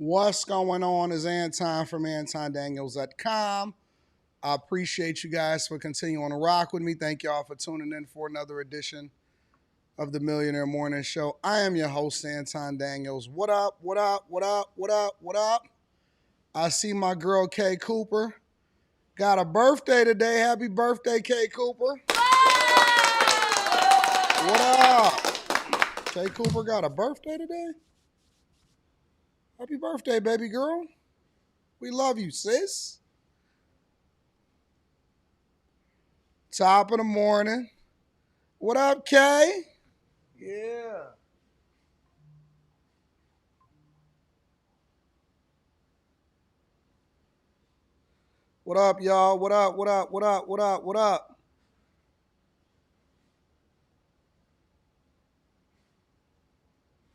What's going on is Anton from AntonDaniels.com. I appreciate you guys for continuing to rock with me. Thank y'all for tuning in for another edition of the Millionaire Morning Show. I am your host, Anton Daniels. What up, what up, what up, what up, what up? I see my girl, Kay Cooper. Got a birthday today. Happy birthday, Kay Cooper. What up? Kay Cooper got a birthday today? Happy birthday, baby girl. We love you, sis. Top of the morning. What up, Kay? Yeah. What up, y'all? What up, what up, what up, what up, what up?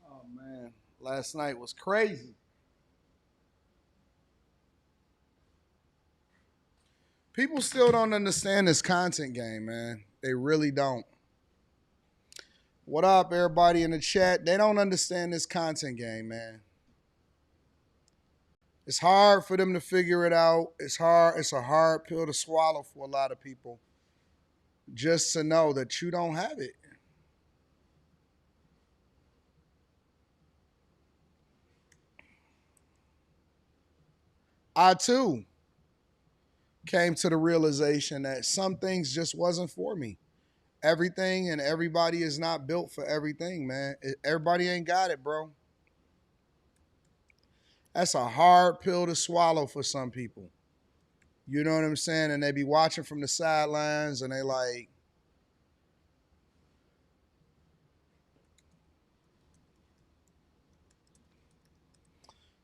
Oh, man. Last night was crazy. People still don't understand this content game, man. They really don't. What up, everybody in the chat? They don't understand this content game, man. It's hard for them to figure it out. It's hard. It's a hard pill to swallow for a lot of people. Just to know that you don't have it. I too came to the realization that some things just wasn't for me. Everything and everybody is not built for everything, man. Everybody ain't got it, bro. That's a hard pill to swallow for some people. You know what I'm saying? And they be watching from the sidelines and they like,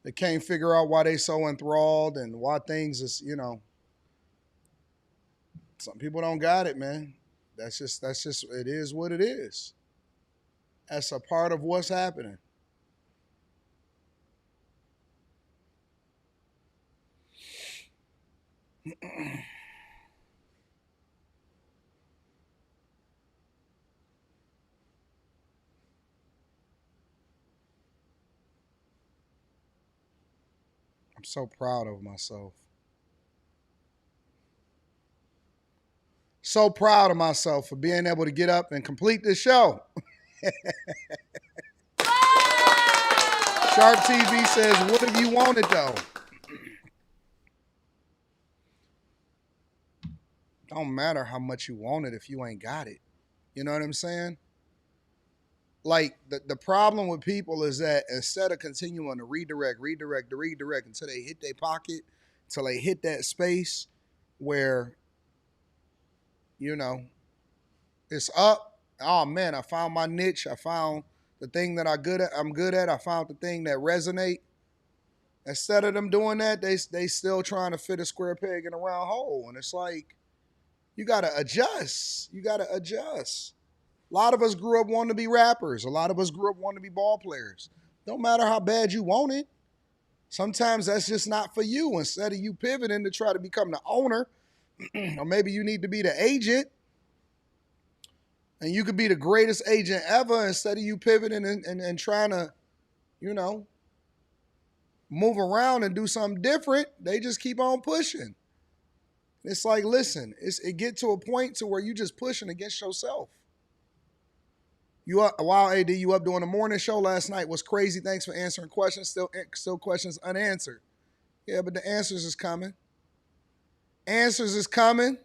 they can't figure out why they so enthralled and why things is, some people don't got it, man. That's just it is what it is. That's a part of what's happening. I'm so proud of myself. So proud of myself for being able to get up and complete this show. Sharp TV says, what have you wanted though? Don't matter how much you want it if you ain't got it. You know what I'm saying? Like the problem with people is that instead of continuing to redirect until they hit their pocket, until they hit that space where, you know, it's up. Oh man, I found my niche. I found the thing that I'm good at. I found the thing that resonate. Instead of them doing that, they still trying to fit a square peg in a round hole. And it's like, you gotta adjust. You gotta adjust. A lot of us grew up wanting to be rappers. A lot of us grew up wanting to be ball players. Don't matter how bad you want it. Sometimes that's just not for you. Instead of you pivoting to try to become the owner, or maybe you need to be the agent, and you could be the greatest agent ever instead of you pivoting and trying to, you know, move around and do something different. They just keep on pushing. It's like, listen, it get to a point to where you just pushing against yourself. You up? Wow, AD, you up doing the morning show last night? Was crazy. Thanks for answering questions. Still questions unanswered. Yeah, but the answers is coming. Answers is coming.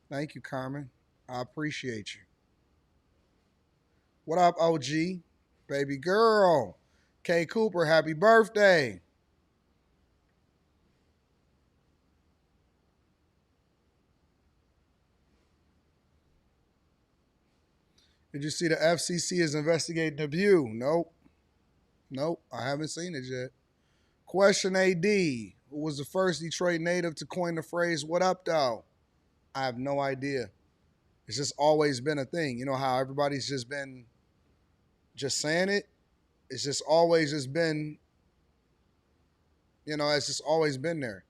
Thank you, Carmen. I appreciate you. What up, OG? Baby girl. Kay Cooper, happy birthday. Did you see the FCC is investigating the View? Nope. Nope, I haven't seen it yet. Question AD, who was the first Detroit native to coin the phrase, what up, though? I have no idea. It's just always been a thing. You know how everybody's just been just saying it? It's just always just been, it's just always been there.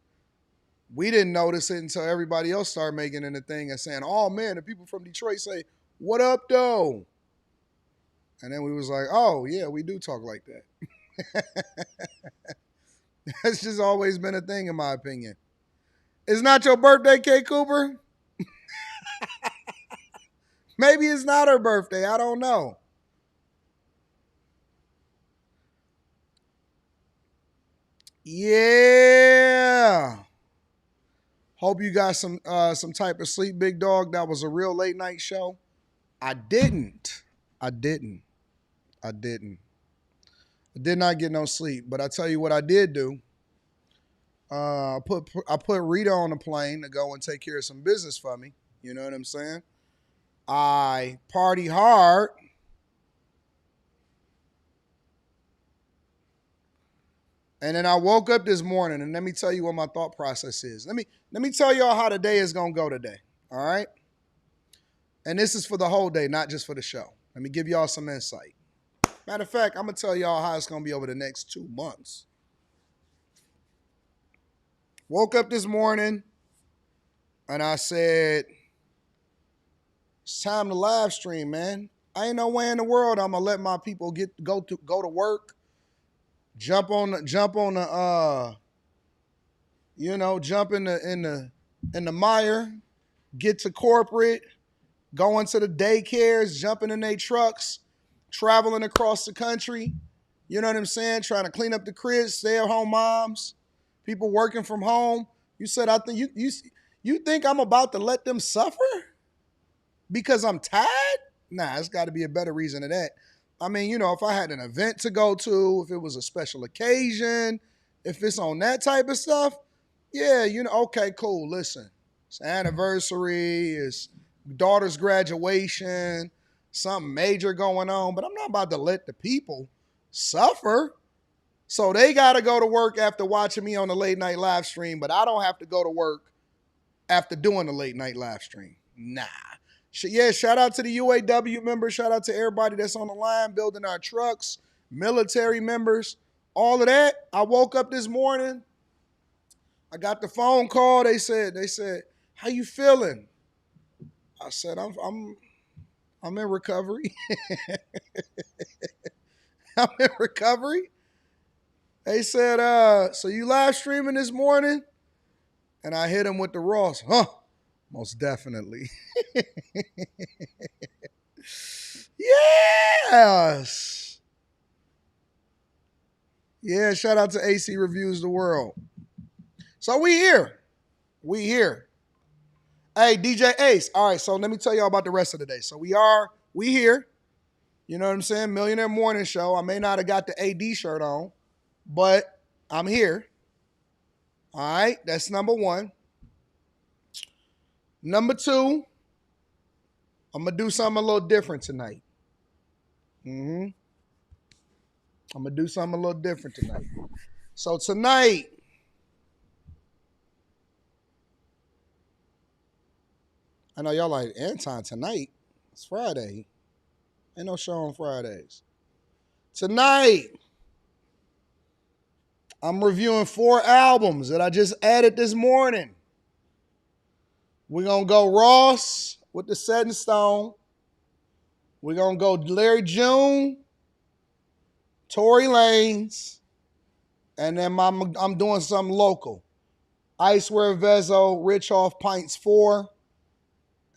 We didn't notice it until everybody else started making it a thing and saying, oh man, the people from Detroit say, what up, though? And then we was like, oh yeah, we do talk like that. That's just always been a thing in my opinion. It's not your birthday, K Cooper? Maybe it's not her birthday. I don't know. Yeah. Hope you got some type of sleep, big dog. That was a real late night show. I didn't. I didn't. I didn't. I did not get no sleep. But I tell you what I did do. I put Rita on the plane to go and take care of some business for me. You know what I'm saying? I party hard. And then I woke up this morning, and let me tell you what my thought process is. Let me tell y'all how the day is gonna go today. All right? And this is for the whole day, not just for the show. Let me give y'all some insight. Matter of fact, I'm gonna tell y'all how it's gonna be over the next 2 months. Woke up this morning and I said, it's time to live stream, man. I ain't no way in the world I'm gonna let my people go to work, jump on the jump in the mire, get to corporate, going to the daycares, jumping in their trucks, traveling across the country. You know what I'm saying? Trying to clean up the cribs, stay-at-home moms, people working from home. You said, I think you think I'm about to let them suffer because I'm tired? Nah, it's got to be a better reason than that. I mean, if I had an event to go to, if it was a special occasion, if it's on that type of stuff, yeah, okay, cool. Listen, it's anniversary, it's daughter's graduation, something major going on, but I'm not about to let the people suffer. So they got to go to work after watching me on the late night live stream, but I don't have to go to work after doing the late night live stream. Nah. Yeah, shout out to the UAW members. Shout out to everybody that's on the line building our trucks, military members, all of that. I woke up this morning. I got the phone call. They said, how you feeling? I said, I'm in recovery. I'm in recovery. They said, so you live streaming this morning? And I hit him with the Ross. Huh? Most definitely. Yes. Yeah, shout out to AC Reviews the World. So we here. We here. Hey, DJ Ace. All right, so let me tell y'all about the rest of the day. So we here. You know what I'm saying? Millionaire Morning Show. I may not have got the AD shirt on, but I'm here. All right, that's number one. Number two, I'm going to do something a little different tonight. I'm going to do something a little different tonight. So tonight, I know y'all like, Anton, tonight, it's Friday. Ain't no show on Fridays. Tonight, I'm reviewing 4 albums that I just added this morning. We're going to go Ross with the Set in Stone. We're going to go Larry June, Tory Lanez, and then I'm doing something local. Icewear Vezo, Rich Off Pints 4.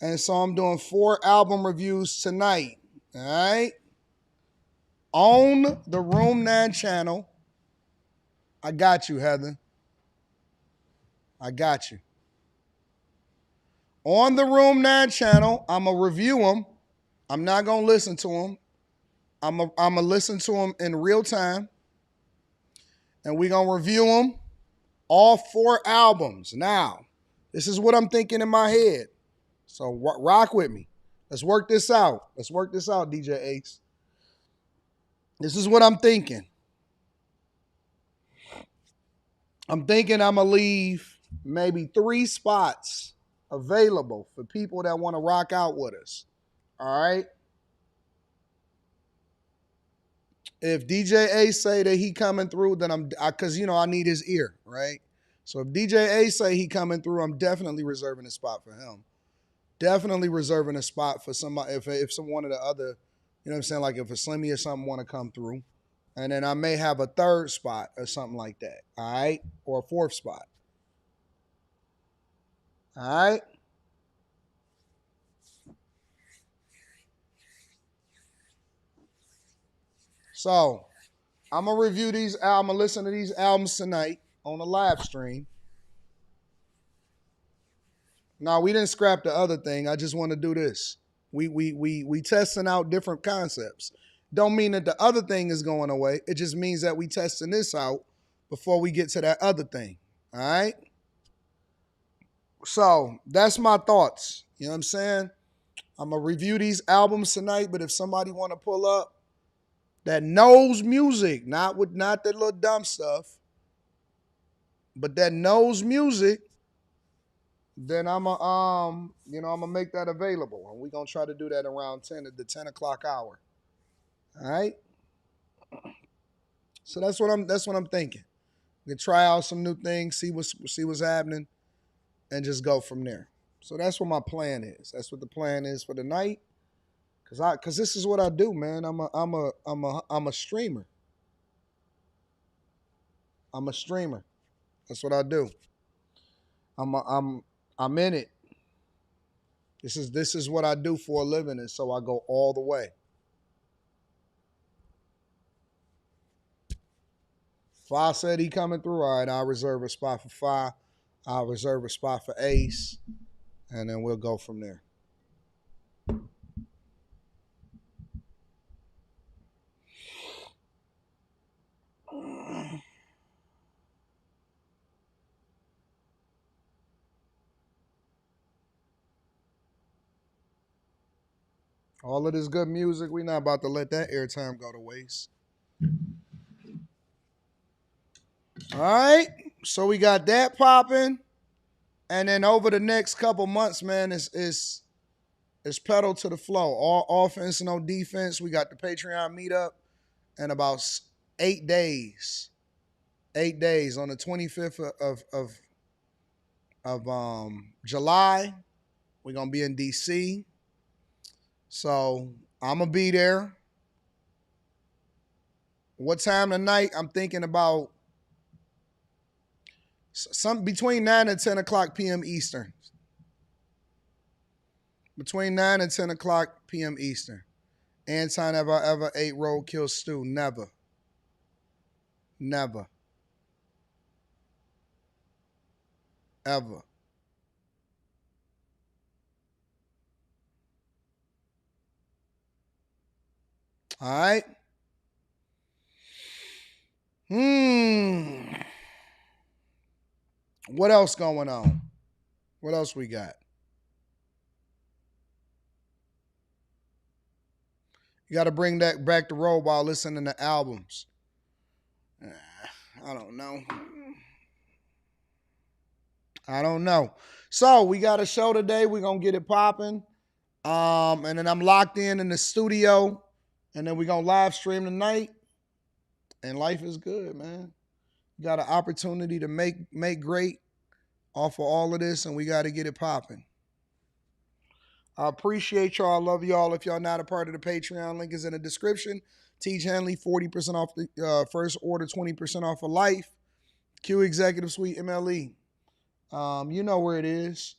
And so I'm doing 4 album reviews tonight. All right? On the Room 9 channel. I got you, Heather. I got you. On the Room 9 channel, I'm going to review them. I'm not going to listen to them. I'm going to listen to them in real time. And we're going to review them. All 4 albums. Now, this is what I'm thinking in my head. So rock with me. Let's work this out. Let's work this out, DJ Ace. This is what I'm thinking. I'm thinking I'm going to leave maybe 3 spots available for people that want to rock out with us. All right? If DJ Ace say that he coming through, then because I need his ear, right? So if DJ Ace say he coming through, I'm definitely reserving a spot for him. Definitely reserving a spot for somebody if one of the other You know what I'm saying? Like if a Slimmy or something want to come through. And then I may have a third spot or something like that. All right? Or a fourth spot. All right? So I'm going to review these albums. I'm going to listen to these albums tonight on the live stream. No, we didn't scrap the other thing. I just want to do this. We testing out different concepts. Don't mean that the other thing is going away. It just means that we testing this out before we get to that other thing. All right? So that's my thoughts. You know what I'm saying? I'm going to review these albums tonight, but if somebody want to pull up that knows music, not that little dumb stuff, but that knows music, then I'm I'm gonna make that available, and we're gonna try to do that around 10 at the 10 o'clock hour. All right. So that's what I'm thinking. We can try out some new things, see what's happening, and just go from there. So that's what my plan is. That's what the plan is for the night. Cause this is what I do, man. I'm a streamer. I'm a streamer. That's what I do. I'm in it. This is what I do for a living, and so I go all the way. Fa said he coming through. All right, I'll reserve a spot for Fa. I'll reserve a spot for Ace, and then we'll go from there. All of this good music, we're not about to let that airtime go to waste. All right, so we got that popping, and then over the next couple months, man, it's pedal to the flow. All offense, no defense. We got the Patreon meetup in about 8 days. 8 days on the 25th of July. We're gonna be in DC. So I'm gonna be there. What time tonight? I'm thinking about some between 9 and 10 o'clock p.m. Eastern. Between 9 and 10 o'clock p.m. Eastern. Anton, have I ever ate roadkill stew? Never. Never. Ever. All right. What else going on? What else we got? You got to bring that back to roll while listening to albums. I don't know. I don't know. So we got a show today. We're gonna get it popping. And then I'm locked in the studio, and then we're gonna live stream tonight. And life is good, man. You got an opportunity to make great off of all of this, and we got to get it popping. I appreciate y'all. I love y'all. If y'all not a part of the Patreon, link is in the description. Teach Henley, 40% off the first order, 20% off of life. Q Executive Suite MLE. You know where it is.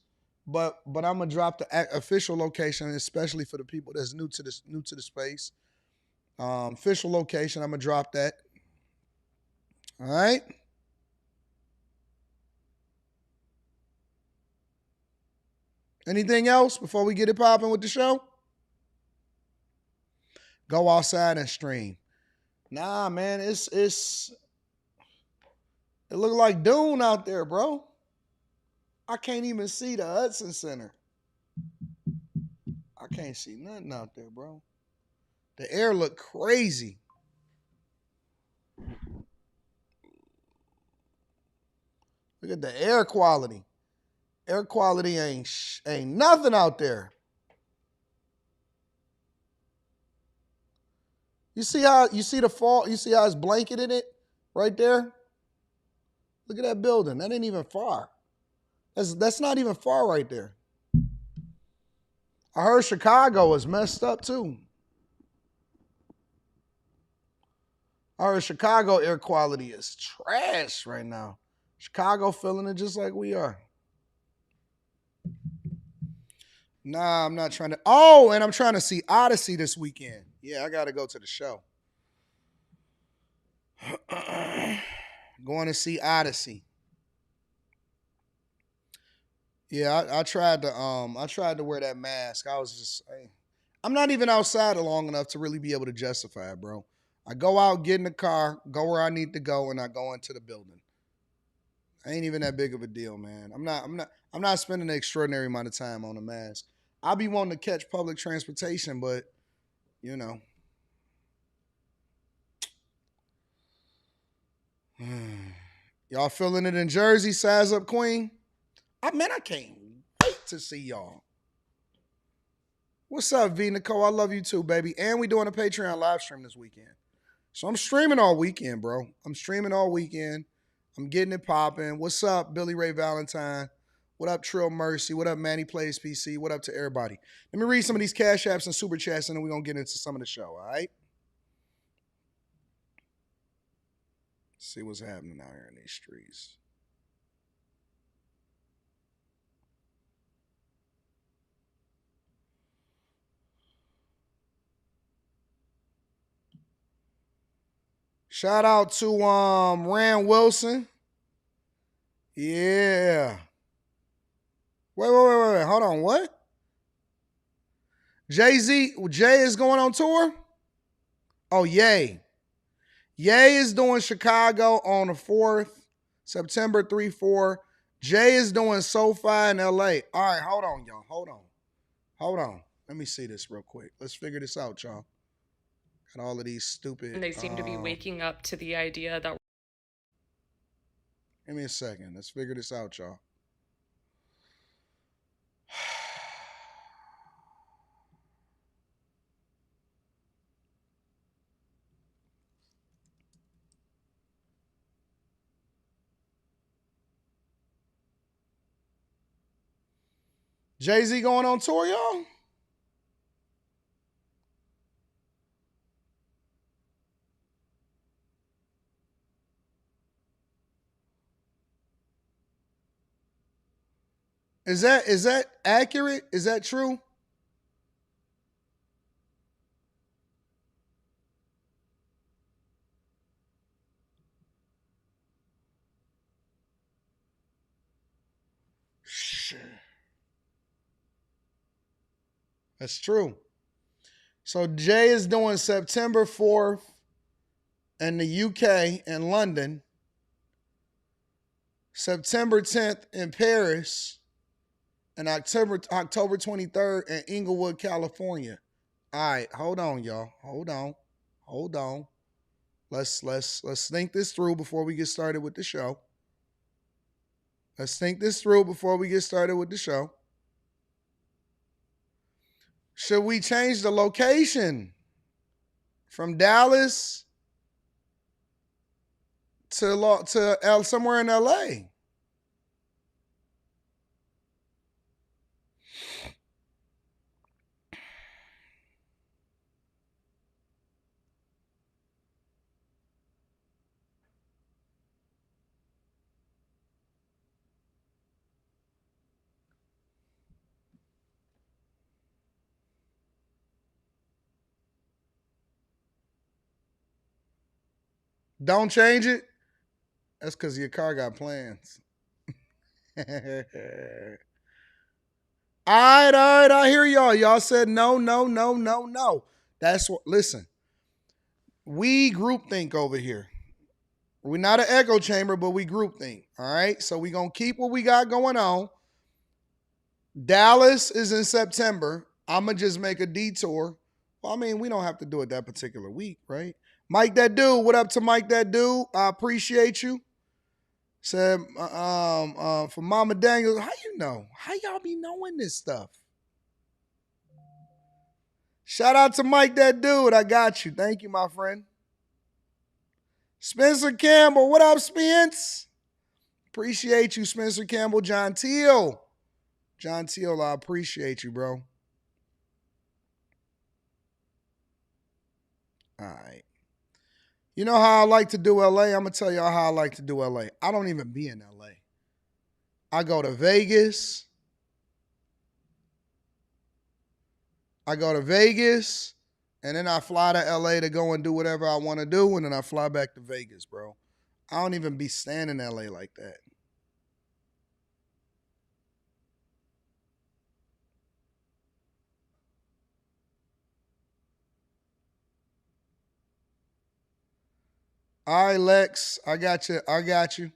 But I'm gonna drop the official location, especially for the people that's new to the space. Official location, I'm gonna drop that. All right. Anything else before we get it popping with the show? Go outside and stream. Nah, man, it look like Dune out there, bro. I can't even see the Hudson Center. I can't see nothing out there, bro. The air look crazy. Look at the air quality. Air quality ain't nothing out there. You see the fall? You see how it's blanketed it right there? Look at that building. That ain't even far. That's not even far right there. I heard Chicago is messed up too. Our Chicago air quality is trash right now. Chicago feeling it just like we are. Nah, I'm not trying to. Oh, and I'm trying to see Odyssey this weekend. Yeah, I got to go to the show. Going to see Odyssey. Yeah, I tried to wear that mask. I'm not even outside long enough to really be able to justify it, bro. I go out, get in the car, go where I need to go, and I go into the building. Ain't even that big of a deal, man. I'm not spending an extraordinary amount of time on a mask. I'll be wanting to catch public transportation, but you know. Y'all feeling it in Jersey? Size up, Queen. I can't wait to see y'all. What's up, V Nicole? I love you too, baby. And we doing a Patreon live stream this weekend. So I'm streaming all weekend, bro. I'm streaming all weekend. I'm getting it popping. What's up, Billy Ray Valentine? What up, Trill Mercy? What up, Manny Plays PC? What up to everybody? Let me read some of these cash apps and super chats, and then we're going to get into some of the show, all right? See what's happening out here in these streets. Shout out to Rand Wilson. Yeah. Wait. Hold on. What? Jay is going on tour? Oh, Ye is doing Chicago on the 4th, September 3-4. Jay is doing SoFi in LA. All right, hold on, y'all. Hold on. Let me see this real quick. Let's figure this out, y'all. Got all of these stupid. And they seem to be waking up to the idea that. Give me a second. Let's figure this out, y'all. Jay-Z going on tour, y'all? Is that accurate? Is that true? Shit. That's true. So Jay is doing September 4th in the UK in London, September 10th in Paris, and October 23rd in Inglewood, California. All right, hold on, y'all. Hold on. Let's think this through before we get started with the show. Should we change the location from Dallas to somewhere in LA? Don't change it. That's because your car got plans. All right. I hear y'all. Y'all said no. That's what. Listen, we group think over here. We're not an echo chamber, but we group think. All right. So we gonna keep what we got going on. Dallas is in September. I'ma just make a detour. Well, I mean, we don't have to do it that particular week, right? Mike that dude. What up to Mike that dude? I appreciate you. Said for Mama Daniels, how you know? How y'all be knowing this stuff? Shout out to Mike that dude. I got you. Thank you, my friend. Spencer Campbell. What up, Spence? Appreciate you, Spencer Campbell. John Teal, I appreciate you, bro. All right. You know how I like to do LA? I'm gonna tell y'all how I like to do LA. I don't even be in LA. I go to Vegas. I go to Vegas, and then I fly to LA to go and do whatever I want to do, and then I fly back to Vegas, bro. I don't even be staying in LA like that. All right, Lex, I got you. I got you.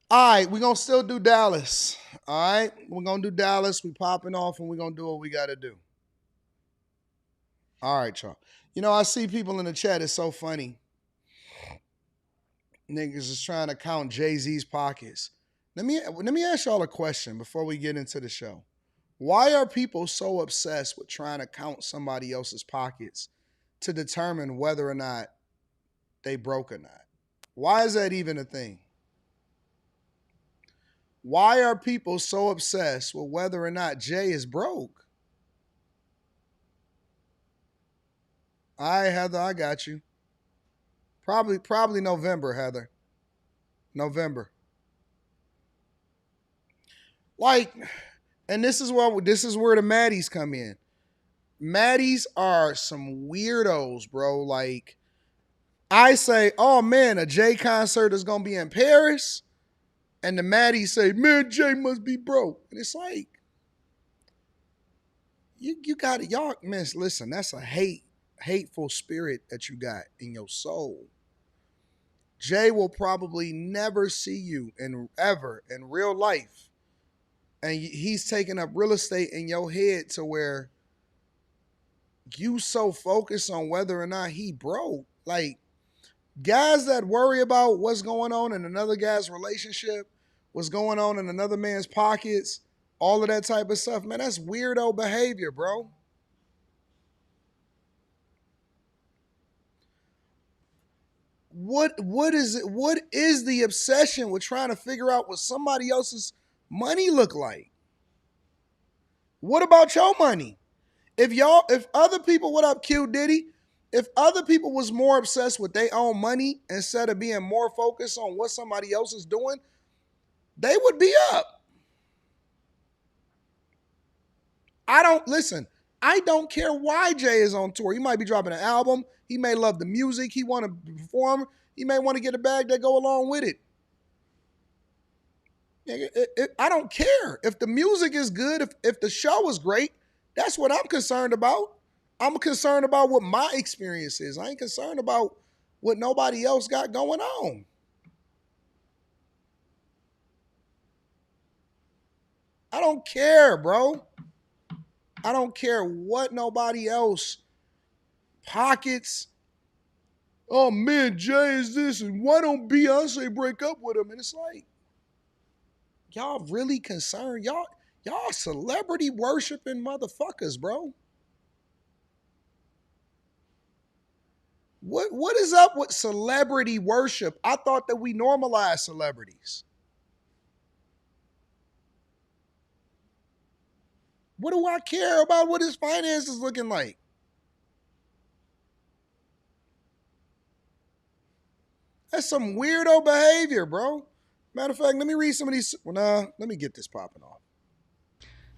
All right, we're gonna still do Dallas. All right, we're gonna do Dallas. We popping off, and we're gonna do what we gotta do. All right, y'all. You know, I see people in the chat. It's so funny. Niggas is trying to count Jay-Z's pockets. Let me ask y'all a question before we get into the show. Why are people so obsessed with trying to count somebody else's pockets to determine whether or not they broke or not? Why is that even a thing? Why are people so obsessed with whether or not Jay is broke? All right, Heather, I got you. Probably November, Heather. November. Like, and this is where the Maddies come in. Maddies are some weirdos, bro. Like, I say, oh man, a Jay concert is gonna be in Paris, and the Maddies say, man, Jay must be broke. And it's like, you got it, y'all, man. Listen, that's a hateful spirit that you got in your soul. Jay will probably never see you in ever in real life, and he's taking up real estate in your head to where you so focused on whether or not he broke. Like, guys that worry about what's going on in another guy's relationship, what's going on in another man's pockets, all of that type of stuff, man, that's weirdo behavior, bro. What is it? What is the obsession with trying to figure out what somebody else's money look like? What about your money? If other people, what up, Q Diddy? If other people was more obsessed with their own money instead of being more focused on what somebody else is doing, they would be up. I don't listen. I don't care why Jay is on tour. He might be dropping an album. He may love the music. He want to perform. He may want to get a bag that go along with it. I don't care if the music is good. If the show is great, that's what I'm concerned about. I'm concerned about what my experience is. I ain't concerned about what nobody else got going on. I don't care, bro. I don't care what nobody else pockets. Oh man, Jay is this, and why don't Beyonce break up with him? And it's like, y'all really concerned? Y'all celebrity worshiping motherfuckers, bro. What is up with celebrity worship? I thought that we normalized celebrities. What do I care about what his finances looking like? That's some weirdo behavior, bro. Matter of fact, let me read some of these. Well, nah, let me get this popping off.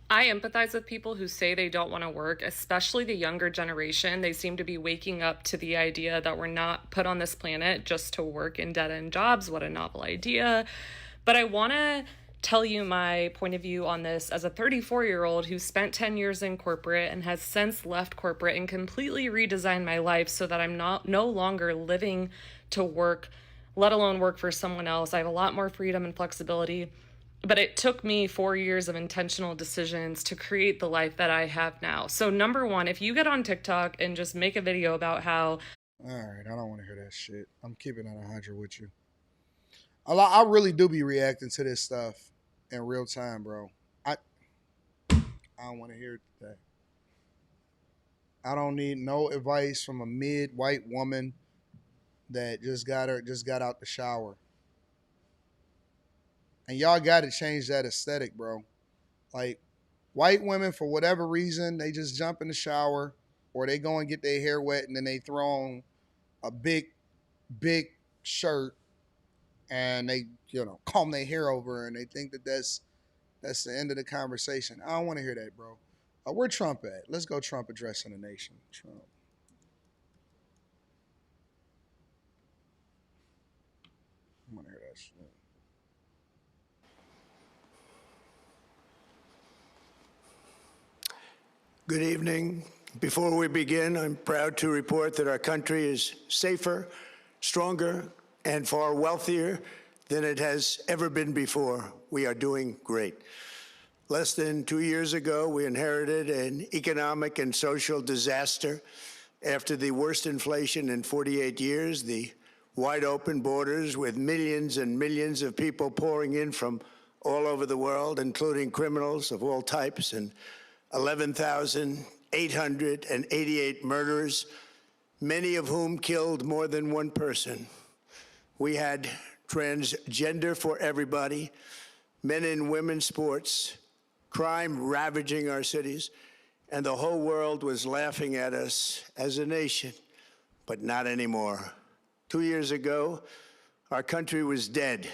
I empathize with people who say they don't want to work, especially the younger generation. They seem to be waking up to the idea that we're not put on this planet just to work in dead end jobs. What a novel idea. But I want to tell you my point of view on this as a 34-year-old who spent 10 years in corporate and has since left corporate and completely redesigned my life so that I'm no longer living to work, let alone work for someone else. I have a lot more freedom and flexibility. But it took me 4 years of intentional decisions to create the life that I have now. So, number one, if you get on TikTok and just make a video about how. All right, I don't want to hear that shit. I'm keeping it 100 with you. I really do be reacting to this stuff in real time, bro. I don't want to hear that. I don't need no advice from a mid-white woman that just got out the shower. And y'all got to change that aesthetic, bro. Like, white women, for whatever reason, they just jump in the shower or they go and get their hair wet and then they throw on a big shirt and they, comb their hair over and they think that that's the end of the conversation. I don't want to hear that, bro. Where Trump at? Let's go Trump addressing the nation. Trump. I want to hear that shit. Good evening. Before we begin, I'm proud to report that our country is safer, stronger, and far wealthier than it has ever been before. We are doing great. Less than 2 years ago, we inherited an economic and social disaster. After the worst inflation in 48 years, the wide open borders with millions and millions of people pouring in from all over the world, including criminals of all types, and 11,888 murders, many of whom killed more than one person. We had transgender for everybody, men and women's sports, crime ravaging our cities, and the whole world was laughing at us as a nation, but not anymore. 2 years ago, our country was dead.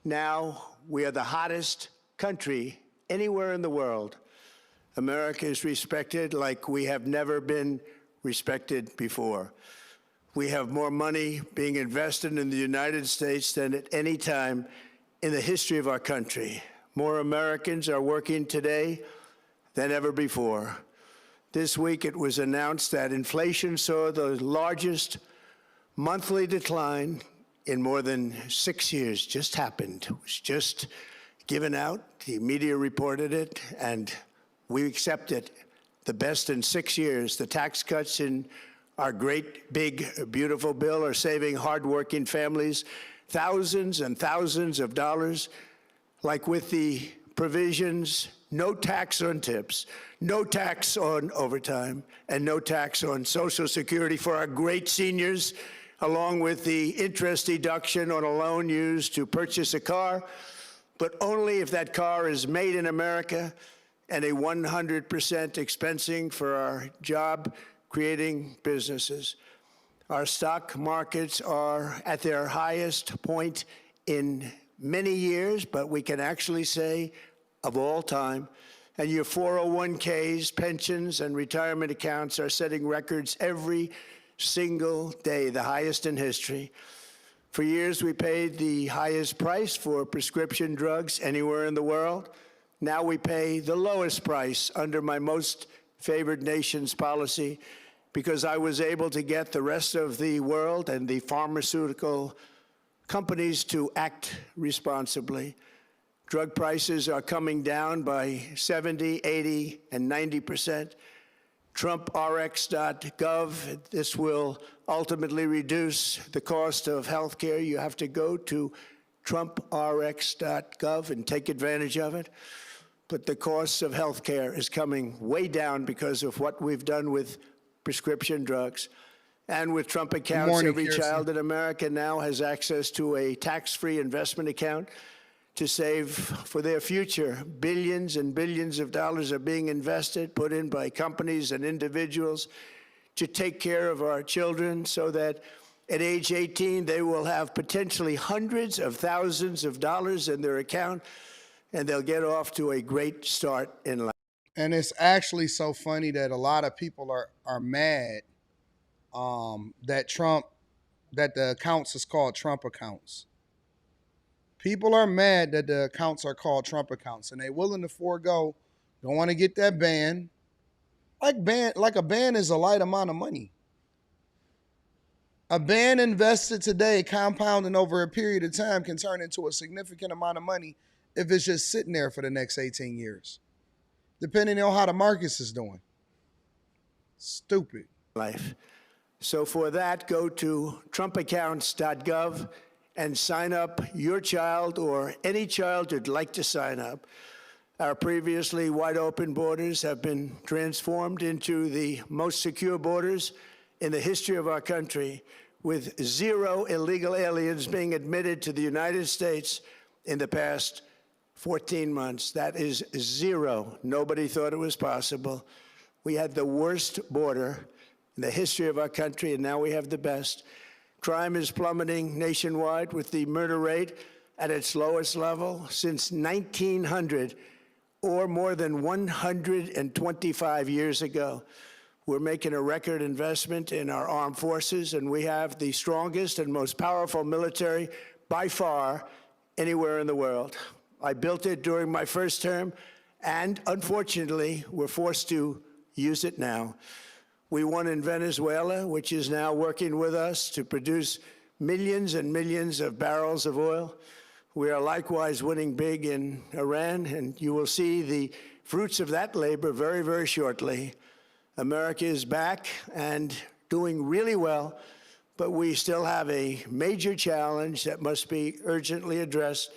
Now we are the hottest country anywhere in the world. America is respected like we have never been respected before. We have more money being invested in the United States than at any time in the history of our country. More Americans are working today than ever before. This week it was announced that inflation saw the largest monthly decline in more than 6 years. Just happened. It was just given out. The media reported it, and we accept it. The best in 6 years. The tax cuts in our great, big, beautiful bill are saving hardworking families thousands and thousands of dollars, like with the provisions, no tax on tips, no tax on overtime, and no tax on Social Security for our great seniors, along with the interest deduction on a loan used to purchase a car, but only if that car is made in America, and a 100% expensing for our job-creating businesses. Our stock markets are at their highest point in many years, but we can actually say of all time. And your 401ks, pensions, and retirement accounts are setting records every single day, the highest in history. For years, we paid the highest price for prescription drugs anywhere in the world. Now we pay the lowest price under my most favored nation's policy because I was able to get the rest of the world and the pharmaceutical companies to act responsibly. Drug prices are coming down by 70, 80, and 90%. TrumpRx.gov, this will ultimately reduce the cost of health care. You have to go to TrumpRx.gov and take advantage of it. But the cost of health care is coming way down because of what we've done with prescription drugs. And with Trump accounts, every child in America now has access to a tax-free investment account to save for their future. Billions and billions of dollars are being invested, put in by companies and individuals to take care of our children so that at age 18, they will have potentially hundreds of thousands of dollars in their account, and they'll get off to a great start in life. And it's actually so funny that a lot of people are mad that the accounts is called Trump accounts. People are mad that the accounts are called Trump accounts, and they're willing to forego, don't want to get that ban. Like a ban is a light amount of money. A ban invested today, compounding over a period of time, can turn into a significant amount of money if it's just sitting there for the next 18 years, depending on how the markets is doing. Stupid. Life. So for that, go to TrumpAccounts.gov and sign up your child or any child who'd like to sign up. Our previously wide open borders have been transformed into the most secure borders in the history of our country, with 0 illegal aliens being admitted to the United States in the past 14 months. That is 0. Nobody thought it was possible. We had the worst border in the history of our country, and now we have the best. Crime is plummeting nationwide with the murder rate at its lowest level since 1900, or more than 125 years ago. We're making a record investment in our armed forces, and we have the strongest and most powerful military by far anywhere in the world. I built it during my first term, and unfortunately, we're forced to use it now. We won in Venezuela, which is now working with us to produce millions and millions of barrels of oil. We are likewise winning big in Iran, and you will see the fruits of that labor very, very shortly. America is back and doing really well, but we still have a major challenge that must be urgently addressed,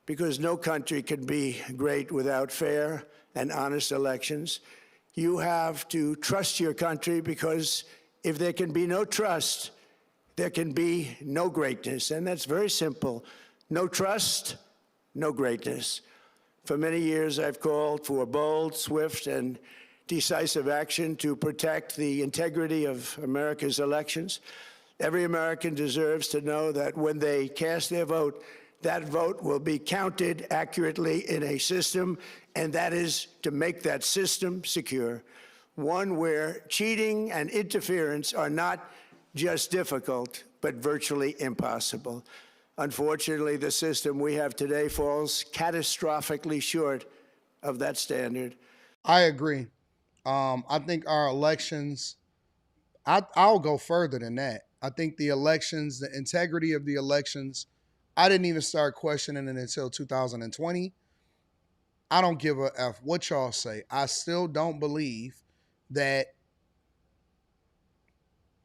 because no country can be great without fair and honest elections. You have to trust your country, because if there can be no trust, there can be no greatness. And that's very simple. No trust, no greatness. For many years, I've called for bold, swift, and decisive action to protect the integrity of America's elections. Every American deserves to know that when they cast their vote, that vote will be counted accurately in a system, and that is to make that system secure, one where cheating and interference are not just difficult, but virtually impossible. Unfortunately, the system we have today falls catastrophically short of that standard. I agree. I think our elections, I'll go further than that. I think the elections, the integrity of the elections, I didn't even start questioning it until 2020. I don't give a F what y'all say. I still don't believe that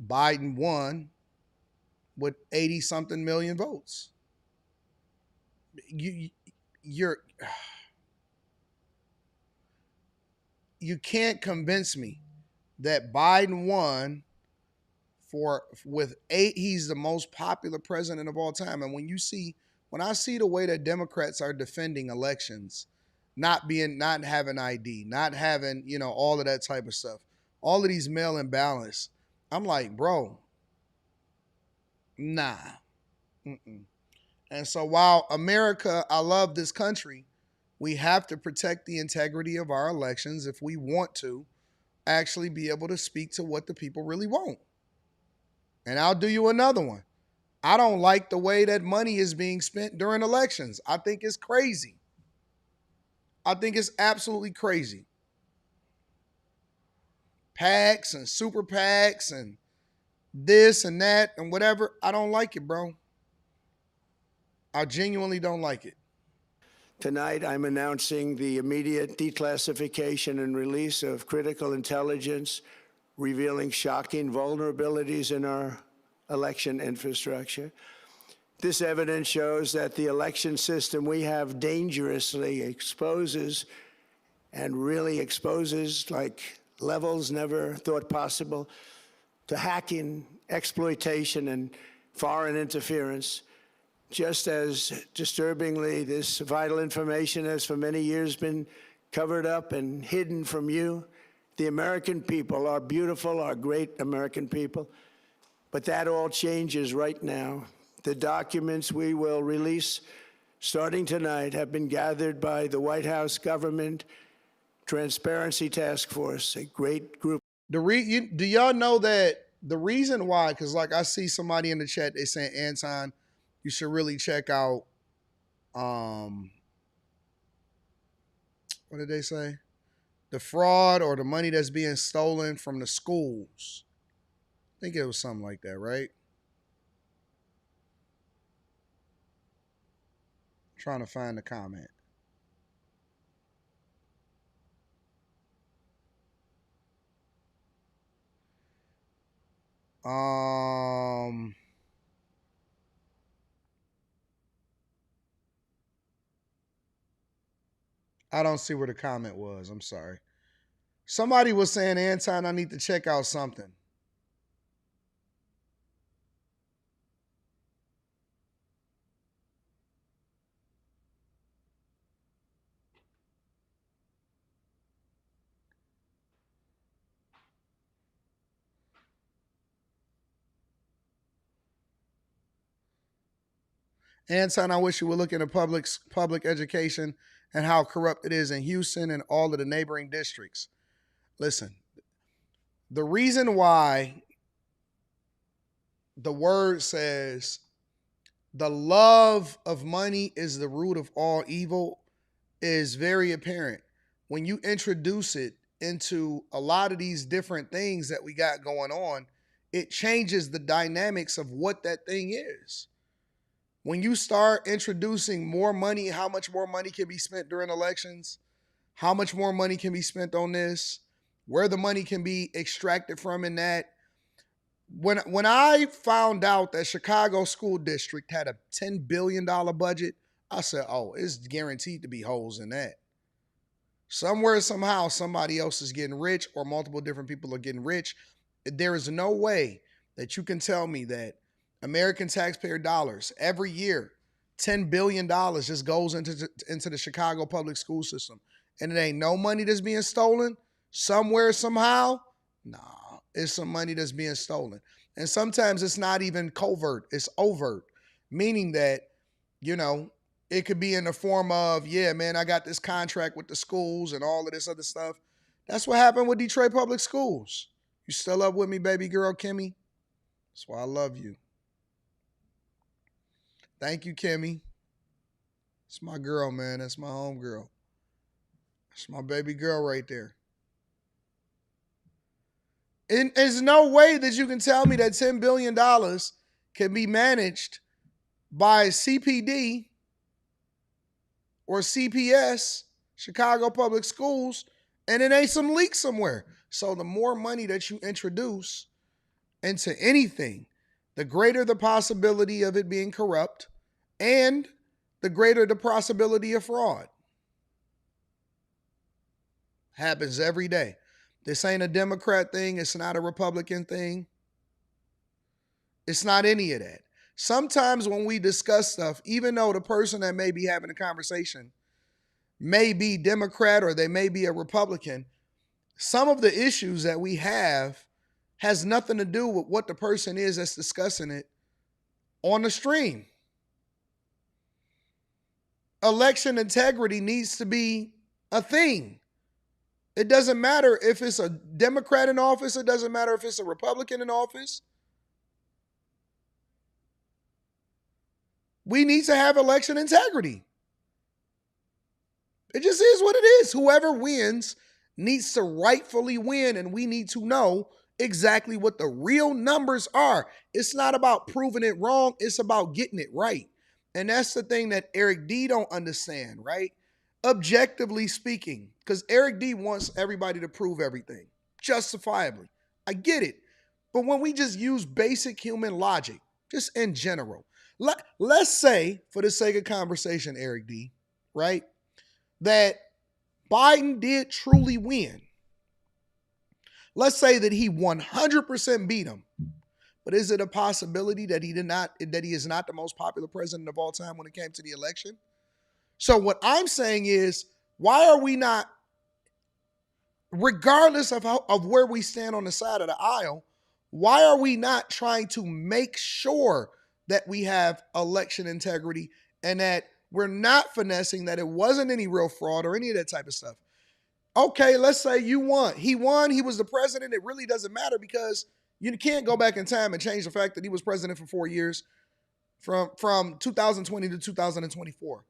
Biden won with 80 something million votes. You you're you can't convince me that Biden won for with eight. He's the most popular president of all time. And when I see the way that Democrats are defending elections, not having ID, not having all of that type of stuff, all of these mail-in ballots, I'm like, bro, nah. Mm-mm. And so while America, I love this country, we have to protect the integrity of our elections if we want to actually be able to speak to what the people really want. And I'll do you another one. I don't like the way that money is being spent during elections. I think it's crazy. I think it's absolutely crazy. PACs and super PACs and this and that and whatever. I don't like it, bro. I genuinely don't like it. Tonight, I'm announcing the immediate declassification and release of critical intelligence revealing shocking vulnerabilities in our election infrastructure. This evidence shows that the election system we have dangerously exposes, and really exposes like levels never thought possible, to hacking, exploitation, and foreign interference. Just as disturbingly, this vital information has for many years been covered up and hidden from you, the American people, our beautiful, our great American people. But that all changes right now. The documents we will release starting tonight have been gathered by the White House Government Transparency Task Force, a great group. Do y'all know that the reason why? Because like I see somebody in the chat, they saying, Anton, you should really check out. What did they say? The fraud or the money that's being stolen from the schools. I think it was something like that, right? Trying to find the comment. Um, I don't see where the comment was. I'm sorry. Somebody was saying, Anton, I need to check out something. Anton, I wish you would look into public education and how corrupt it is in Houston and all of the neighboring districts. Listen, the reason why the word says the love of money is the root of all evil is very apparent. When you introduce it into a lot of these different things that we got going on, it changes the dynamics of what that thing is. When you start introducing more money, how much more money can be spent during elections, how much more money can be spent on this, where the money can be extracted from in that. When I found out that Chicago School District had a $10 billion budget, I said, oh, it's guaranteed to be holes in that. Somewhere, somehow, somebody else is getting rich or multiple different people are getting rich. There is no way that you can tell me that American taxpayer dollars every year, $10 billion just goes into the Chicago public school system. And it ain't no money that's being stolen somewhere, somehow. Nah, it's some money that's being stolen. And sometimes it's not even covert, it's overt, meaning that, you know, it could be in the form of, yeah, man, I got this contract with the schools and all of this other stuff. That's what happened with Detroit Public Schools. You still up with me, baby girl, Kimmy? That's why I love you. Thank you, Kimmy. It's my girl, man. That's my home girl. That's my baby girl right there. And there's no way that you can tell me that $10 billion can be managed by CPD or CPS, Chicago Public Schools, and it ain't some leak somewhere. So the more money that you introduce into anything, the greater the possibility of it being corrupt and the greater the possibility of fraud. Happens every day. This ain't a Democrat thing. It's not a Republican thing. It's not any of that. Sometimes when we discuss stuff, even though the person that may be having a conversation may be Democrat or they may be a Republican, some of the issues that we have has nothing to do with what the person is that's discussing it on the stream. Election integrity needs to be a thing. It doesn't matter if it's a Democrat in office. It doesn't matter if it's a Republican in office. We need to have election integrity. It just is what it is. Whoever wins needs to rightfully win, and we need to know exactly what the real numbers are. It's not about proving it wrong. It's about getting it right. And that's the thing that Eric D don't understand, right? Objectively speaking, because Eric D wants everybody to prove everything, justifiably. I get it. But when we just use basic human logic, just in general, let's say, for the sake of conversation, Eric D, right, that Biden did truly win. Let's say that he 100% beat him. But is it a possibility that he is not the most popular president of all time when it came to the election? So what I'm saying is, why are we not, regardless of where we stand on the side of the aisle, why are we not trying to make sure that we have election integrity and that we're not finessing, that it wasn't any real fraud or any of that type of stuff? Okay, let's say you won. He won. He was the president. It really doesn't matter because you can't go back in time and change the fact that he was president for 4 years from 2020 to 2024.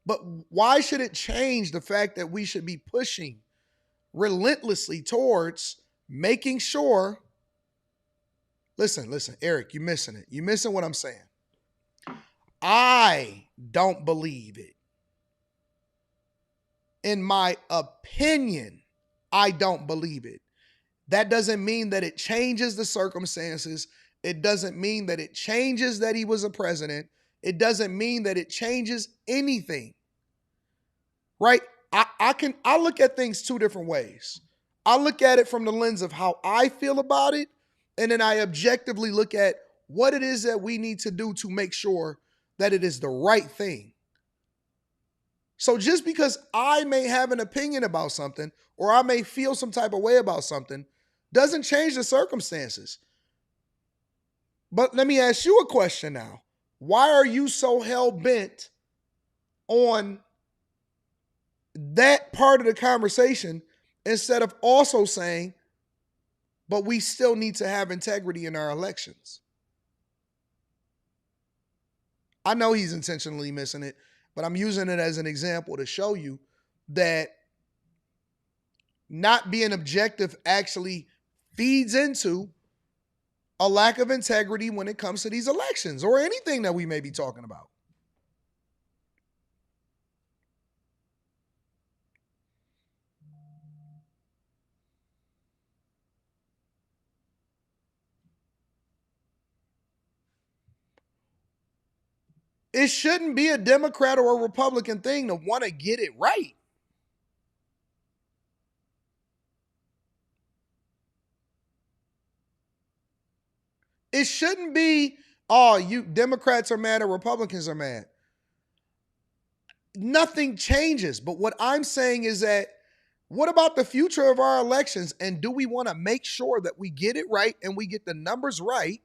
But why should it change the fact that we should be pushing relentlessly towards making sure? Listen, Eric, you're missing it. You're missing what I'm saying. I don't believe it. In my opinion, I don't believe it. That doesn't mean that it changes the circumstances. It doesn't mean that it changes that he was a president. It doesn't mean that it changes anything. Right? I look at things two different ways. I look at it from the lens of how I feel about it, and then I objectively look at what it is that we need to do to make sure that it is the right thing. So just because I may have an opinion about something or I may feel some type of way about something doesn't change the circumstances. But let me ask you a question now. Why are you so hell bent on that part of the conversation instead of also saying, but we still need to have integrity in our elections? I know he's intentionally missing it, but I'm using it as an example to show you that not being objective actually feeds into a lack of integrity when it comes to these elections or anything that we may be talking about. It shouldn't be a Democrat or a Republican thing to want to get it right. It shouldn't be, oh, you Democrats are mad or Republicans are mad. Nothing changes. But what I'm saying is that what about the future of our elections? And do we want to make sure that we get it right and we get the numbers right,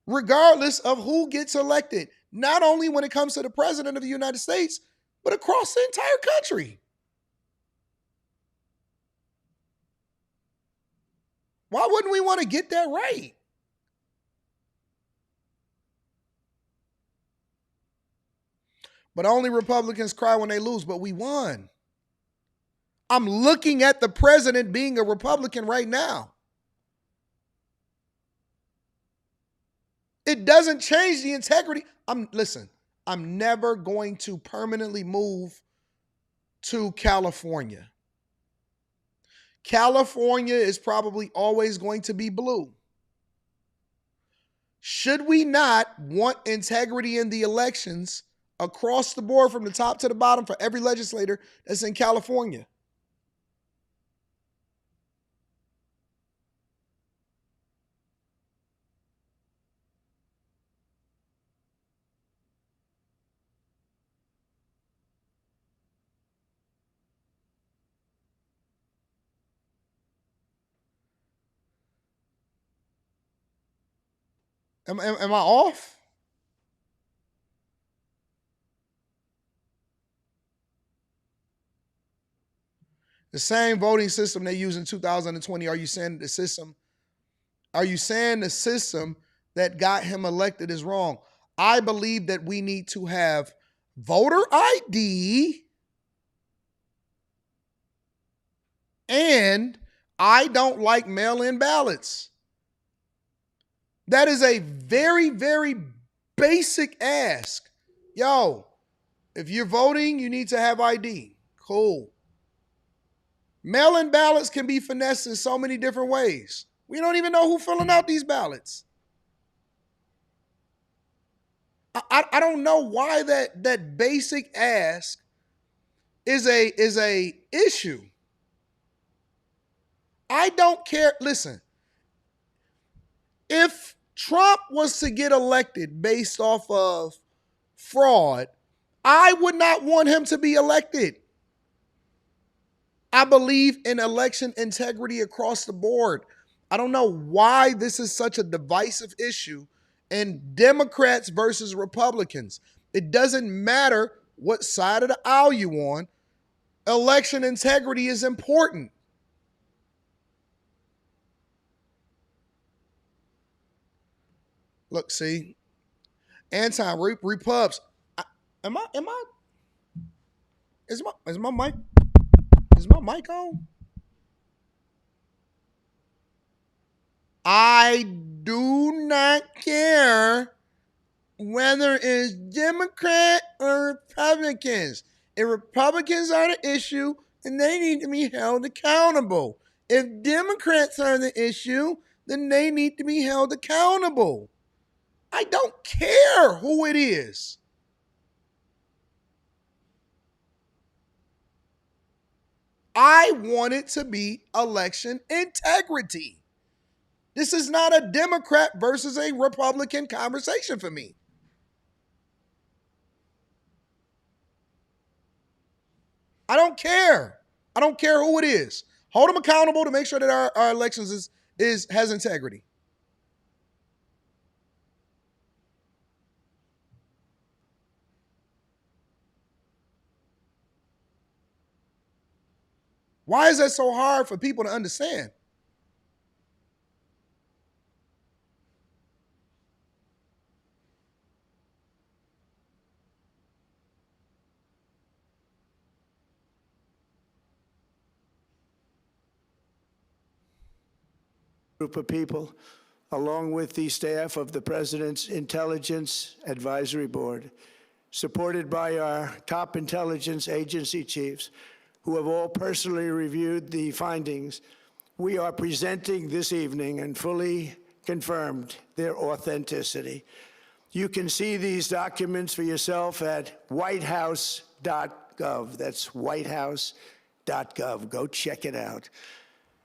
regardless of who gets elected? Not only when it comes to the president of the United States, but across the entire country. Why wouldn't we want to get that right? But only Republicans cry when they lose, but we won. I'm looking at the president being a Republican right now. It doesn't change the integrity. Listen, I'm never going to permanently move to California. California is probably always going to be blue. Should we not want integrity in the elections across the board from the top to the bottom for every legislator that's in California? Am I off? The same voting system they used in 2020. Are you saying the system that got him elected is wrong? I believe that we need to have voter ID, and I don't like mail-in ballots. That is a very, very basic ask. Yo, if you're voting, you need to have ID. Cool. Mail-in ballots can be finessed in so many different ways. We don't even know who's filling out these ballots. I don't know why that basic ask is a issue. I don't care. Listen, if Trump was to get elected based off of fraud, I would not want him to be elected. I believe in election integrity across the board. I don't know why this is such a divisive issue in Democrats versus Republicans. It doesn't matter what side of the aisle you on. Election integrity is important. Look, see, Anton Repubs. Am I? Is my mic? Is my mic on? I do not care whether it's Democrat or Republicans. If Republicans are the issue, then they need to be held accountable. If Democrats are the issue, then they need to be held accountable. I don't care who it is. I want it to be election integrity. This is not a Democrat versus a Republican conversation for me. I don't care. I don't care who it is. Hold them accountable to make sure that our elections has integrity. Why is that so hard for people to understand? Group of people, along with the staff of the President's Intelligence Advisory Board, supported by our top intelligence agency chiefs, who have all personally reviewed the findings, we are presenting this evening and fully confirmed their authenticity. You can see these documents for yourself at whitehouse.gov. That's whitehouse.gov. Go check it out.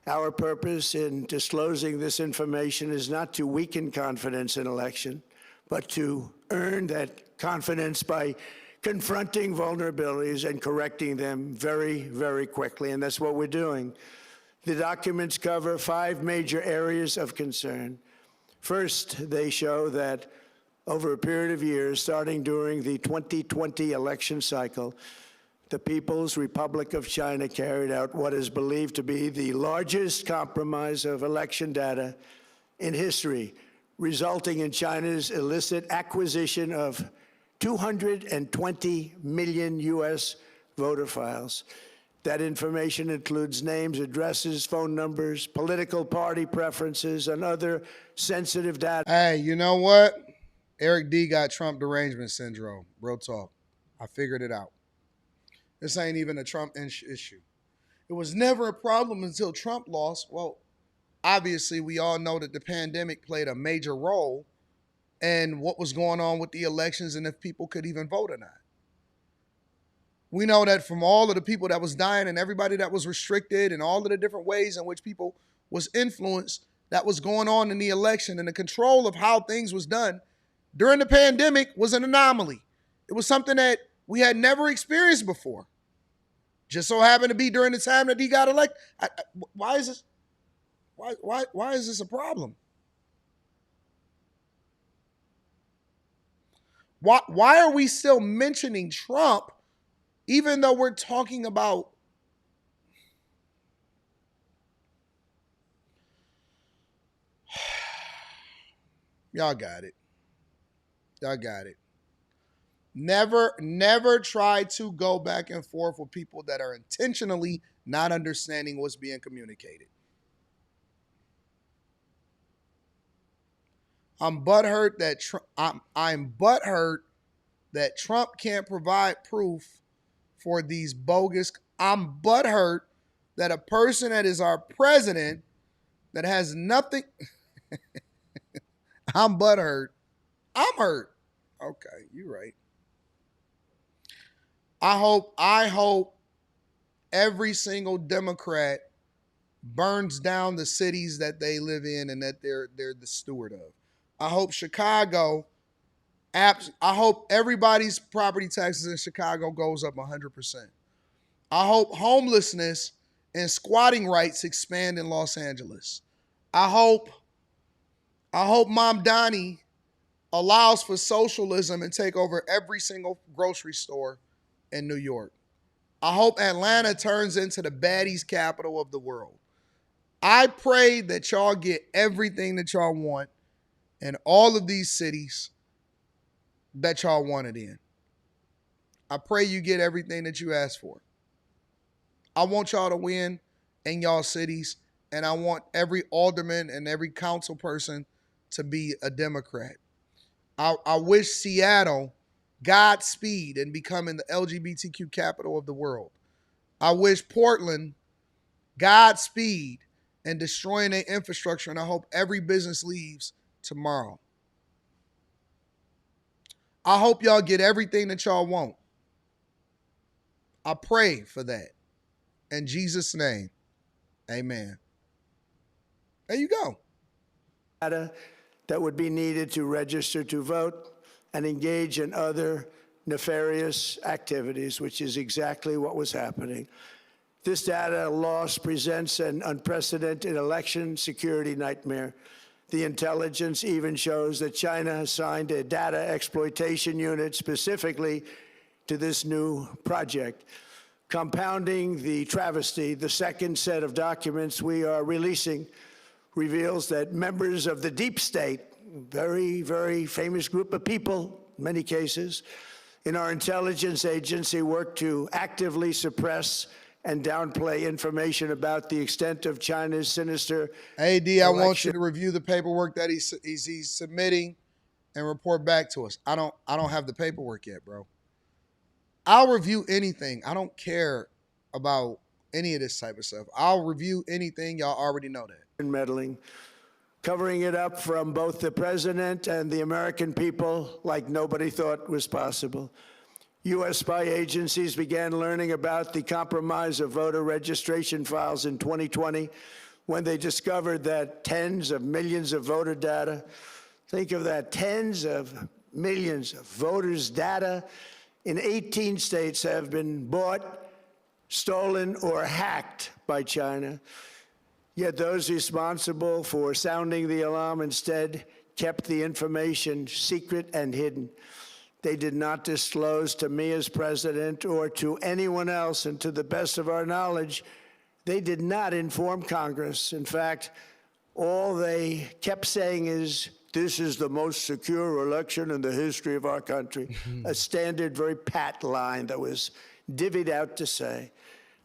Our purpose in disclosing this information is not to weaken confidence in election, but to earn that confidence by confronting vulnerabilities and correcting them very, very quickly. And that's what we're doing. The documents cover 5 major areas of concern. First, they show that over a period of years, starting during the 2020 election cycle, the People's Republic of China carried out what is believed to be the largest compromise of election data in history, resulting in China's illicit acquisition of 220 million U.S. voter files. That information includes names, addresses, phone numbers, political party preferences, and other sensitive data. Hey, you know what? Eric D got Trump derangement syndrome. Real talk. I figured it out. This ain't even a Trump issue. It was never a problem until Trump lost. Well, obviously, we all know that the pandemic played a major role in what was going on with the elections and if people could even vote or not. We know that from all of the people that was dying and everybody that was restricted and all of the different ways in which people was influenced that was going on in the election, and the control of how things was done during the pandemic was an anomaly. It was something that we had never experienced before. Just so happened to be during the time that he got elected. Why is this? Why is this a problem? Why are we still mentioning Trump, even though we're talking about y'all got it. Y'all got it. Never try to go back and forth with people that are intentionally not understanding what's being communicated. I'm butthurt that I'm butthurt that Trump can't provide proof for these bogus. I'm butthurt that a person that is our president that has nothing. I'm butthurt. I'm hurt. Okay, you're right. I hope every single Democrat burns down the cities that they live in and that they're the steward of. I hope Chicago, I hope everybody's property taxes in Chicago goes up 100%. I hope homelessness and squatting rights expand in Los Angeles. I hope Mom Donnie allows for socialism and take over every single grocery store in New York. I hope Atlanta turns into the baddies capital of the world. I pray that y'all get everything that y'all want in all of these cities that y'all wanted in. I pray you get everything that you asked for. I want y'all to win in y'all cities, and I want every alderman and every council person to be a Democrat. I wish Seattle Godspeed in becoming the LGBTQ capital of the world. I wish Portland Godspeed in destroying their infrastructure, and I hope every business leaves tomorrow. I hope y'all get everything that y'all want. I pray for that. In Jesus' name, amen. There you go. Data that would be needed to register to vote and engage in other nefarious activities, which is exactly what was happening. This data loss presents an unprecedented election security nightmare. The intelligence even shows that China assigned a data exploitation unit specifically to this new project. Compounding the travesty, the second set of documents we are releasing reveals that members of the deep state, very, very famous group of people, in many cases, in our intelligence agency work to actively suppress and downplay information about the extent of China's sinister AD, I want you to review the paperwork that he's submitting and report back to us. I don't have the paperwork yet, bro. I'll review anything. I don't care about any of this type of stuff. I'll review anything. Y'all already know that. Meddling, covering it up from both the president and the American people like nobody thought was possible. U.S. spy agencies began learning about the compromise of voter registration files in 2020 when they discovered that tens of millions of voter data, think of that, tens of millions of voters' data in 18 states have been bought, stolen, or hacked by China. Yet those responsible for sounding the alarm instead kept the information secret and hidden. They did not disclose to me as president or to anyone else, and to the best of our knowledge, they did not inform Congress. In fact, all they kept saying is, this is the most secure election in the history of our country. A standard, very pat line that was divvied out to say.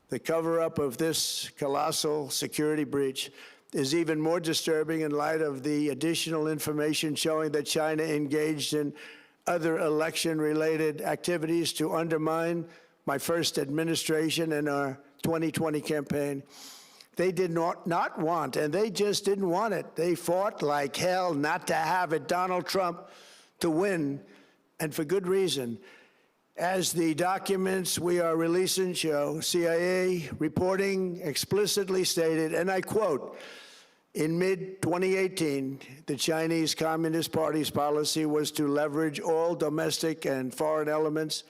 The cover-up of this colossal security breach is even more disturbing in light of the additional information showing that China engaged in other election-related activities to undermine my first administration and our 2020 campaign. They did not want, and they just didn't want it. They fought like hell not to have it, Donald Trump, to win, and for good reason. As the documents we are releasing show, CIA reporting explicitly stated, and I quote, in mid-2018, the Chinese Communist Party's policy was to leverage all domestic and foreign elements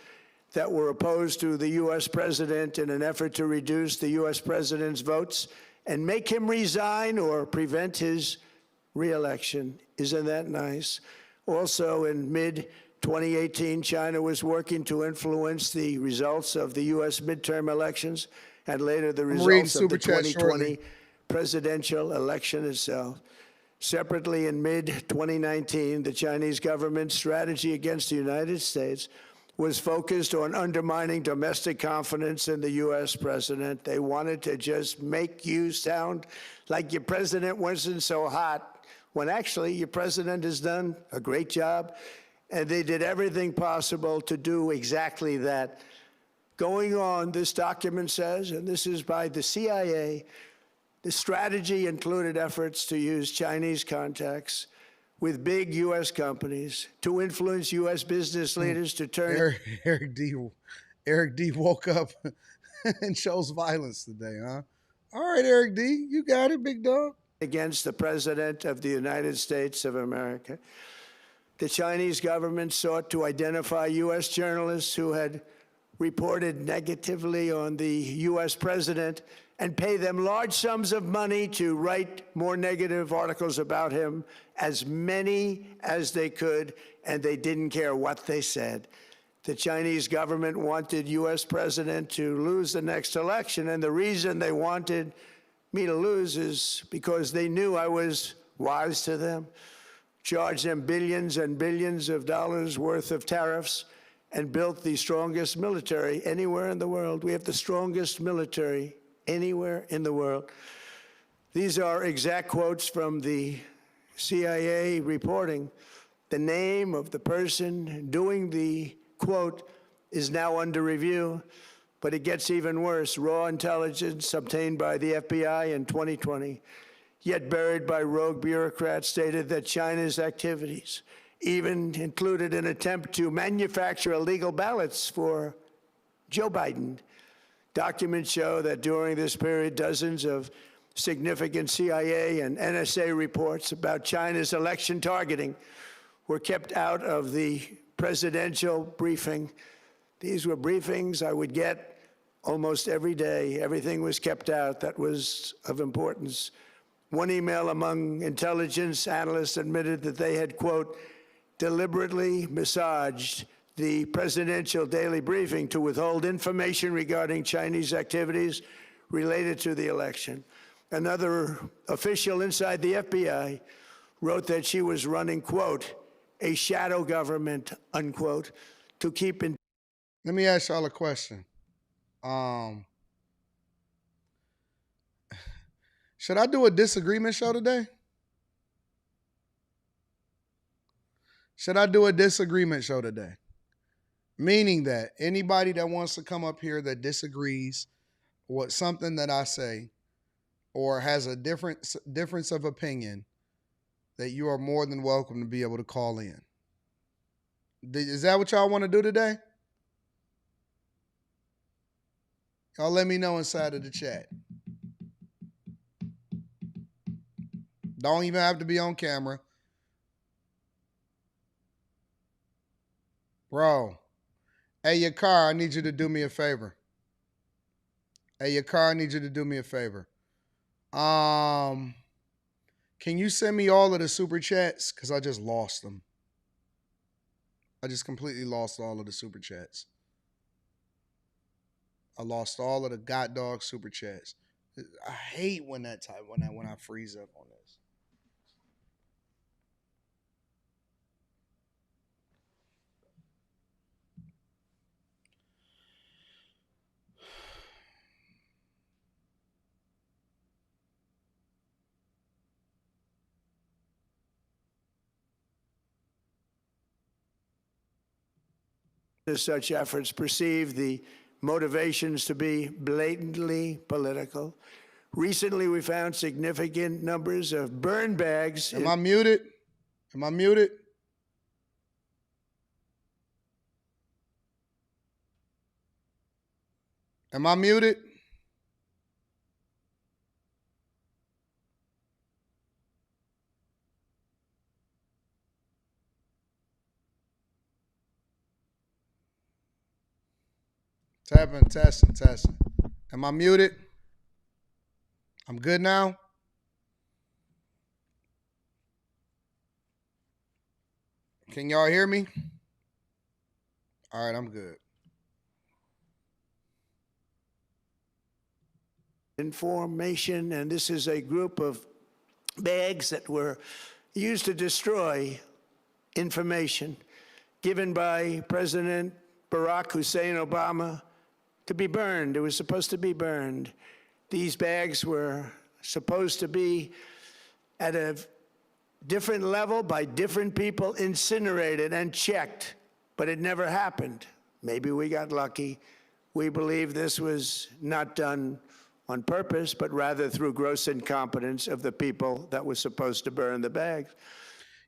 that were opposed to the U.S. president in an effort to reduce the U.S. president's votes and make him resign or prevent his re-election. Isn't that nice? Also, in mid-2018, China was working to influence the results of the U.S. midterm elections and later the results of the 2020 presidential election itself. Separately, in mid-2019, the Chinese government's strategy against the United States was focused on undermining domestic confidence in the U.S. president. They wanted to just make you sound like your president wasn't so hot, when actually your president has done a great job, and they did everything possible to do exactly that. Going on, this document says, and this is by the CIA, the strategy included efforts to use Chinese contacts with big U.S. companies to influence U.S. business leaders to turn... Eric D woke up and shows violence today, huh? All right, Eric D, you got it, big dog. ...against the President of the United States of America. The Chinese government sought to identify U.S. journalists who had reported negatively on the U.S. president and pay them large sums of money to write more negative articles about him, as many as they could, and they didn't care what they said. The Chinese government wanted U.S. president to lose the next election, and the reason they wanted me to lose is because they knew I was wise to them, charged them billions and billions of dollars worth of tariffs, and built the strongest military anywhere in the world. We have the strongest military anywhere in the world. These are exact quotes from the CIA reporting. The name of the person doing the quote is now under review, but it gets even worse. Raw intelligence obtained by the FBI in 2020, yet buried by rogue bureaucrats, stated that China's activities even included an attempt to manufacture illegal ballots for Joe Biden. Documents show that during this period, dozens of significant CIA and NSA reports about China's election targeting were kept out of the presidential briefing. These were briefings I would get almost every day. Everything was kept out that was of importance. One email among intelligence analysts admitted that they had, quote, deliberately massaged the presidential daily briefing to withhold information regarding Chinese activities related to the election. Another official inside the FBI wrote that she was running, quote, a shadow government, unquote, to keep in. Let me ask y'all a question. Should I do a disagreement show today? Should I do a disagreement show today? Meaning that anybody that wants to come up here that disagrees with something that I say or has a difference of opinion, that you are more than welcome to be able to call in. Is that what y'all want to do today? Y'all let me know inside of the chat. Don't even have to be on camera. Bro, hey, your car, I need you to do me a favor. Hey, your car, I need you to do me a favor. Can you send me all of the super chats? Because I just lost them. I just completely lost all of the super chats. I lost all of the God Dog super chats. I hate when that type when I freeze up on this. Such efforts perceive the motivations to be blatantly political. Recently, we found significant numbers of burn bags. Am I muted? Am I muted? Am I muted? Testing. Am I muted? I'm good now? Can y'all hear me? All right, I'm good. Information, and this is a group of bags that were used to destroy information given by President Barack Hussein Obama to be burned. It was supposed to be burned. These bags were supposed to be at a different level by different people, incinerated and checked, but it never happened. Maybe we got lucky. We believe this was not done on purpose, but rather through gross incompetence of the people that were supposed to burn the bags.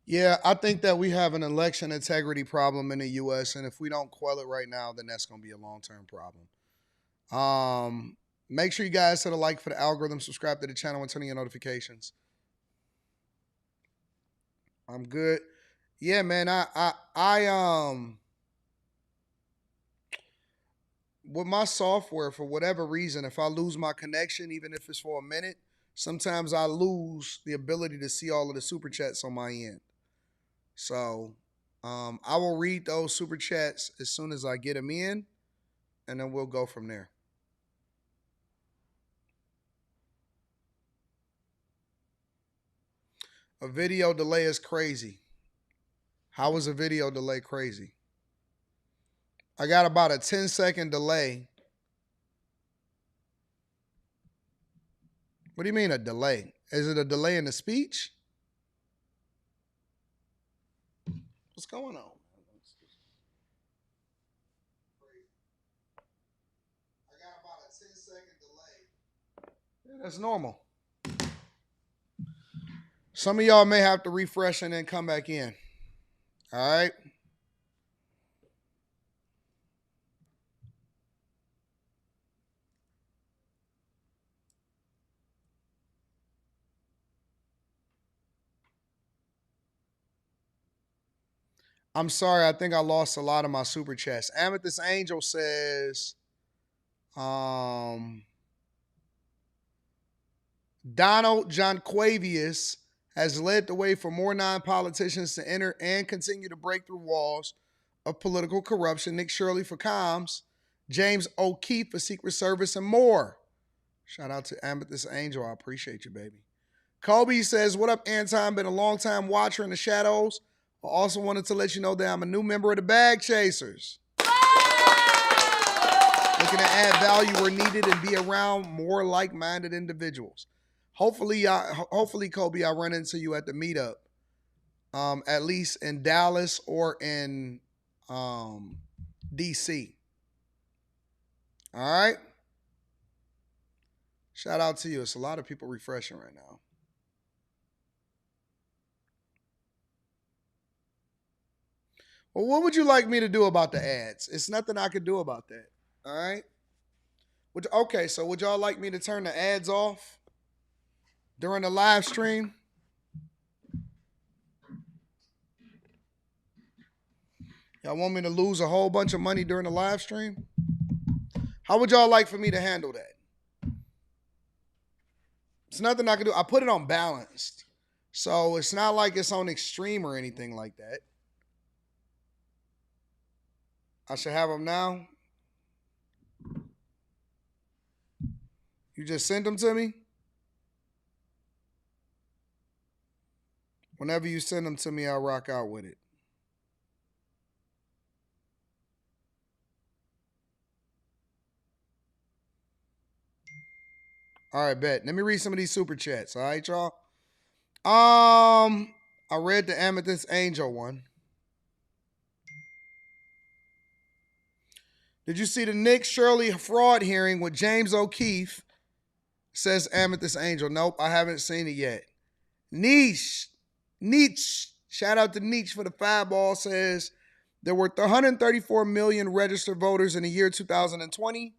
Yeah, I think that we have an election integrity problem in the U.S., and if we don't quell it right now, then that's going to be a long-term problem. Make sure you guys hit a like for the algorithm, subscribe to the channel, and turn on your notifications. I'm good. Yeah, man. With my software, for whatever reason, if I lose my connection, even if it's for a minute, sometimes I lose the ability to see all of the super chats on my end. So I will read those super chats as soon as I get them in, and then we'll go from there. A video delay is crazy. How is a video delay crazy? I got about a 10-second delay. What do you mean a delay? Is it a delay in the speech? What's going on? I got about a 10-second delay. Yeah, that's normal. Some of y'all may have to refresh and then come back in. All right. I'm sorry. I think I lost a lot of my super chats. Amethyst Angel says, Donald Jonquavius has led the way for more non-politicians to enter and continue to break through walls of political corruption, Nick Shirley for comms, James O'Keefe for Secret Service, and more. Shout out to Amethyst Angel. I appreciate you, baby. Kobe says, what up, Anton? Been a long time watcher in the shadows. I also wanted to let you know that I'm a new member of the Bag Chasers. Looking to add value where needed and be around more like-minded individuals. Hopefully, Kobe, I run into you at the meetup, at least in Dallas or in DC. All right? Shout out to you. It's a lot of people refreshing right now. Well, what would you like me to do about the ads? It's nothing I could do about that. All right? Okay, so would y'all like me to turn the ads off during the live stream? Y'all want me to lose a whole bunch of money during the live stream? How would y'all like for me to handle that? It's nothing I can do. I put it on balanced. So it's not like it's on extreme or anything like that. I should have them now. You just sent them to me? Whenever you send them to me, I'll rock out with it. All right, bet. Let me read some of these super chats. All right, y'all. I read the Amethyst Angel one. Did you see the Nick Shirley fraud hearing with James O'Keefe? Says Amethyst Angel. Nope, I haven't seen it yet. Nietzsche. Shout out to Nietzsche for the 5-ball. Says there were 134 million registered voters in the year 2020.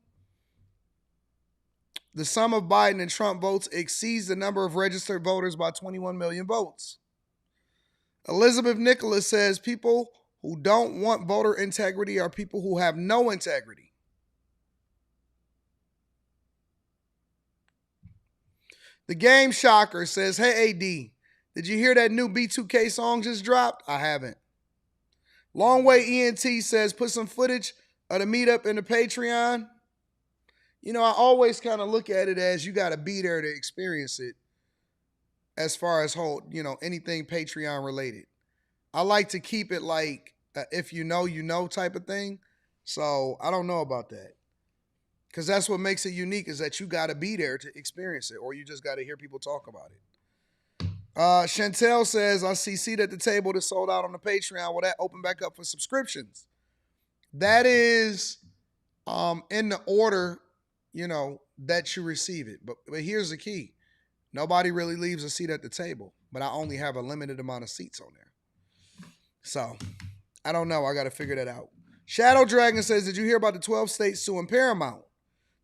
The sum of Biden and Trump votes exceeds the number of registered voters by 21 million votes. Elizabeth Nicholas says people who don't want voter integrity are people who have no integrity. The Game Shocker says, hey, AD, did you hear that new B2K song just dropped? I haven't. Long Way ENT says, put some footage of the meetup in the Patreon. You know, I always kind of look at it as you got to be there to experience it as far as anything Patreon related. I like to keep it like if you know type of thing. So I don't know about that. Because that's what makes it unique is that you got to be there to experience it or you just got to hear people talk about it. Chantel says, I see seat at the table that sold out on the Patreon. Will that open back up for subscriptions? That is in the order, that you receive it. But here's the key. Nobody really leaves a seat at the table, but I only have a limited amount of seats on there. So I don't know. I got to figure that out. Shadow Dragon says, did you hear about the 12 states suing Paramount?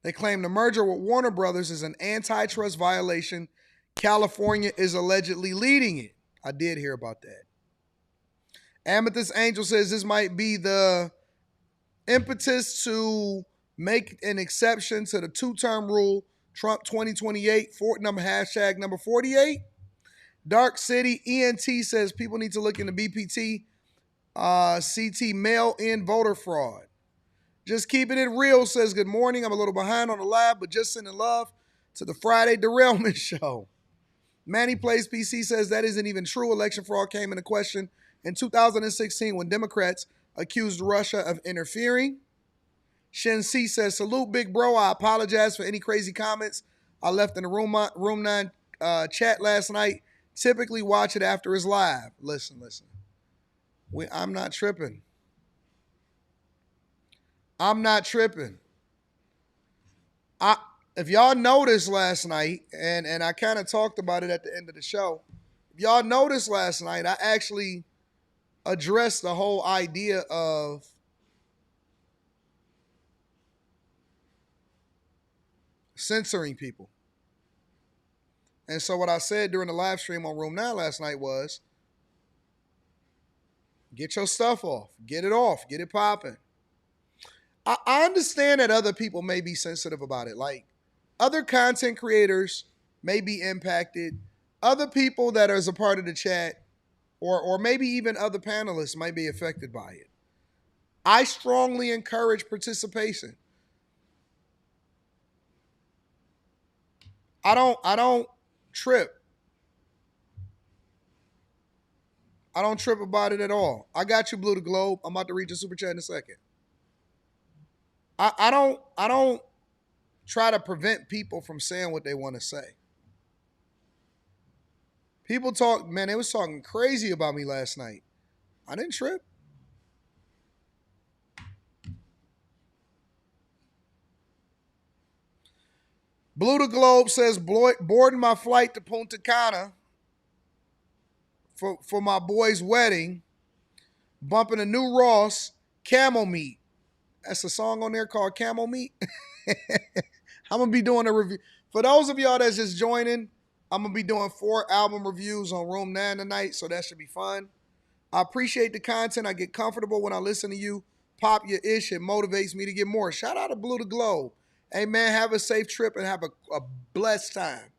They claim the merger with Warner Brothers is an antitrust violation. California is allegedly leading it. I did hear about that. Amethyst Angel says this might be the impetus to make an exception to the 2-term rule, Trump 2028, hashtag number 48. Dark City ENT says people need to look into BPT, CT mail-in voter fraud. Just keeping it real says, good morning. I'm a little behind on the live, but just sending love to the Friday Derailment Show. Manny Plays PC says that isn't even true. Election fraud came into question in 2016 when Democrats accused Russia of interfering. Shen C says, salute, big bro. I apologize for any crazy comments I left in the Room 9 chat last night. Typically watch it after it's live. Listen. I'm not tripping. If y'all noticed last night, and I kind of talked about it at the end of the show, if y'all noticed last night, I actually addressed the whole idea of censoring people. And so what I said during the live stream on Room 9 last night was, get your stuff off. Get it off. Get it popping. I understand that other people may be sensitive about it. Like, other content creators may be impacted. Other people that are as a part of the chat or maybe even other panelists might be affected by it. I strongly encourage participation. I don't trip. I don't trip about it at all. I got you, Blue the Globe. I'm about to read your super chat in a second. I don't try to prevent people from saying what they want to say. People talk, man, they was talking crazy about me last night. I didn't trip. Blue the Globe says boarding my flight to Punta Cana for my boy's wedding, bumping a new Ross, Camel Meat. That's a song on there called Camel Meat. I'm gonna be doing a review. For those of y'all that's just joining, I'm gonna be doing 4 album reviews on Room 9 tonight, so that should be fun. I appreciate the content. I get comfortable when I listen to you pop your ish. It motivates me to get more. Shout out to Blue the Globe. Hey man, have a safe trip and have a blessed time.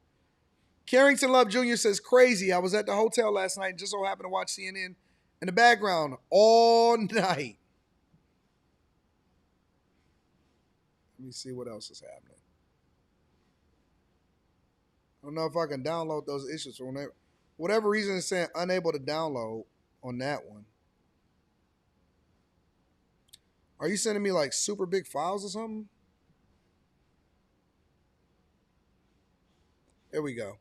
Carrington Love Jr. says, crazy. I was at the hotel last night and just so happened to watch CNN in the background all night. Let me see what else is happening. I don't know if I can download those issues. For whatever reason it's saying unable to download on that one. Are you sending me like super big files or something? There we go.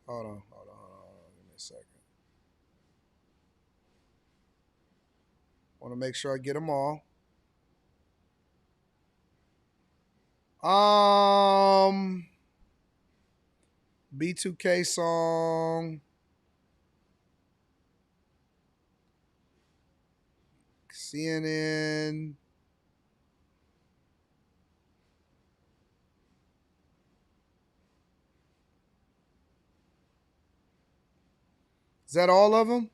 Hold on. Give me a second. Want to make sure I get them all. B2K song. CNN. Is that all of them?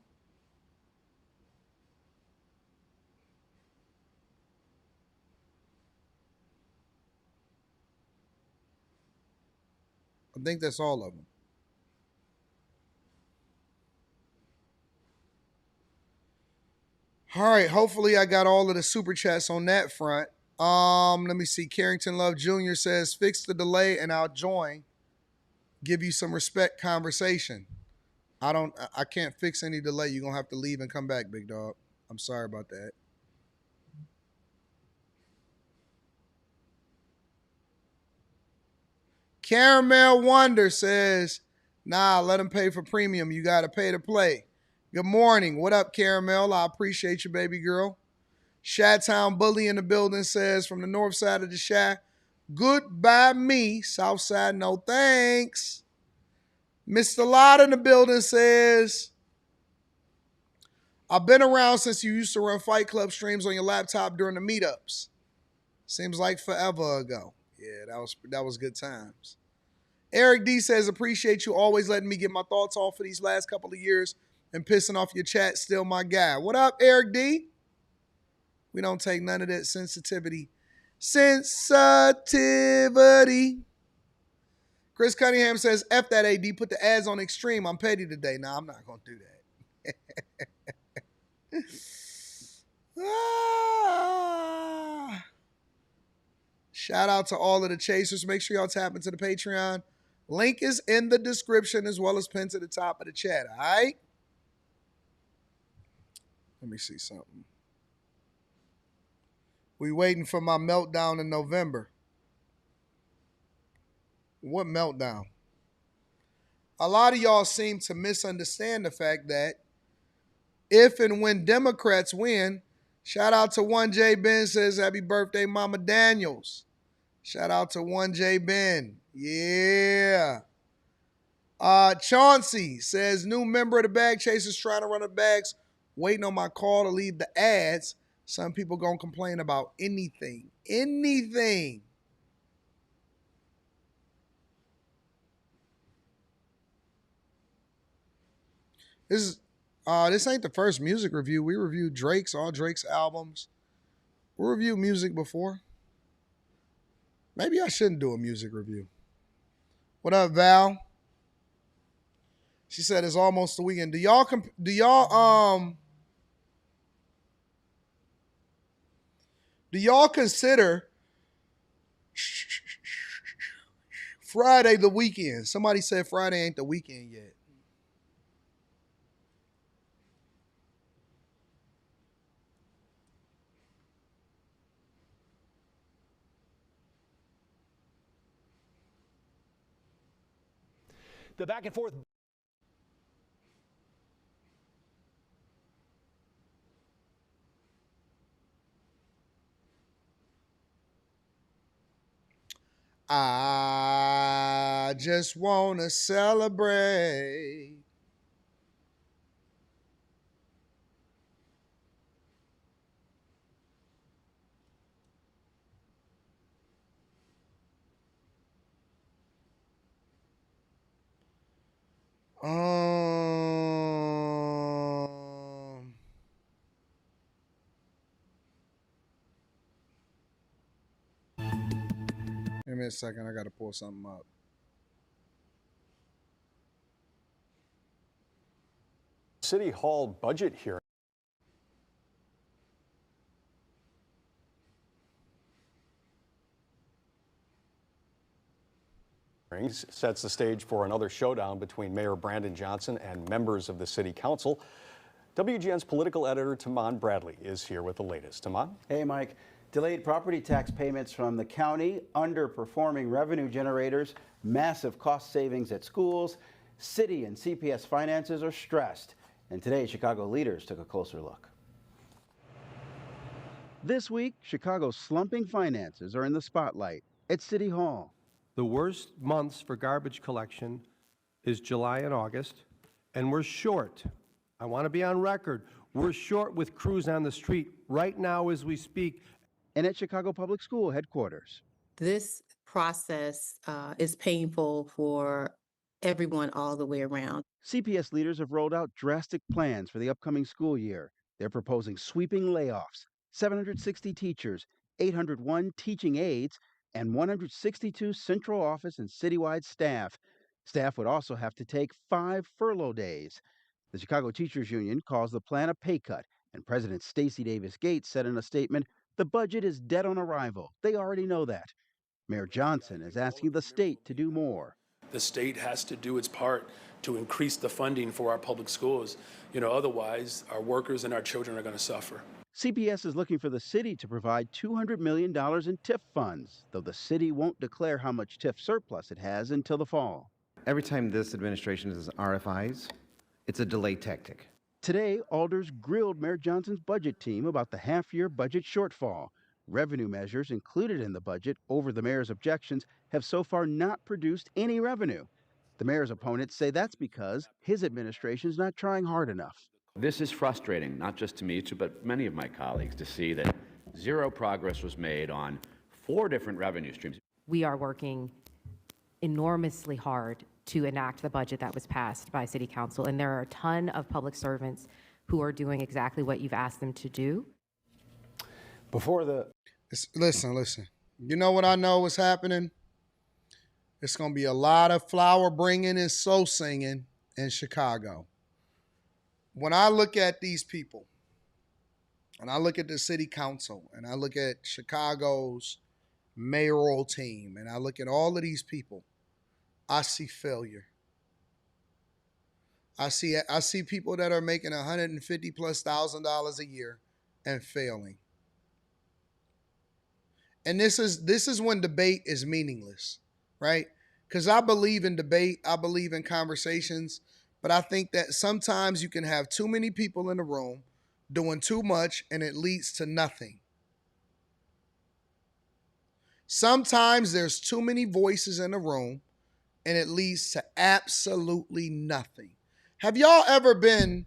I think that's all of them. All right, hopefully I got all of the super chats on that front. Let me see. Carrington Love Jr. says, fix the delay and I'll join. Give you some respect conversation. I can't fix any delay. You're gonna have to leave and come back, big dog. I'm sorry about that. Caramel Wonder says, nah, let him pay for premium. You gotta pay to play. Good morning. What up, Caramel? I appreciate you, baby girl. Chi-Town Bully in the building says, from the north side of the Chi, goodbye me. South side, no thanks. Mr. Lott in the building says, I've been around since you used to run Fight Club streams on your laptop during the meetups. Seems like forever ago. Yeah, that was good times. Eric D says, appreciate you always letting me get my thoughts off for these last couple of years and pissing off your chat. Still my guy. What up, Eric D? We don't take none of that sensitivity. Chris Cunningham says, F that AD, put the ads on extreme. I'm petty today. Nah, I'm not going to do that. Shout out to all of the chasers. Make sure y'all tap into the Patreon. Link is in the description as well as pinned to the top of the chat, all right? Let me see something. We waiting for my meltdown in November. What meltdown? A lot of y'all seem to misunderstand the fact that if and when Democrats win, shout out to 1J Ben says, happy birthday, Mama Daniels. Shout out to 1J Ben. Yeah. Chauncey says, new member of the Bag Chasers trying to run the bags, waiting on my call to leave the ads. Some people gonna complain about anything. Anything. This ain't the first music review. We reviewed all Drake's albums. We reviewed music before. Maybe I shouldn't do a music review. What up, Val? She said it's almost the weekend. Do y'all Do y'all consider Friday the weekend? Somebody said Friday ain't the weekend yet. The back and forth. I just want to celebrate. Give me a second. I got to pull something up. City Hall budget hearing sets the stage for another showdown between Mayor Brandon Johnson and members of the City Council. WGN's political editor, Taman Bradley, is here with the latest. Taman? Hey, Mike. Delayed property tax payments from the county, underperforming revenue generators, massive cost savings at schools, city and CPS finances are stressed. And today, Chicago leaders took a closer look. This week, Chicago's slumping finances are in the spotlight at City Hall. The worst months for garbage collection is July and August, and we're short. I want to be on record. We're short with crews on the street right now as we speak. And at Chicago Public School headquarters. This process is painful for everyone all the way around. CPS leaders have rolled out drastic plans for the upcoming school year. They're proposing sweeping layoffs, 760 teachers, 801 teaching aides, and 162 central office and citywide staff. Staff would also have to take 5 furlough days. The Chicago Teachers Union calls the plan a pay cut, and President Stacey Davis Gates said in a statement, the budget is dead on arrival. They already know that. Mayor Johnson is asking the state to do more. The state has to do its part to increase the funding for our public schools. Otherwise, our workers and our children are going to suffer. CPS is looking for the city to provide $200 million in TIF funds, though the city won't declare how much TIF surplus it has until the fall. Every time this administration does RFIs, it's a delay tactic. Today, alders grilled Mayor Johnson's budget team about the half-year budget shortfall. Revenue measures included in the budget over the mayor's objections have so far not produced any revenue. The mayor's opponents say that's because his administration is not trying hard enough. This is frustrating, not just to me, but many of my colleagues, to see that zero progress was made on 4 different revenue streams. We are working enormously hard to enact the budget that was passed by City Council, and there are a ton of public servants who are doing exactly what you've asked them to do. Listen. You know what I know is happening? It's going to be a lot of flower bringing and soul singing in Chicago. When I look at these people, and I look at the city council, and I look at Chicago's mayoral team, and I look at all of these people, I see failure. I see people that are making $150,000+ a year and failing. And this is when debate is meaningless, right? Because I believe in debate, I believe in conversations, but I think that sometimes you can have too many people in the room doing too much and it leads to nothing. Sometimes there's too many voices in the room and it leads to absolutely nothing. Have y'all ever been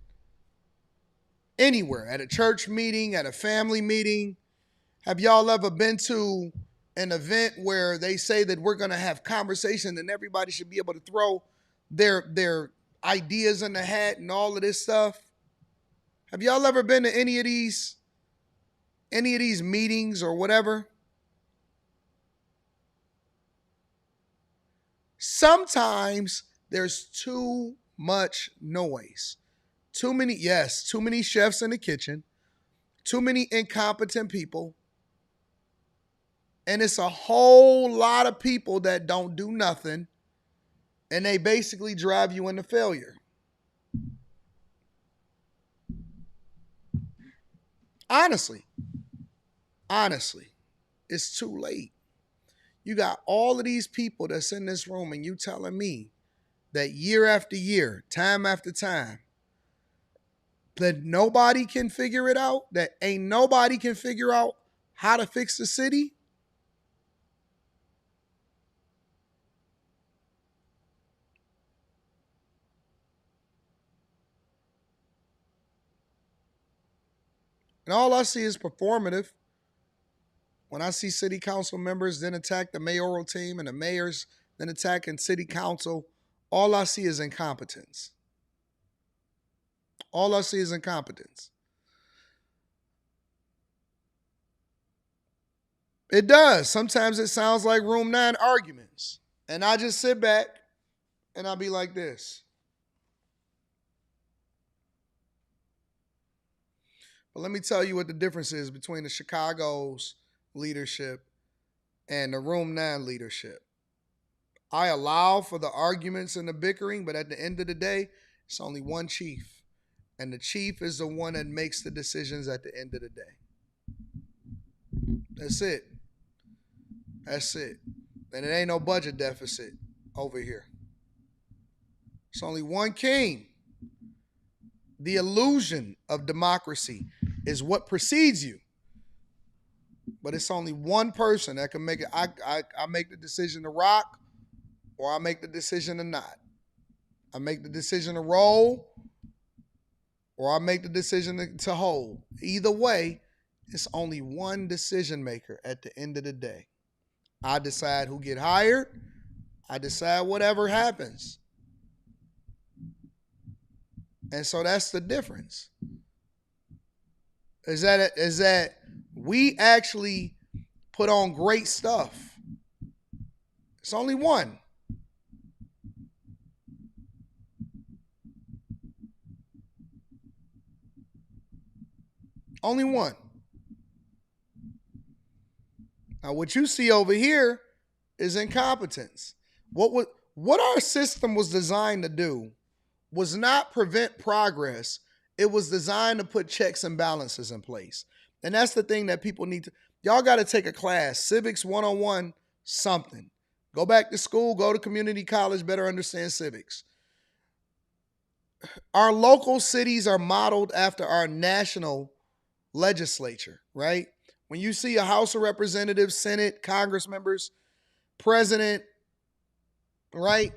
anywhere, at a church meeting, at a family meeting? Have y'all ever been to an event where they say that we're going to have conversation and everybody should be able to throw their ideas in the hat and all of this stuff? Have y'all ever been to any of these meetings or whatever? Sometimes there's too much noise. Too many chefs in the kitchen, too many incompetent people, And it's a whole lot of people that don't do nothing, and they basically drive you into failure. Honestly, it's too late. You got all of these people that's in this room, and you telling me that year after year, time after time, that nobody can figure it out, that ain't nobody can figure out how to fix the city? And all I see is performative. When I see city council members then attack the mayoral team and the mayors then attacking city council, all I see is incompetence. All I see is incompetence. It does. Sometimes it sounds like room 9 arguments. And I just sit back and I'll be like this. But let me tell you what the difference is between the Chicago's leadership and the room 9 leadership. I allow for the arguments and the bickering, but at the end of the day, it's only one chief. And the chief is the one that makes the decisions at the end of the day. That's it. That's it. And it ain't no budget deficit over here. It's only one king. The illusion of democracy is what precedes you. But it's only one person that can make it. I make the decision to rock, or I make the decision to not. I make the decision to roll, or I make the decision to hold. Either way, it's only one decision maker at the end of the day. I decide who get hired. I decide whatever happens. And so that's the difference. Is that we actually put on great stuff. It's only one. Only one. Now, what you see over here is incompetence. What our system was designed to do was not prevent progress. It was designed to put checks and balances in place. And that's the thing that people need to, y'all got to take a class, civics 101 something. Go back to school, go to community college, better understand civics. Our local cities are modeled after our national legislature, right? When you see a House of Representatives, Senate, Congress members, president, right?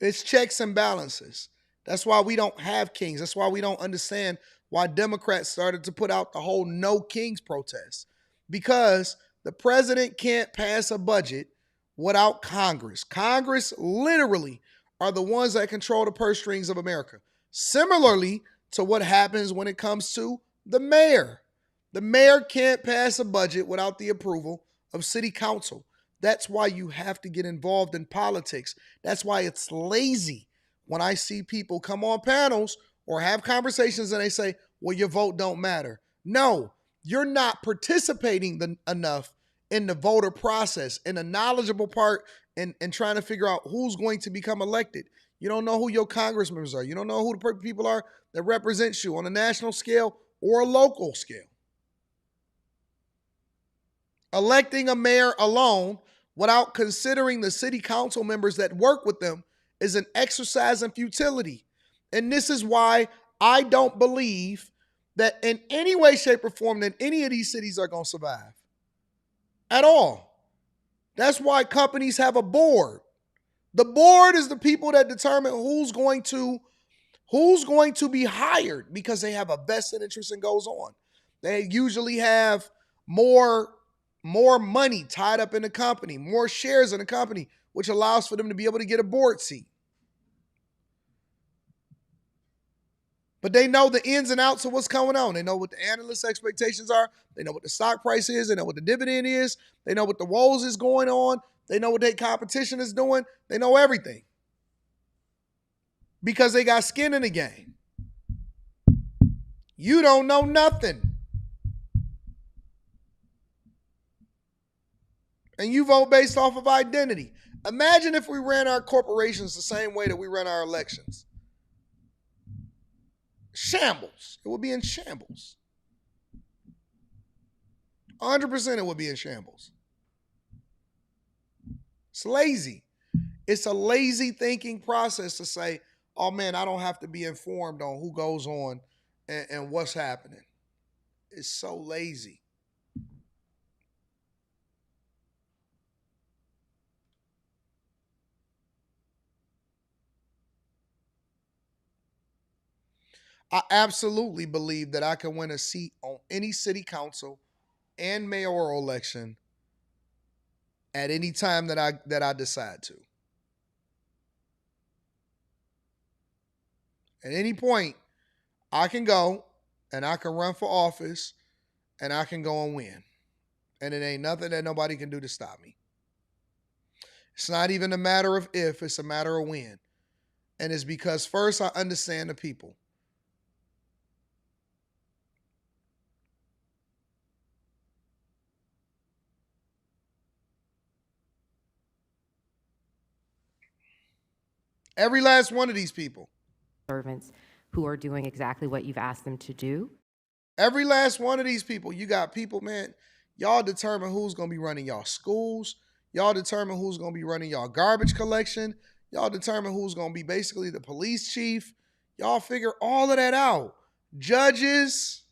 It's checks and balances. That's why we don't have kings. That's why we don't understand why Democrats started to put out the whole no kings protest. Because the president can't pass a budget without Congress. Congress literally are the ones that control the purse strings of America. Similarly to what happens when it comes to the mayor. The mayor can't pass a budget without the approval of city council. That's why you have to get involved in politics. That's why it's lazy when I see people come on panels or have conversations and they say, well, your vote don't matter. No, you're not participating enough in the voter process, in the knowledgeable part, and trying to figure out who's going to become elected. You don't know who your congressmen are. You don't know who the people are that represent you on a national scale or a local scale. Electing a mayor alone without considering the city council members that work with them is an exercise in futility. And this is why I don't believe that in any way, shape, or form that any of these cities are going to survive at all. That's why companies have a board. The board is the people that determine who's going to be hired because they have a vested interest and goes on. They usually have more money tied up in the company, more shares in the company, which allows for them to be able to get a board seat. But they know the ins and outs of what's going on. They know what the analysts' expectations are. They know what the stock price is. They know what the dividend is. They know what the woes is going on. They know what their competition is doing. They know everything. Because they got skin in the game. You don't know nothing. And you vote based off of identity. Imagine if we ran our corporations the same way that we run our elections. Shambles. It would be in shambles. 100% it would be in shambles. It's lazy. It's a lazy thinking process to say, oh man, I don't have to be informed on who goes on and what's happening. It's so lazy. I absolutely believe that I can win a seat on any city council and mayoral election at any time that I decide to. At any point, I can go and I can run for office and I can go and win. And it ain't nothing that nobody can do to stop me. It's not even a matter of if, it's a matter of when. And it's because first I understand the people. Every last one of these people. Servants who are doing exactly what you've asked them to do. Every last one of these people. You got people, man, y'all determine who's going to be running y'all schools. Y'all determine who's going to be running y'all garbage collection. Y'all determine who's going to be basically the police chief. Y'all figure all of that out. Judges.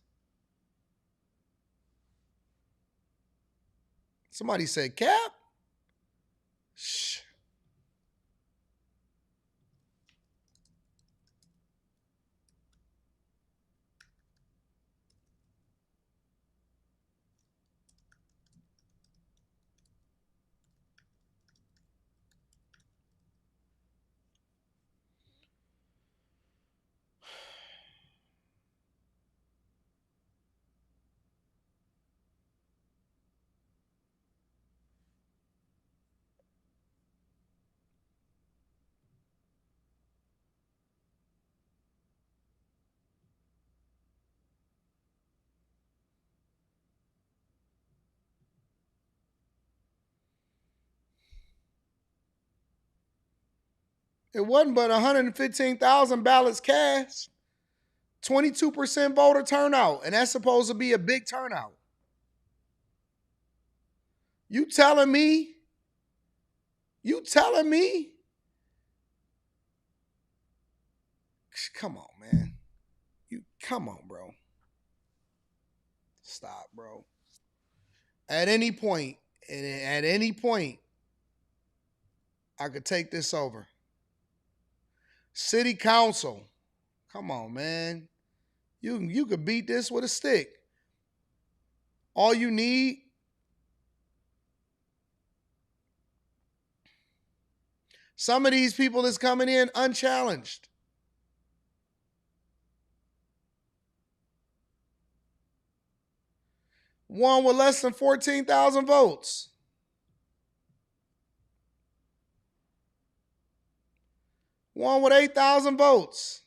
Somebody said Cap. Shh. It wasn't but 115,000 ballots cast. 22% voter turnout. And that's supposed to be a big turnout. You telling me? Come on, man. Come on, bro. Stop, bro. At any point, I could take this over. City council. Come on, man. You could beat this with a stick. All you need, some of these people is coming in unchallenged. One with less than 14,000 votes. One with 8,000 votes.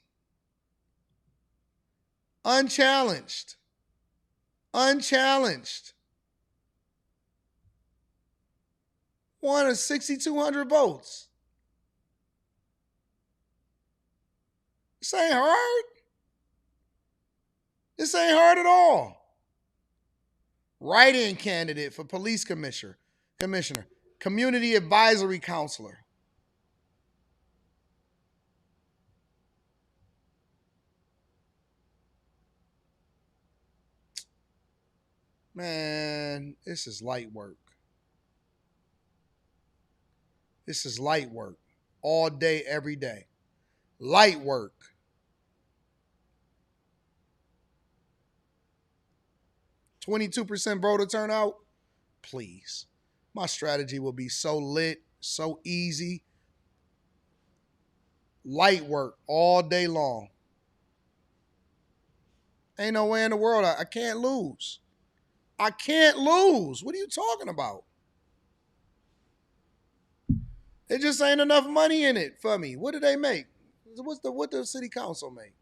Unchallenged. One of 6,200 votes. This ain't hard. This ain't hard at all. Write-in candidate for police commissioner, community advisory counselor. Man, this is light work. This is light work. All day, every day. Light work. %22 voter turnout. Please. My strategy will be so lit, so easy. Light work all day long. Ain't no way in the world I can't lose. I can't lose. What are you talking about? There just ain't enough money in it for me. What do they make? What does city council make?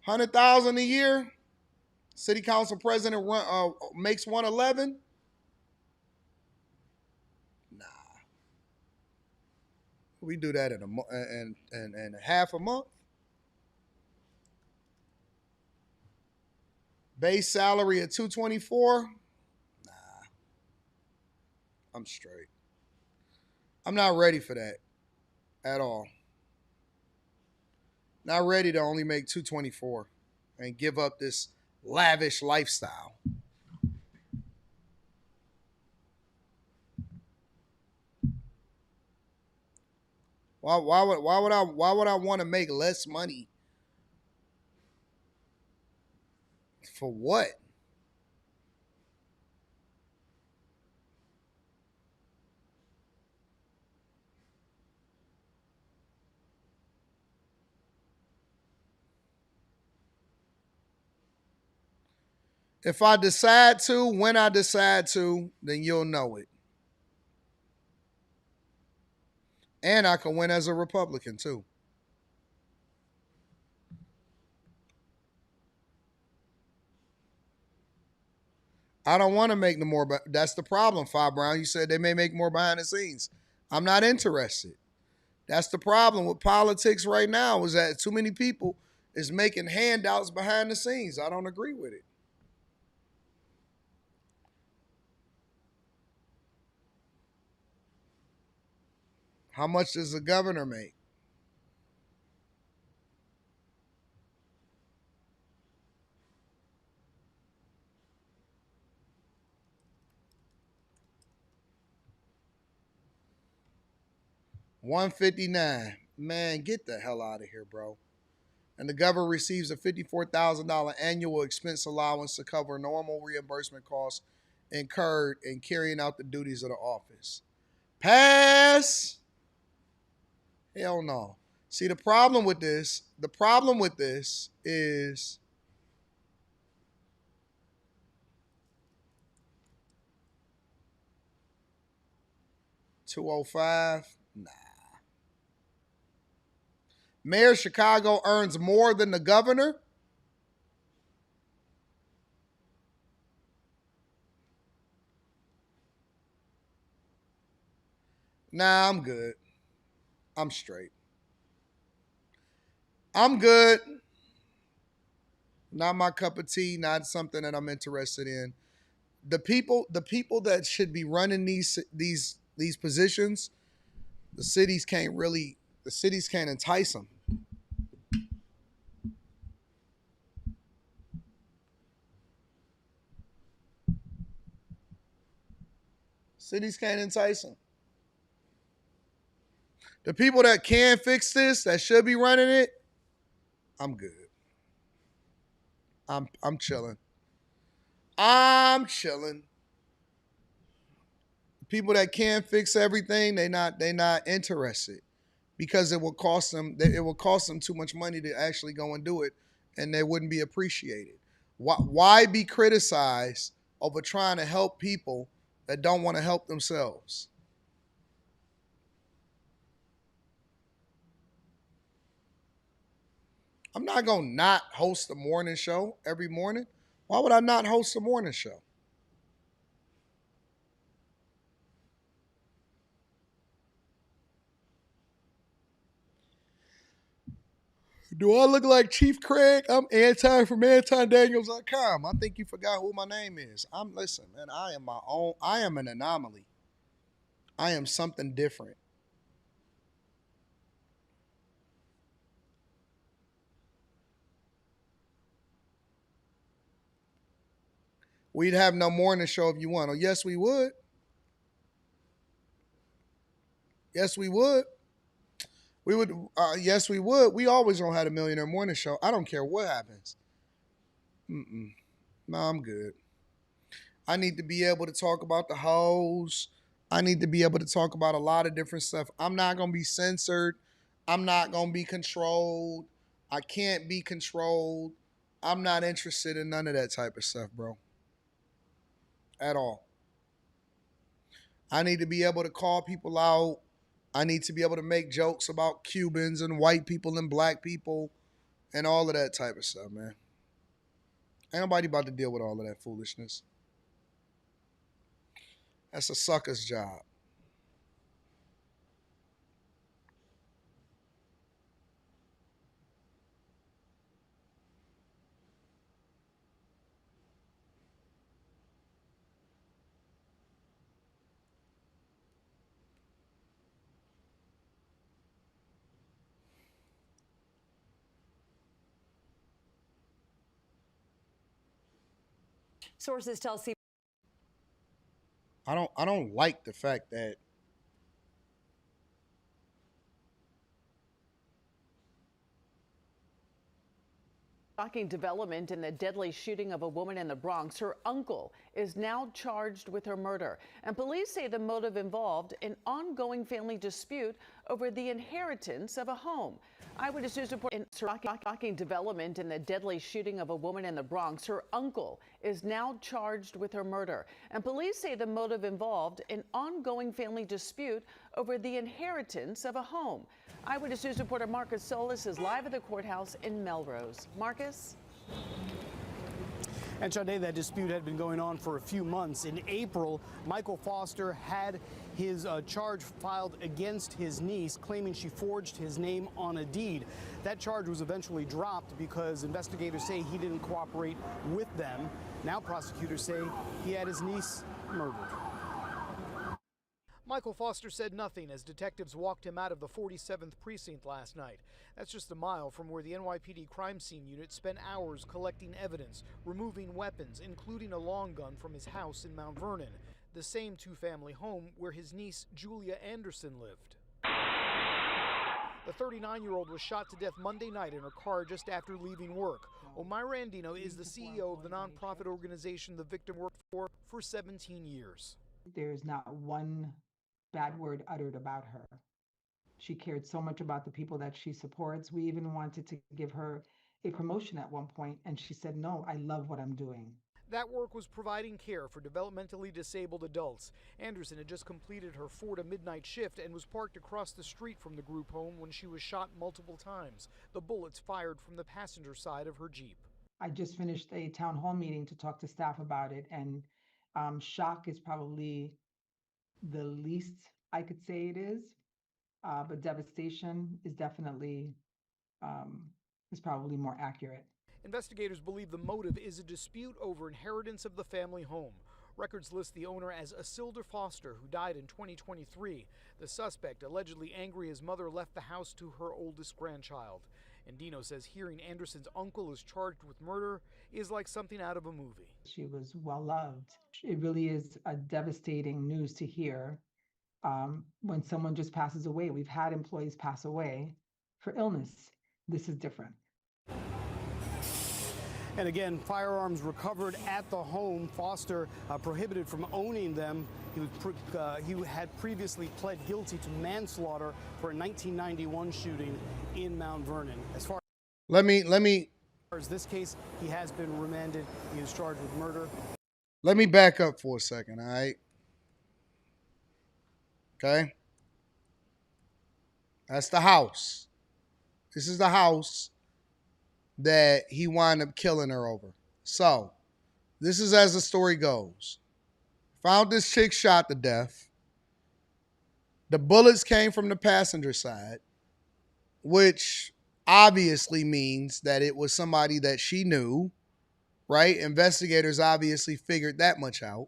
100,000 a year. City council president makes 111. Nah, we do that in half a month. Base salary at 224. Nah, I'm straight. I'm not ready for that at all. Not ready to only make 224 and give up this lavish lifestyle. Why would I want to make less money? For what? If I decide to, when I decide to, then you'll know it. And I can win as a Republican too. I don't want to make no more, but that's the problem, Five Brown. You said they may make more behind the scenes. I'm not interested. That's the problem with politics right now, is that too many people is making handouts behind the scenes. I don't agree with it. How much does the governor make? $159. Man, get the hell out of here, bro. And the governor receives a $54,000 annual expense allowance to cover normal reimbursement costs incurred in carrying out the duties of the office. Pass. Hell no. See, the problem with this is $205. Nah. Mayor of Chicago earns more than the governor? Nah, I'm good. I'm straight. I'm good. Not my cup of tea, not something that I'm interested in. The people that should be running these positions, the cities can't entice them. Cities can't entice them. The people that can fix this, that should be running it, I'm good. I'm chilling. I'm chilling. People that can fix everything, they not interested, because it will cost them too much money to actually go and do it, and they wouldn't be appreciated. Why be criticized over trying to help people that don't want to help themselves? I'm not going to not host a morning show every morning. Why would I not host a morning show? Do I look like Chief Craig? I'm Anton from AntonDaniels.com. I think you forgot who my name is. Listen, man, I am my own. I am an anomaly. I am something different. We'd have no morning show if you want. Oh, yes, we would. Yes, we would. We would. Yes, we would. We always gonna have a Millionaire Morning Show. I don't care what happens. No, I'm good. I need to be able to talk about the hoes. I need to be able to talk about a lot of different stuff. I'm not gonna be censored. I'm not gonna be controlled. I can't be controlled. I'm not interested in none of that type of stuff, bro. At all. I need to be able to call people out. I need to be able to make jokes about Cubans and white people and black people. and all of that type of stuff, man. Ain't nobody about to deal with all of that foolishness. That's a sucker's job. Sources tell CBS. I don't like the fact that Shocking development in the deadly shooting of a woman in the Bronx. Her uncle is now charged with her murder, and police say the motive involved an ongoing family dispute over the inheritance of a home. Eyewitness News report in shocking development in the deadly shooting of a woman in the Bronx. Her uncle is now charged with her murder, and police say the motive involved an ongoing family dispute over the inheritance of a home. Eyewitness News reporter Marcus Solis is live at the courthouse in Melrose. Marcus? And Sade, that dispute had been going on for a few months. In April, Michael Foster had his charge filed against his niece, claiming she forged his name on a deed. That charge was eventually dropped because investigators say he didn't cooperate with them. Now prosecutors say he had his niece murdered. Michael Foster said nothing as detectives walked him out of the 47th precinct last night. That's just a mile from where the NYPD crime scene unit spent hours collecting evidence, removing weapons, including a long gun from his house in Mount Vernon, the same two-family home where his niece Julia Anderson lived. The 39-year-old was shot to death Monday night in her car just after leaving work. Omaira Andino is the CEO of the nonprofit organization the victim worked for 17 years. There's not one bad word uttered about her. She cared so much about the people that she supports. We even wanted to give her a promotion at one point, and she said, no, I love what I'm doing. That work was providing care for developmentally disabled adults. Anderson had just completed her 4 to midnight shift and was parked across the street from the group home when she was shot multiple times. The bullets fired from the passenger side of her Jeep. I just finished a town hall meeting to talk to staff about it, and shock is probably the least I could say it is, but devastation is definitely is probably more accurate. Investigators believe the motive is a dispute over inheritance of the family home. Records list the owner as Isilda Foster, who died in 2023. The suspect, allegedly angry his mother left the house to her oldest grandchild. Andino says hearing Anderson's uncle is charged with murder is like something out of a movie. She was well loved. It really is a devastating news to hear when someone just passes away. We've had employees pass away for illness. This is different. And again, firearms recovered at the home. Foster prohibited from owning them. He had previously pled guilty to manslaughter for a 1991 shooting in Mount Vernon. As far let me as this case, he has been remanded. He is charged with murder. Let me back up for a second, all right? Okay? That's the house. This is the house that he wound up killing her over. So, this is as the story goes. Found this chick shot to death. The bullets came from the passenger side, which obviously means that it was somebody that she knew, right? Investigators obviously figured that much out.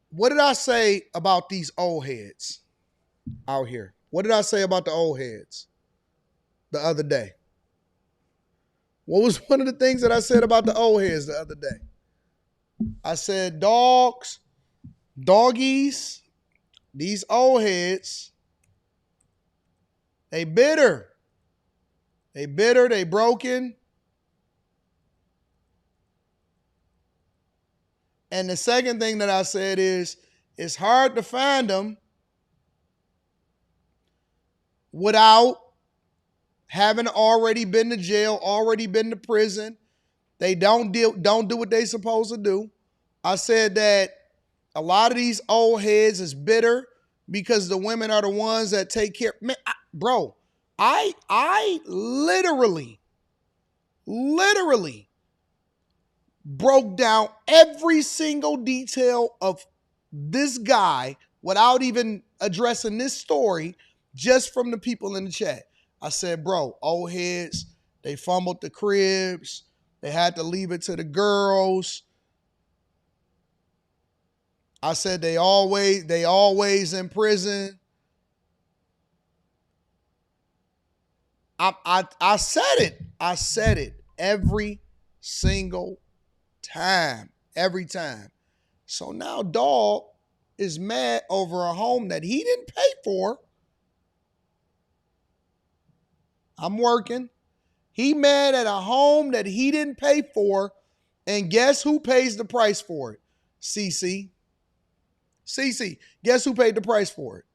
What did I say about these old heads out here? What did I say about the old heads the other day? What was one of the things that I said about the old heads the other day? I said, doggies, these old heads, they bitter. They bitter, they broken. And the second thing that I said is, it's hard to find them without having already been to jail, already been to prison. They don't do what they supposed to do. I said that a lot of these old heads is bitter because the women are the ones that take care. Man, bro, I literally broke down every single detail of this guy without even addressing this story, just from the people in the chat. I said, bro, old heads, they fumbled the cribs. They had to leave it to the girls. I said they always in prison. I said it. I said it every single time. Every time. So now dog is mad over a home that he didn't pay for. I'm working. He mad at a home that he didn't pay for. And guess who pays the price for it? CC. CC. Guess who paid the price for it?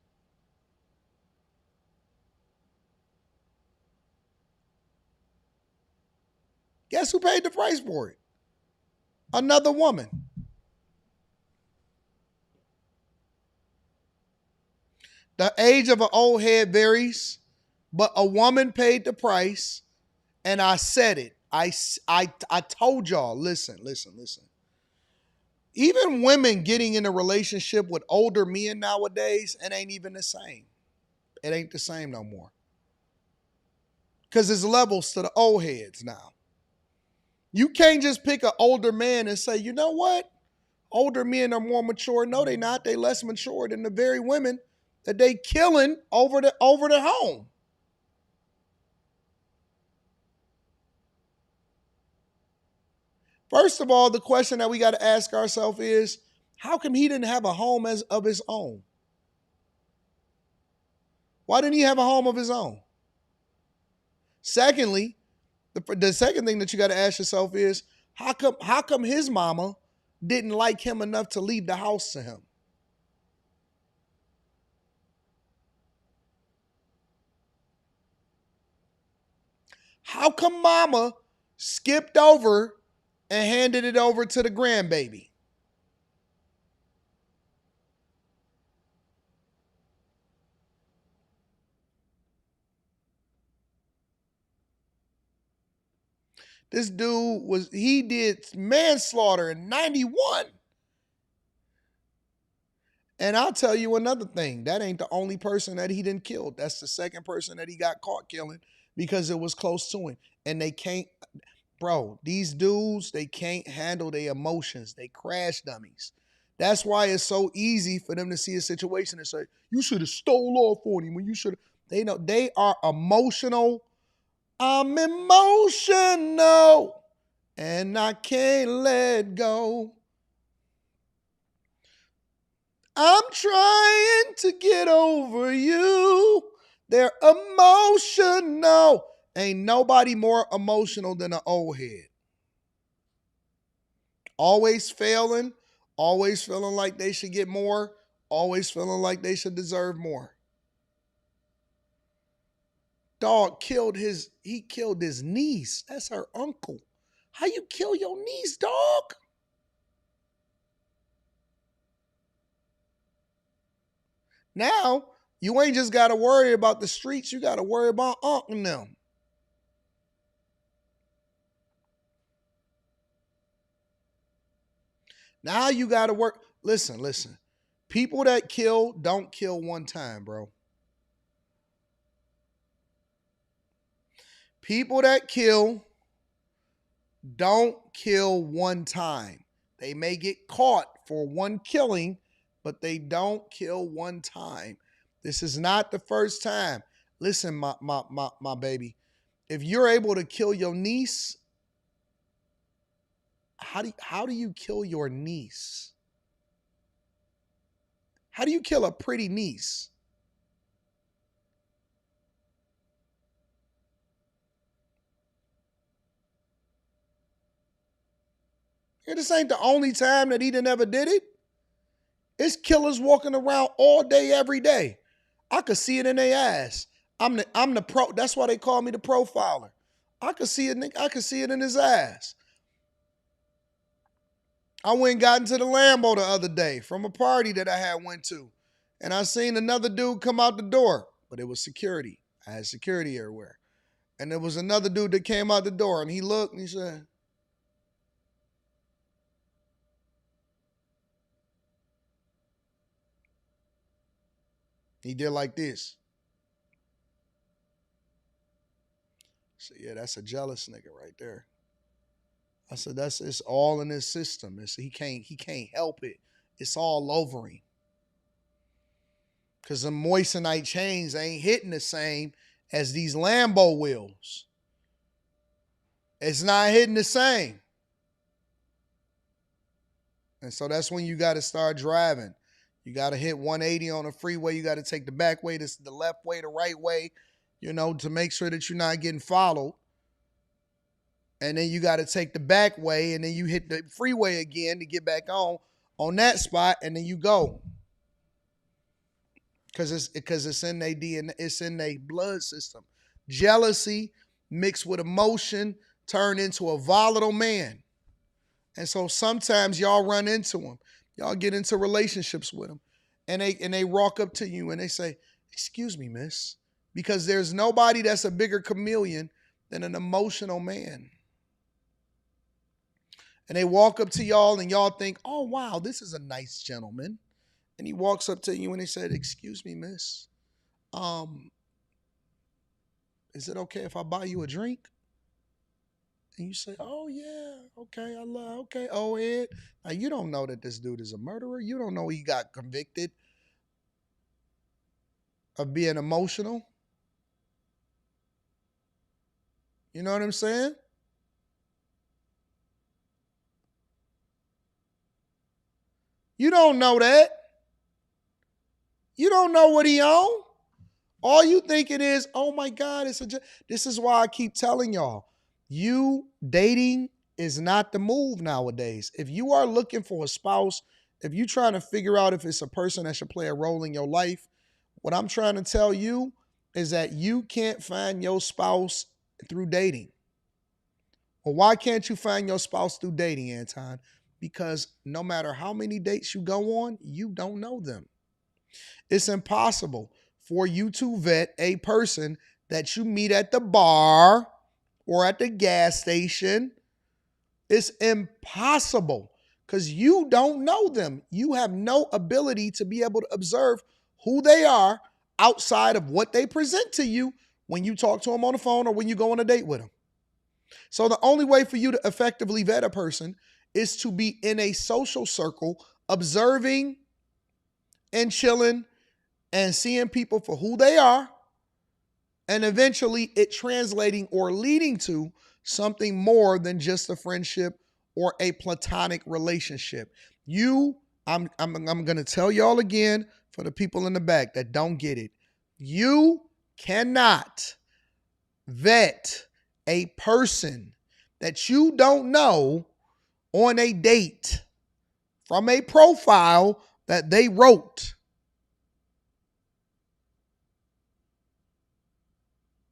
Guess who paid the price for it? Another woman. The age of an old head varies, but a woman paid the price, and I said it. I told y'all, listen. Even women getting in a relationship with older men nowadays, it ain't even the same. It ain't the same no more. Because there's levels to the old heads now. You can't just pick an older man and say, you know what? Older men are more mature. No, they not. They less mature than the very women that they killing over the home. First of all, the question that we got to ask ourselves is, how come he didn't have a home of his own? Why didn't he have a home of his own? Secondly, the second thing that you got to ask yourself is, how come his mama didn't like him enough to leave the house to him? How come mama skipped over and handed it over to the grandbaby? This dude he did manslaughter in 91. And I'll tell you another thing. That ain't the only person that he didn't kill. That's the second person that he got caught killing because it was close to him. And they can't, bro, these dudes, they can't handle their emotions. They crash dummies. That's why it's so easy for them to see a situation and say, you should have stole off on him when you should have. They know they are emotional. I'm emotional and I can't let go. I'm trying to get over you. They're emotional. Ain't nobody more emotional than an old head. Always failing, always feeling like they should get more, always feeling like they should deserve more. Dog killed his niece. That's her uncle. How you kill your niece, dog? Now, you ain't just got to worry about the streets. You got to worry about Unc and them. Now you got to work. Listen. People that kill don't kill one time, bro. People that kill don't kill one time. They may get caught for one killing, but they don't kill one time. This is not the first time. Listen, my baby. If you're able to kill your niece, how do you kill your niece? How do you kill a pretty niece? This ain't the only time that he done ever did it. It's killers walking around all day, every day. I could see it in their ass. I'm the pro. That's why they call me the profiler. I could see it. I could see it in his ass. I went and got into the Lambo the other day from a party that I had went to, and I seen another dude come out the door, but it was security. I had security everywhere. And there was another dude that came out the door and he looked and he said, he did like this. I said, yeah, that's a jealous nigga right there. I said, it's all in his system. He can't help it. It's all over him. Cause the moissanite chains ain't hitting the same as these Lambo wheels. It's not hitting the same. And so that's when you got to start driving. You got to hit 180 on the freeway. You got to take the back way, the left way, the right way, to make sure that you're not getting followed. And then you got to take the back way, and then you hit the freeway again to get back on that spot, and then you go. Because it's in their DNA, it's in their blood system. Jealousy mixed with emotion turned into a volatile man. And so sometimes y'all run into them. Y'all get into relationships with them. And they walk up to you and they say, excuse me, miss. Because there's nobody that's a bigger chameleon than an emotional man. And they walk up to y'all and y'all think, oh, wow, this is a nice gentleman. And he walks up to you and he said, excuse me, miss. Is it okay if I buy you a drink? And you say, oh, yeah, okay, okay, oh, Ed. Now, you don't know that this dude is a murderer. You don't know he got convicted of being emotional. You know what I'm saying? You don't know that. You don't know what he on. All you thinking is, oh my God, this is why I keep telling y'all, dating is not the move nowadays. If you are looking for a spouse, if you're trying to figure out if it's a person that should play a role in your life, what I'm trying to tell you is that you can't find your spouse through dating. Well, why can't you find your spouse through dating, Anton? Because no matter how many dates you go on, you don't know them. It's impossible for you to vet a person that you meet at the bar or at the gas station. It's impossible because you don't know them. You have no ability to be able to observe who they are outside of what they present to you when you talk to them on the phone or when you go on a date with them. So the only way for you to effectively vet a person is to be in a social circle, observing and chilling and seeing people for who they are, and eventually it translating or leading to something more than just a friendship or a platonic relationship. I'm going to tell y'all again for the people in the back that don't get it. You cannot vet a person that you don't know on a date from a profile that they wrote.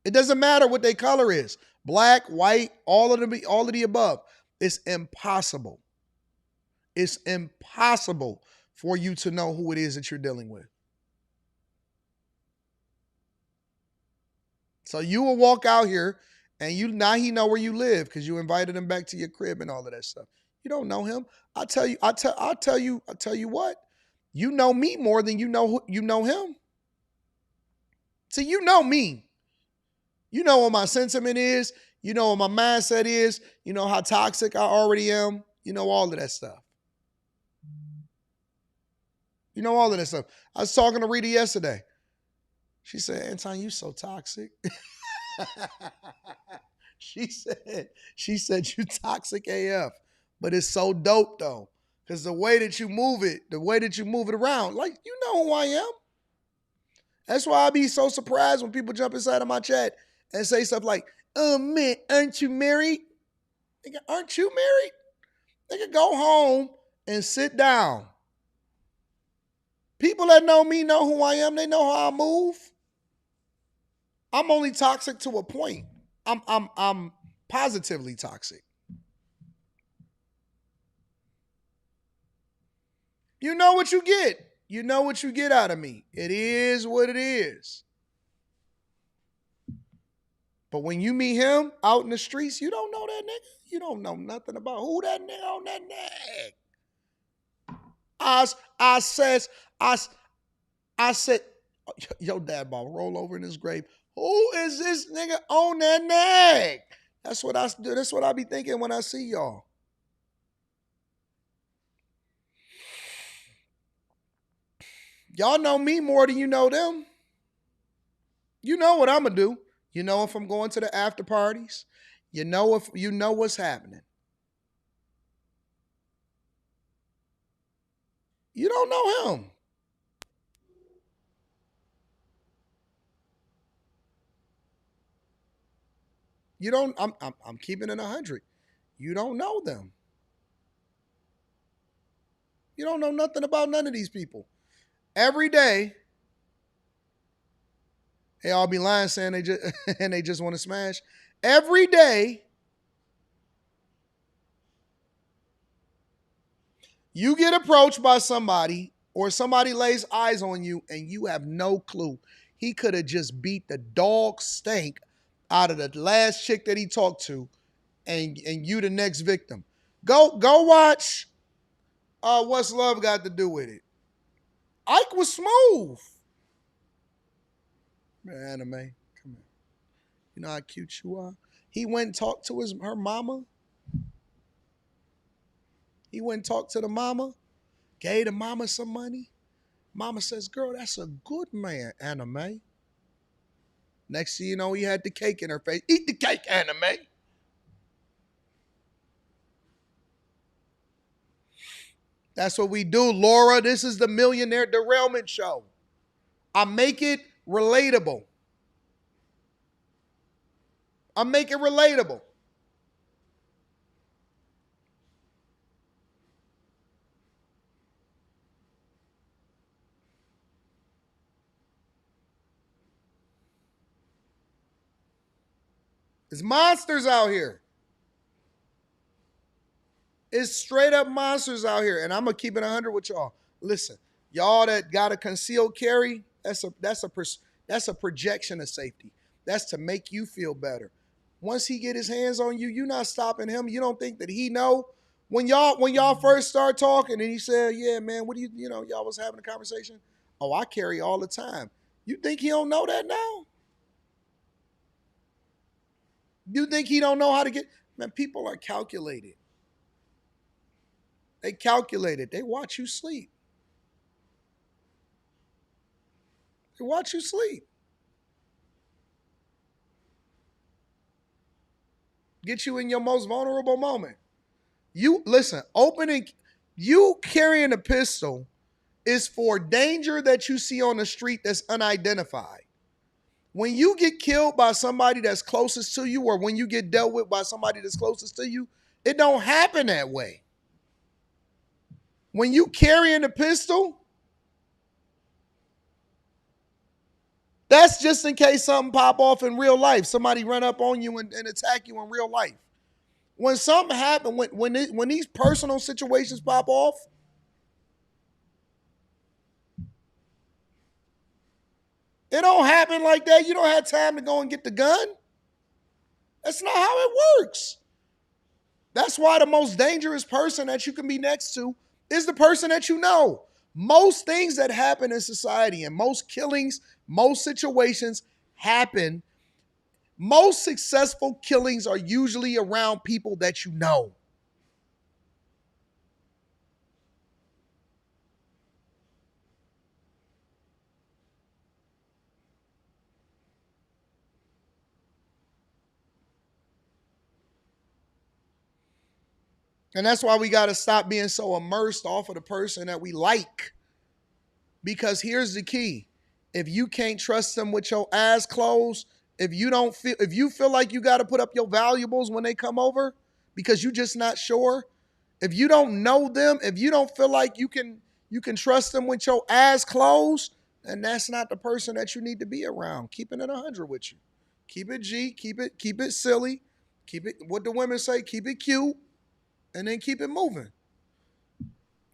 It doesn't matter what their color is. Black, white, all of the above. It's impossible. It's impossible for you to know who it is that you're dealing with. So you will walk out here and now he know where you live because you invited him back to your crib and all of that stuff. You don't know him. I'll tell you what. You know me more than you know him. See, you know me. You know what my sentiment is. You know what my mindset is. You know how toxic I already am. You know all of that stuff. You know all of that stuff. I was talking to Rita yesterday. She said, Anton, you so toxic. She said you toxic AF. But it's so dope though. Because the way that you move it around, like you know who I am. That's why I be so surprised when people jump inside of my chat and say stuff like, oh man, aren't you married? Nigga, aren't you married? Nigga, go home and sit down. People that know me know who I am. They know how I move. I'm only toxic to a point. I'm positively toxic. You know what you get. You know what you get out of me. It is what it is. But when you meet him out in the streets, you don't know that nigga. You don't know nothing about who that nigga on that neck. I said, yo, dad ball, roll over in his grave. Who is this nigga on that neck? That's what I do. That's what I be thinking when I see y'all. Y'all know me more than you know them. You know what I'm gonna do. You know if I'm going to the after parties. You know if you know what's happening. You don't know him. You don't. I'm keeping it 100. You don't know them. You don't know nothing about none of these people. Every day, they all be lying saying they just and they just want to smash. Every day, you get approached by somebody or somebody lays eyes on you and you have no clue. He could have just beat the dog stank out of the last chick that he talked to, and you the next victim. Go watch What's Love Got to Do with It. Ike was smooth. Man, Anime, come here. You know how cute you are? He went and talked to her mama. He went and talked to the mama, gave the mama some money. Mama says, girl, that's a good man, Anime. Next thing you know, he had the cake in her face. Eat the cake, Anime. That's what we do, Laura. This is the Millionaire Derailment Show. I make it relatable. I make it relatable. There's monsters out here. It's straight up monsters out here. And I'm going to keep it 100 with y'all. Listen, y'all that got a concealed carry, that's a projection of safety. That's to make you feel better. Once he get his hands on you, you're not stopping him. You don't think that he know. When y'all first start talking and he said, yeah, man, what do y'all was having a conversation? Oh, I carry all the time. You think he don't know that now? You think he don't know how to get, man, people are calculated. They calculate it. They watch you sleep. They watch you sleep. Get you in your most vulnerable moment. You carrying a pistol is for danger that you see on the street that's unidentified. When you get killed by somebody that's closest to you, or when you get dealt with by somebody that's closest to you, it don't happen that way. When you carrying a pistol, that's just in case something pop off in real life. Somebody run up on you and attack you in real life. When something happen, when these personal situations pop off, it don't happen like that. You don't have time to go and get the gun. That's not how it works. That's why the most dangerous person that you can be next to is the person that you know. Most things that happen in society and most killings, most situations happen. Most successful killings are usually around people that you know. And that's why we got to stop being so immersed off of the person that we like. Because here's the key. If you can't trust them with your eyes closed, if you feel like you got to put up your valuables when they come over because you're just not sure, if you don't know them, if you don't feel like you can trust them with your eyes closed, then that's not the person that you need to be around. Keeping it 100 with you. Keep it G, keep it silly, keep it, what the women say, keep it cute, and then keep it moving.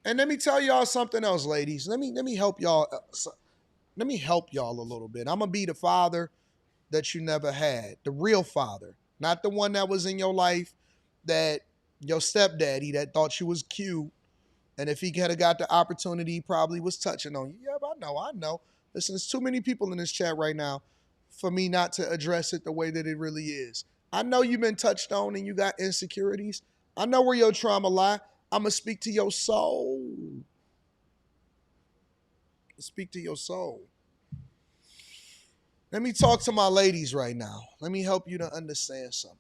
And let me tell y'all something else, ladies. Let me help y'all. Let me help y'all a little bit. I'm gonna be the father that you never had. The real father. Not the one that was in your life that your stepdaddy that thought you was cute. And if he had got the opportunity, he probably was touching on you. Yeah, I know. Listen, there's too many people in this chat right now for me not to address it the way that it really is. I know you've been touched on and you got insecurities. I know where your trauma lie. I'm going to speak to your soul. Speak to your soul. Let me talk to my ladies right now. Let me help you to understand something.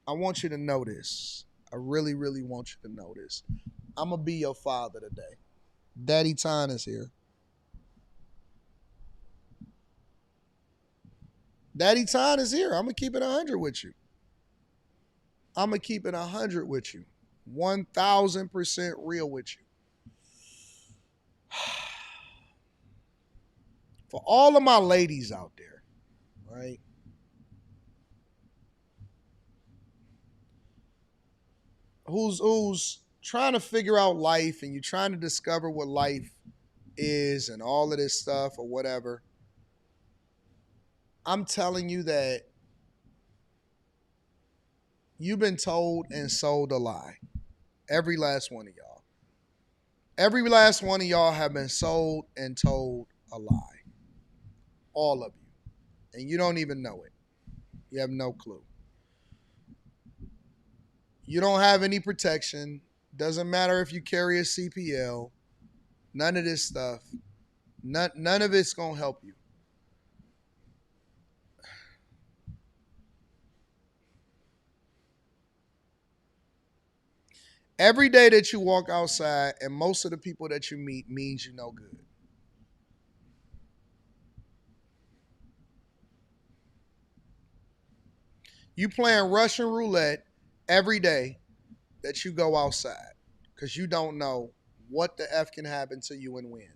I want you to know this. I really, really want you to know this. I'm going to be your father today. Daddy Ton is here. Daddy Ton is here. I'm going to keep it 100 with you. I'm going to keep it 100 with you. 1,000% real with you. For all of my ladies out there, right? Who's trying to figure out life and you're trying to discover what life is and all of this stuff or whatever. I'm telling you that you've been told and sold a lie. Every last one of y'all. Every last one of y'all have been sold and told a lie. All of you. And you don't even know it. You have no clue. You don't have any protection. Doesn't matter if you carry a CPL. None of this stuff. None of it's going to help you. Every day that you walk outside and most of the people that you meet means you no good. You playing Russian roulette every day that you go outside because you don't know what the F can happen to you and when.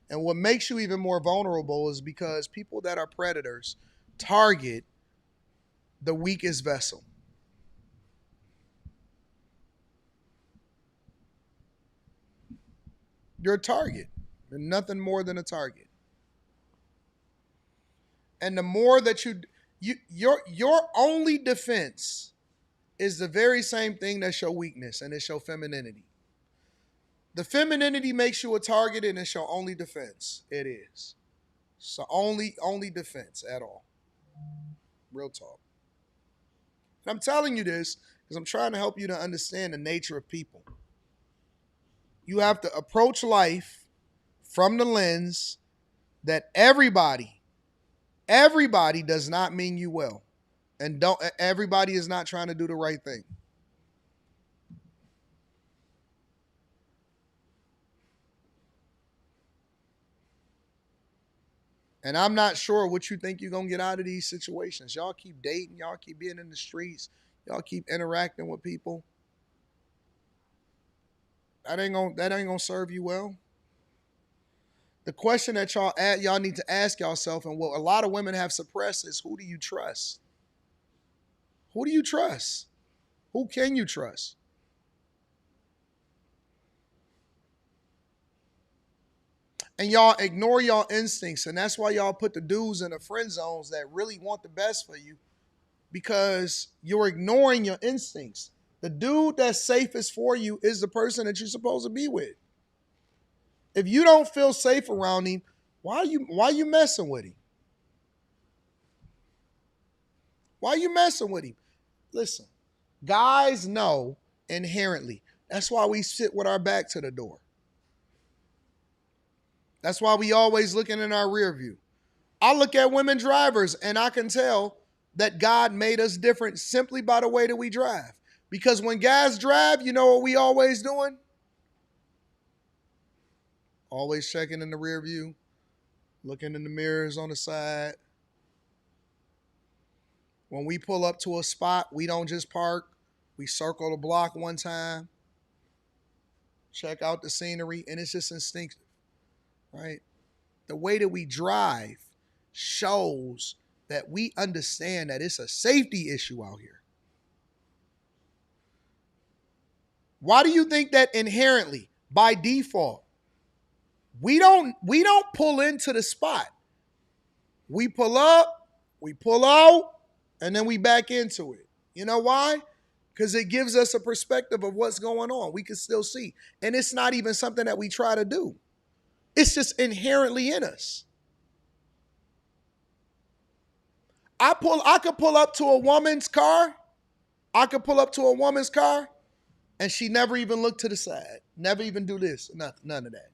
And what makes you even more vulnerable is because people that are predators target the weakest vessel. You're a target. You're nothing more than a target. And the more that your only defense is the very same thing that's your weakness, and it's your femininity. The femininity makes you a target, and it's your only defense. It is. So only defense at all. Real talk. And I'm telling you this because I'm trying to help you to understand the nature of people. You have to approach life from the lens that everybody does not mean you well. And everybody is not trying to do the right thing. And I'm not sure what you think you're going to get out of these situations. Y'all keep dating. Y'all keep being in the streets. Y'all keep interacting with people. That ain't gonna serve you well. The question that y'all need to ask yourself, and what a lot of women have suppressed, is who do you trust? Who do you trust? Who can you trust? And y'all ignore y'all instincts, and that's why y'all put the dudes in the friend zones that really want the best for you, because you're ignoring your instincts. The dude that's safest for you is the person that you're supposed to be with. If you don't feel safe around him, why are you messing with him? Why are you messing with him? Listen, guys know inherently. That's why we sit with our back to the door. That's why we always looking in our rear view. I look at women drivers and I can tell that God made us different simply by the way that we drive. Because when guys drive, you know what we always doing? Always checking in the rear view, looking in the mirrors on the side. When we pull up to a spot, we don't just park. We circle the block one time, check out the scenery, and it's just instinctive, right? The way that we drive shows that we understand that it's a safety issue out here. Why do you think that inherently, by default, we don't pull into the spot? We pull up, We pull out and then we back into it. You know why? Because it gives us a perspective of what's going on. We can still see. And it's not even something that we try to do. It's just inherently in us. I could pull up to a woman's car. I could pull up to a woman's car and she never even look to the side. Never even do this. Nothing, none of that.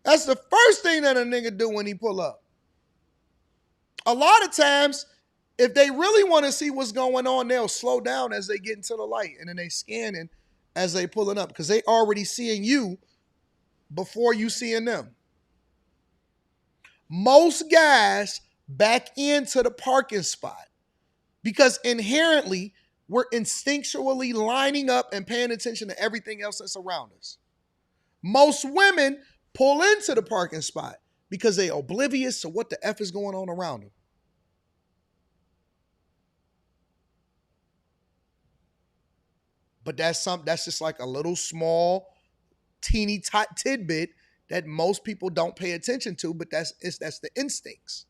That's the first thing that a nigga do when he pull up. A lot of times, if they really want to see what's going on, they'll slow down as they get into the light and then they scanning as they pulling up because they already seeing you before you seeing them. Most guys back into the parking spot because inherently we're instinctually lining up and paying attention to everything else that's around us. Most women pull into the parking spot because they're oblivious to what the F is going on around them. But that's just like a little small, teeny tidbit that most people don't pay attention to, but that's the instincts.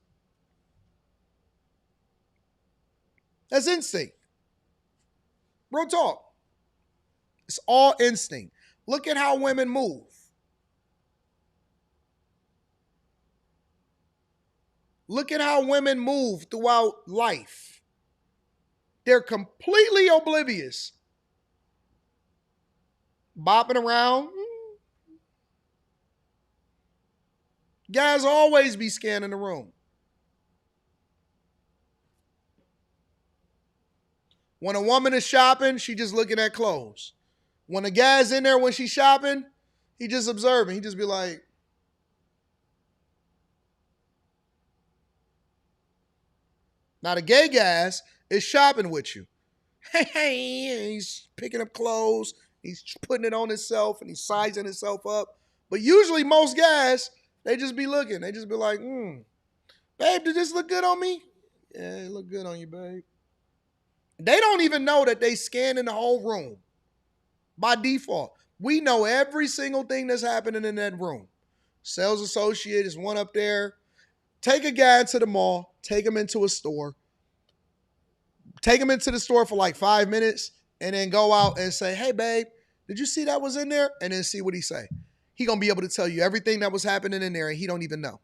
That's instinct. Real talk. It's all instinct. Look at how women move. Look at how women move throughout life. They're completely oblivious. Bopping around. Guys always be scanning the room. When a woman is shopping, she just looking at clothes. When a guy's in there when she's shopping, he just observing. He just be like, now the gay guys is shopping with you. Hey, he's picking up clothes. He's putting it on himself and he's sizing himself up. But usually most guys, they just be looking. They just be like, babe, did this look good on me? Yeah, it look good on you, babe. They don't even know that they scanning the whole room. By default, we know every single thing that's happening in that room. Sales associate is one up there. Take a guy into the mall, take him into a store, take him into the store for like 5 minutes, and then go out and say, hey, babe, did you see that was in there? And then see what he say. He gonna be able to tell you everything that was happening in there, and he don't even know.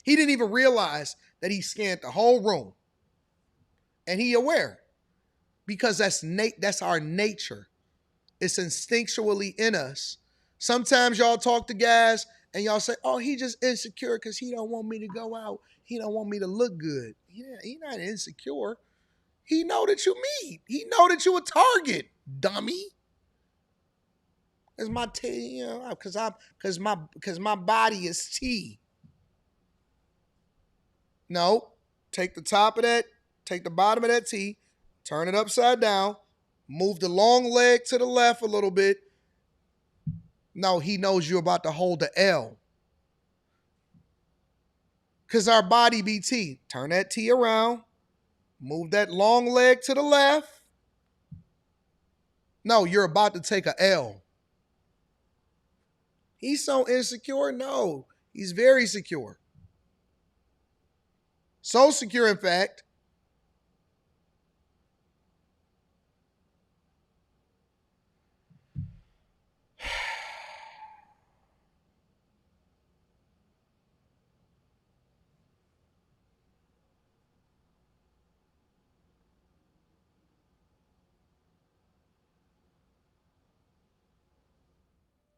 He didn't even realize that he scanned the whole room. And he aware. Because that's our nature. It's instinctually in us. Sometimes y'all talk to guys and y'all say, oh, he just insecure because he don't want me to go out. He don't want me to look good. Yeah, he not insecure. He know that you meet. He know that you a target, dummy. It's my T, because my body is T. No, take the top of that, take the bottom of that T, turn it upside down, move the long leg to the left a little bit. No, he knows you're about to hold the L. Because our body be T. Turn that T around, move that long leg to the left. No, you're about to take a L. He's so insecure? No, he's very secure. So secure, in fact,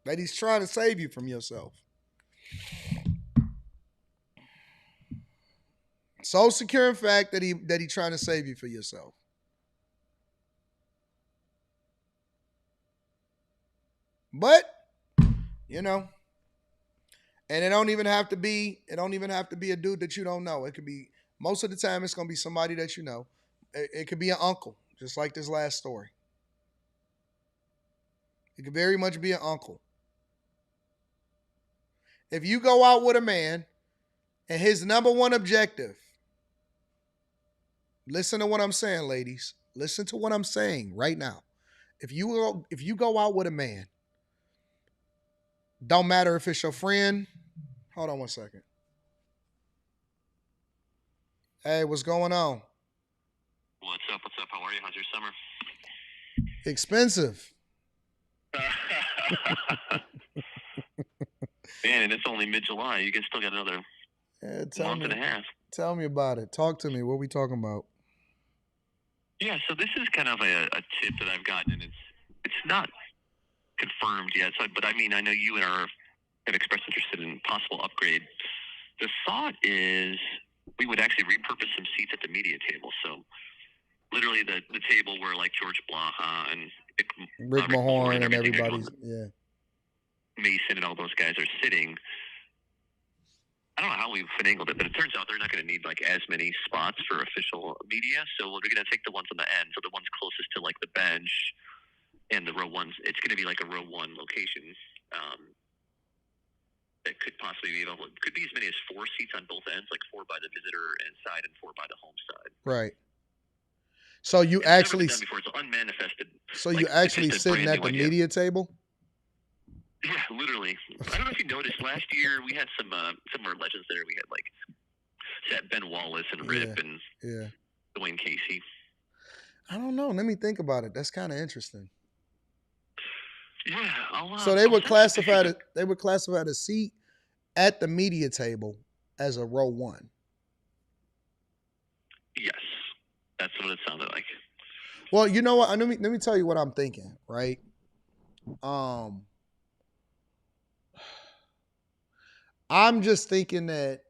that he's trying to save you from yourself. So secure, in fact, that he trying to save you for yourself. But, and it don't even have to be a dude that you don't know. It could be, most of the time it's gonna be somebody that you know. It could be an uncle, just like this last story. It could very much be an uncle. If you go out with a man and his number one objective, listen to what I'm saying, ladies. Listen to what I'm saying right now. If you go out with a man, don't matter if it's your friend. Hold on one second. Hey, what's going on? What's up? What's up? How are you? How's your summer? Expensive. Man, and it's only mid-July. You guys still got another month and a half. Tell me about it. Talk to me. What are we talking about? Yeah, so this is kind of a tip that I've gotten, and it's not confirmed yet. So, but I mean, I know you and I have expressed interest in possible upgrade. The thought is we would actually repurpose some seats at the media table. So literally the table where like George Blaha and Rick Mahorn and everybody's, Mason and all those guys are sitting. I don't know how we've finagled it, but it turns out they're not going to need like as many spots for official media. So we're going to take the ones on the end, so the ones closest to like the bench and the row ones. It's going to be like a row one location that could possibly be available. It could be as many as 4 seats on both ends, like 4 by the visitor end side and 4 by the home side. Right. So you actually never been done before. It's unmanifested. So you actually sitting at the media table? Yeah, literally. I don't know if you noticed. Last year we had some of our legends there. We had like Ben Wallace and Rip and Dwayne Casey. I don't know. Let me think about it. That's kind of interesting. Yeah. So they would classify the seat at the media table as a row 1. Yes, that's what it sounded like. Well, you know what? Let me tell you what I'm thinking. Right. I'm just thinking that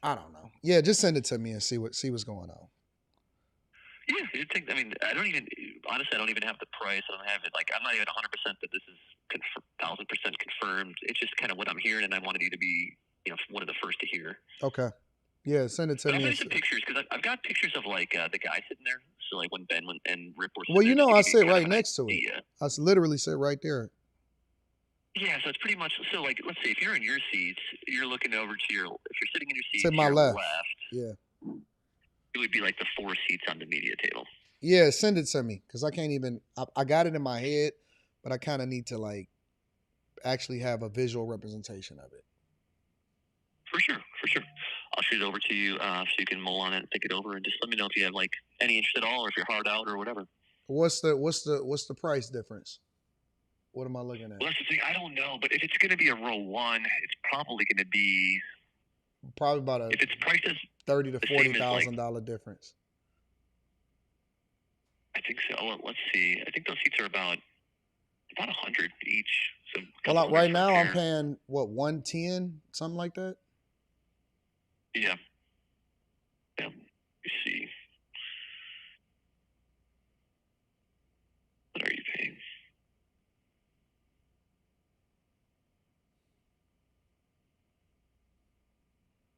I don't know. Yeah, just send it to me and see what's going on. Yeah, I mean, I don't even have the price. I don't have it. Like, I'm not even 100% that this is 1,000% confirmed. It's just kind of what I'm hearing, and I wanted you to be, one of the first to hear. Okay. Yeah, send it to me. I'll send you some pictures because I've got pictures of like the guy sitting there. So like when Ben and Rip were. Well, I sit right next to it. I literally sit right there. Yeah, so it's pretty much so. Like, let's say if you're in your seats, you're looking over to if you're sitting in your seat to my left. Yeah. It would be like the 4 seats on the media table. Yeah, send it to me because I can't even. I got it in my head, but I kind of need to like actually have a visual representation of it. For sure. I'll shoot it over to you so you can mull on it and think it over, and just let me know if you have like any interest at all, or if you're hard out or whatever. What's the price difference? What am I looking at? Well, that's the thing. I don't know, but if it's going to be a row 1, it's probably going to be about if it's priced as $30,000 to $40,000 difference. I think so. Well, let's see. I think those seats are about 100 each. So well, right now I'm paying what, $110, something like that. Yeah. Let me see. What are you paying?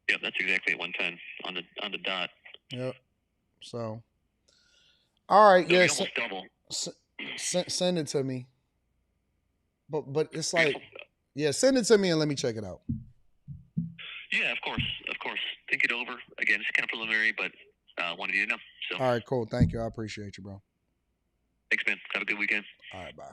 Yeah, that's exactly 110 on the dot. Yep. So, all right, so yeah. Almost double. Send it to me. But it's like, send it to me and let me check it out. Yeah, of course. Think it over. Again, it's kind of preliminary, but wanted you to know. So. All right, cool. Thank you. I appreciate you, bro. Thanks, man. Have a good weekend. All right, bye.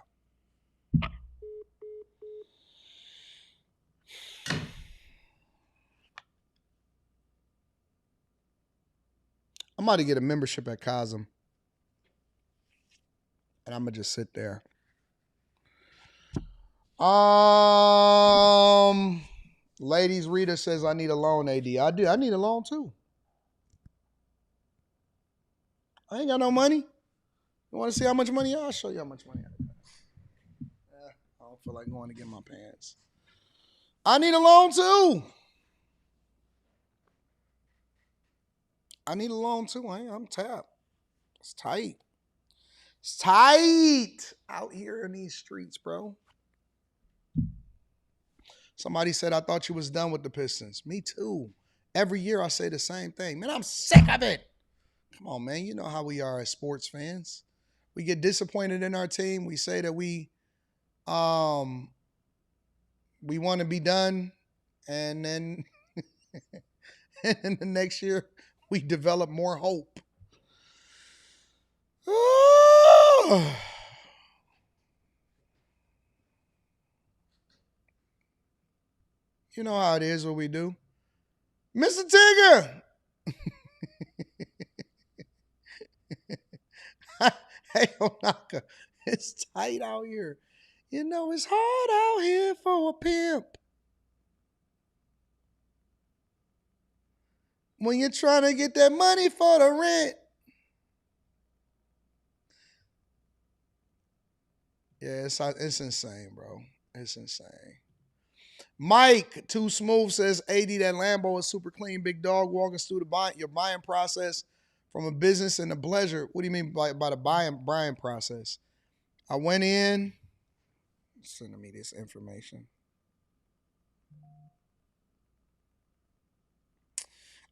I'm about to get a membership at Cosm. And I'm going to just sit there. Ladies, Rita says I need a loan, AD. I do. I need a loan too. I ain't got no money. You want to see how much money? I'll show you how much money I got. I don't feel like going to get my pants. I need a loan too. I'm tapped. It's tight. It's tight out here in these streets, bro. Somebody said, I thought you was done with the Pistons. Me too. Every year I say the same thing. Man, I'm sick of it. Come on, man. You know how we are as sports fans. We get disappointed in our team. We say that we want to be done. And then and the next year we develop more hope. You know how it is what we do. Mr. Tigger! Hey, Onaka, it's tight out here. You know, it's hard out here for a pimp. When you're trying to get that money for the rent. Yeah, it's insane, bro. It's insane. Mike, Too Smooth says, AD, that Lambo is super clean. Big dog walking through your buying process from a business and a pleasure. What do you mean by the buying process? I went in, sending me this information.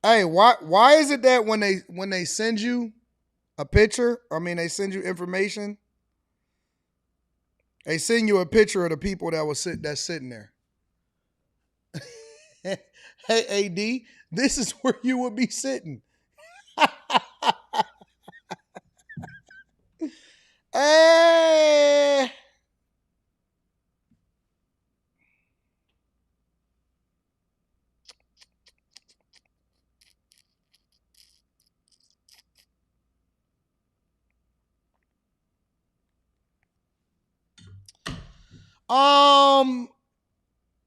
Hey, why is it that when they send you a picture, they send you information, they send you a picture of the people that's sitting there. Hey, AD, this is where you would be sitting. Hey.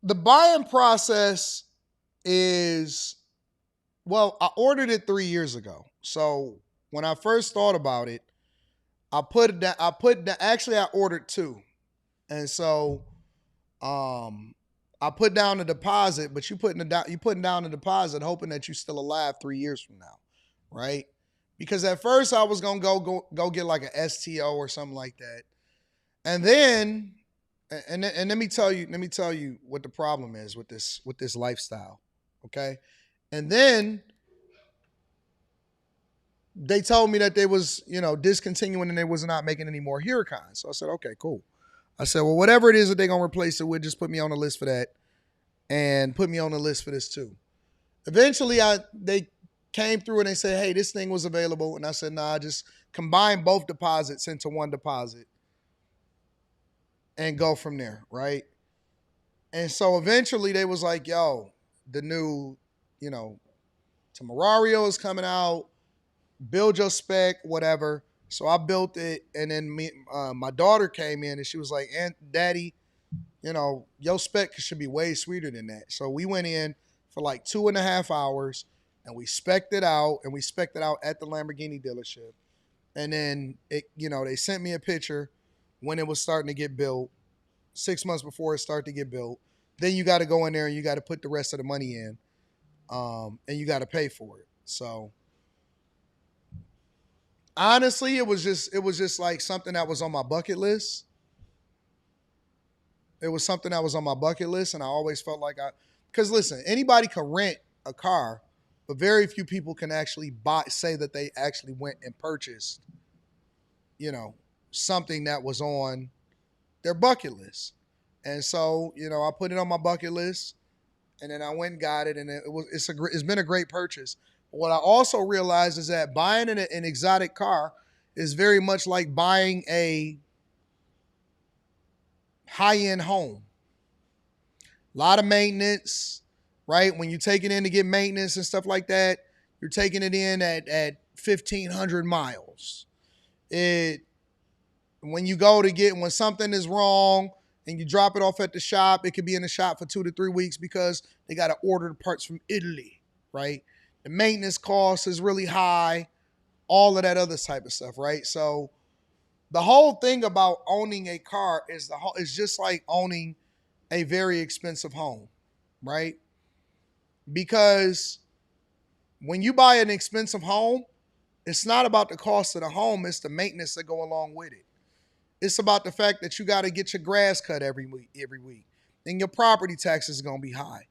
The buying process is, well, I ordered it 3 years ago. So when I first thought about it, actually I ordered two. And so I put down the deposit, but you putting down the deposit hoping that you're still alive 3 years from now, right? Because at first I was gonna go get like an STO or something like that. And then and let me tell you what the problem is with this lifestyle. Okay. And then they told me that they was, discontinuing and they was not making any more Huracans. So I said, okay, cool. I said, well, whatever it is that they're gonna replace it with, just put me on the list for that and put me on the list for this too. Eventually they came through and they said, hey, this thing was available. And I said, nah, just combine both deposits into one deposit and go from there, right? And so eventually they was like, yo, the new, Temerario is coming out, build your spec, whatever. So I built it, and then my daughter came in and she was like, Daddy, your spec should be way sweeter than that. So we went in for like 2.5 hours and we spec'd it out, and we spec'd it out at the Lamborghini dealership. And then they sent me a picture when it was starting to get built, 6 months before it started to get built. Then you got to go in there and you got to put the rest of the money in, and you got to pay for it. So honestly, it was just like something that was on my bucket list. It was something that was on my bucket list, and I always felt like because listen, anybody can rent a car, but very few people can actually say that they actually went and purchased, something that was on their bucket list. And so, I put it on my bucket list, and then I went and got it, and it's been a great purchase. What I also realized is that buying an exotic car is very much like buying a high-end home. A lot of maintenance, right? When you take it in to get maintenance and stuff like that, you're taking it in at 1,500 miles. When something is wrong and you drop it off at the shop, it could be in the shop for 2 to 3 weeks because they got to order the parts from Italy, right? The maintenance cost is really high, all of that other type of stuff, right? So the whole thing about owning a car is just like owning a very expensive home, right? Because when you buy an expensive home, it's not about the cost of the home, it's the maintenance that go along with it. It's about the fact that you got to get your grass cut every week, and your property taxes are going to be high.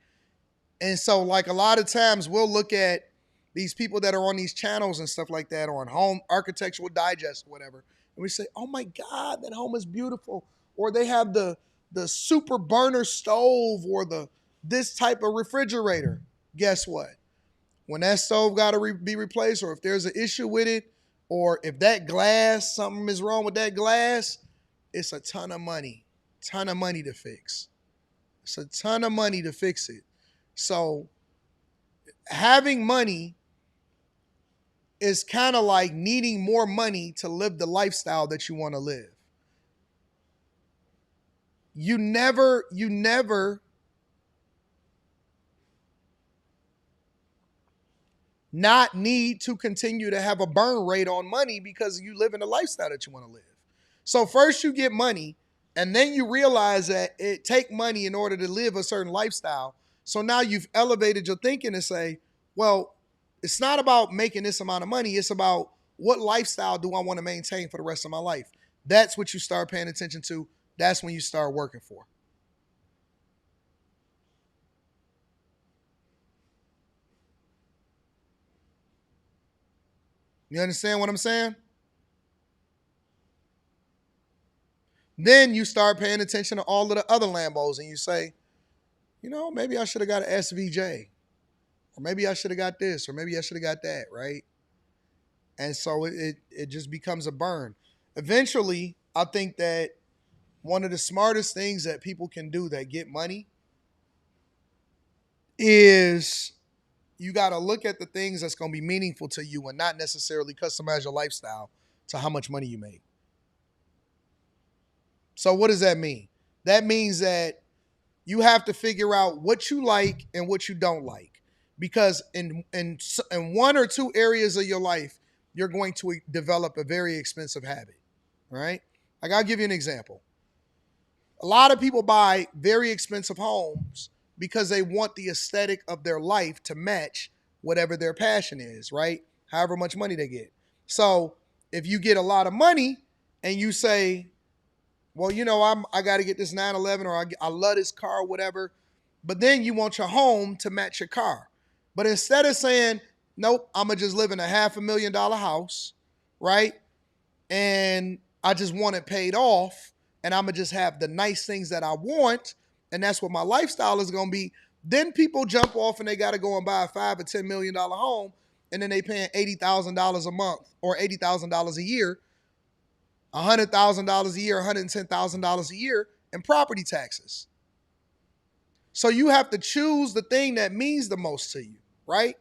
And so, like, a lot of times we'll look at these people that are on these channels and stuff like that, or on Home Architectural Digest or whatever, and we say, oh my God, that home is beautiful. Or they have the super burner stove or this type of refrigerator. Guess what? When that stove got to be replaced, or if there's an issue with it, or if that glass, something is wrong with that glass, it's a ton of money to fix. It's a ton of money to fix it. So having money is kind of like needing more money to live the lifestyle that you want to live. You never not need to continue to have a burn rate on money because you live in the lifestyle that you want to live. So first you get money, and then you realize that it take money in order to live a certain lifestyle. So now you've elevated your thinking to say, well, it's not about making this amount of money. It's about what lifestyle do I want to maintain for the rest of my life? That's what you start paying attention to. That's when you start working for. You understand what I'm saying? Then you start paying attention to all of the other Lambos and you say, you know, maybe I should have got an SVJ, or maybe I should have got this, or maybe I should have got that, right? And so it just becomes a burn. Eventually, I think that one of the smartest things that people can do that get money is you got to look at the things that's going to be meaningful to you and not necessarily customize your lifestyle to how much money you make. So what does that mean? That means that you have to figure out what you like and what you don't like. Because in one or two areas of your life, you're going to develop a very expensive habit, right? Like, I'll give you an example. A lot of people buy very expensive homes because they want the aesthetic of their life to match whatever their passion is, right? However much money they get. So if you get a lot of money and you say, well, you know, I got to get this 911, or I love this car or whatever, but then you want your home to match your car. But instead of saying, nope, I'm going to just live in a $500,000 house, right? And I just want it paid off, and I'm going to just have the nice things that I want, and that's what my lifestyle is going to be. Then people jump off and they got to go and buy a $5 or $10 million home, and then they paying $80,000 a month or $80,000 a year, $100,000 a year, $110,000 a year in property taxes. So you have to choose the thing that means the most to you, right?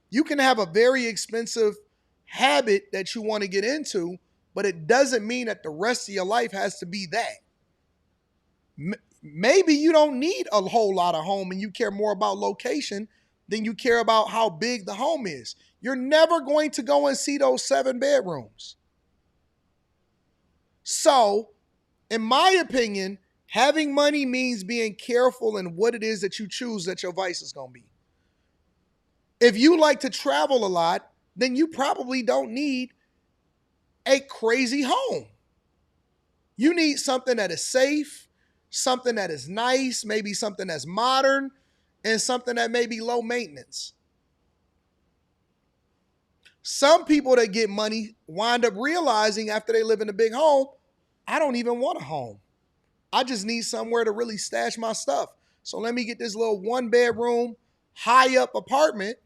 You can have a very expensive habit that you want to get into, but it doesn't mean that the rest of your life has to be that. Maybe you don't need a whole lot of home and you care more about location than you care about how big the home is. You're never going to go and see those 7 bedrooms. So, in my opinion, having money means being careful in what it is that you choose that your vice is going to be. If you like to travel a lot, then you probably don't need a crazy home. You need something that is safe, something that is nice, maybe something that's modern, and something that may be low maintenance. Some people that get money wind up realizing after they live in a big home, I don't even want a home. I just need somewhere to really stash my stuff. So let me get this little 1-bedroom, high up apartment,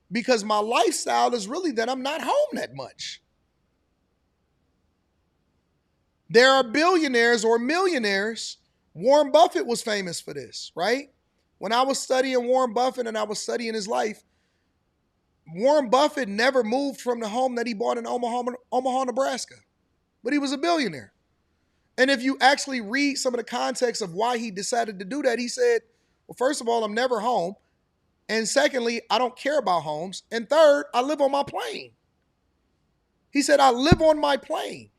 because my lifestyle is really that I'm not home that much. There are billionaires or millionaires. Warren Buffett was famous for this, right? When I was studying Warren Buffett and I was studying his life, Warren Buffett never moved from the home that he bought in Omaha, Nebraska, but he was a billionaire. And if you actually read some of the context of why he decided to do that, he said, well, first of all, I'm never home. And secondly, I don't care about homes. And third, I live on my plane. He said, I live on my plane.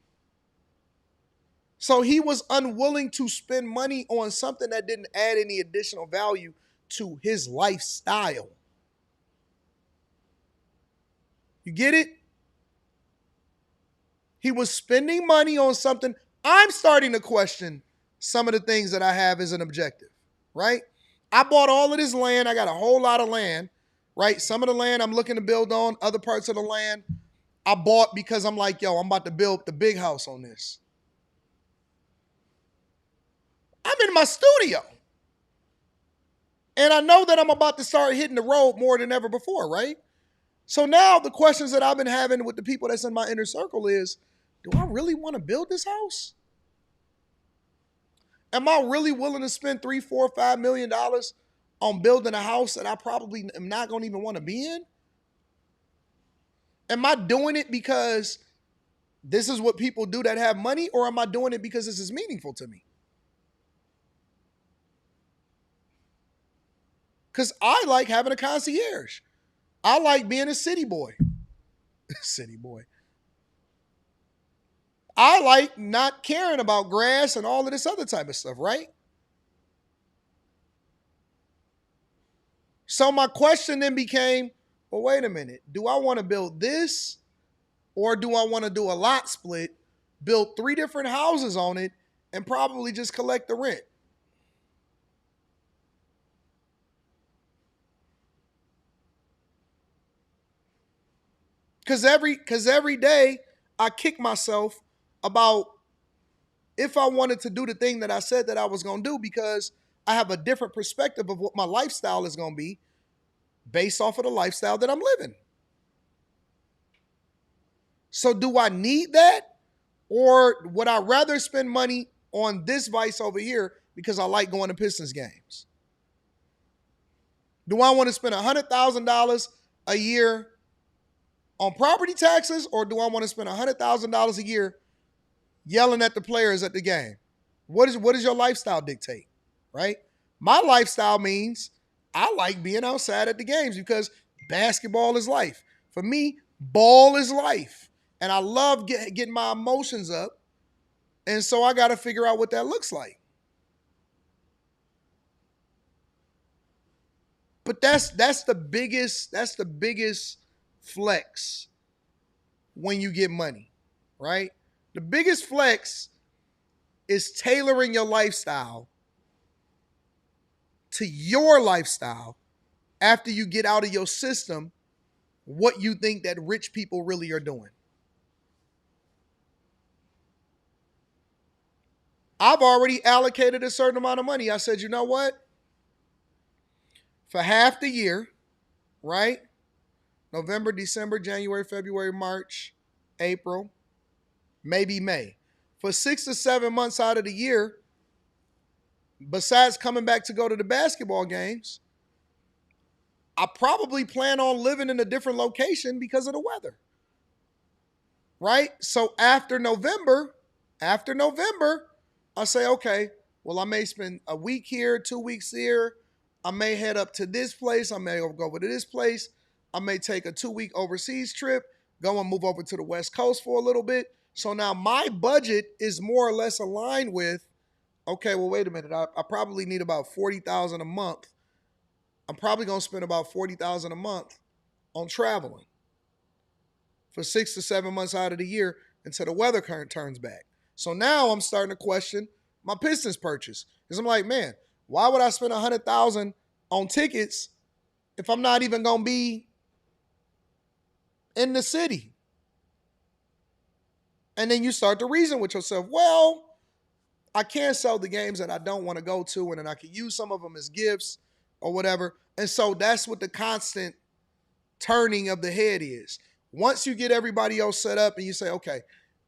So he was unwilling to spend money on something that didn't add any additional value to his lifestyle. You get it? He was spending money on something. I'm starting to question some of the things that I have as an objective, right? I bought all of this land. I got a whole lot of land, right? Some of the land I'm looking to build on. Other parts of the land I bought because I'm like, yo, I'm about to build the big house on this. I'm in my studio. And I know that I'm about to start hitting the road more than ever before, right? So now the questions that I've been having with the people that's in my inner circle is, do I really want to build this house? Am I really willing to spend $3, $4, $5 million on building a house that I probably am not going to even want to be in? Am I doing it because this is what people do that have money, or am I doing it because this is meaningful to me? Because I like having a concierge. I like being a city boy. City boy. I like not caring about grass and all of this other type of stuff, right? So my question then became, well, wait a minute. Do I want to build this, or do I want to do a lot split, build 3 different houses on it, and probably just collect the rent? Because every day I kick myself about if I wanted to do the thing that I said that I was going to do, because I have a different perspective of what my lifestyle is going to be based off of the lifestyle that I'm living. So do I need that? Or would I rather spend money on this vice over here because I like going to Pistons games? Do I want to spend $100,000 a year on property taxes, or do I want to spend $100,000 a year yelling at the players at the game? What does your lifestyle dictate, right? My lifestyle means I like being outside at the games because basketball is life. For me, ball is life. And I love getting my emotions up. And so I got to figure out what that looks like. But that's the biggest flex when you get money, right? The biggest flex is tailoring your lifestyle to your lifestyle after you get out of your system what you think that rich people really are doing. I've already allocated a certain amount of money. I said, you know what? For half the year, right? November, December, January, February, March, April, maybe May. For 6 to 7 months out of the year, besides coming back to go to the basketball games, I probably plan on living in a different location because of the weather. Right? So after November, I say, okay, well, I may spend a week here, 2 weeks here. I may head up to this place. I may go over to this place. I may take a 2-week overseas trip, go and move over to the West Coast for a little bit. So now my budget is more or less aligned with, okay, well, wait a minute. I probably need about $40,000 a month. I'm probably going to spend about $40,000 a month on traveling for 6 to 7 months out of the year until the weather turns back. So now I'm starting to question my Pistons purchase. Because I'm like, man, why would I spend $100,000 on tickets if I'm not even going to be in the city? And then you start to reason with yourself, well, I can't sell the games that I don't want to go to, and then I could use some of them as gifts or whatever. And so that's what the constant turning of the head is. Once you get everybody else set up and you say, okay,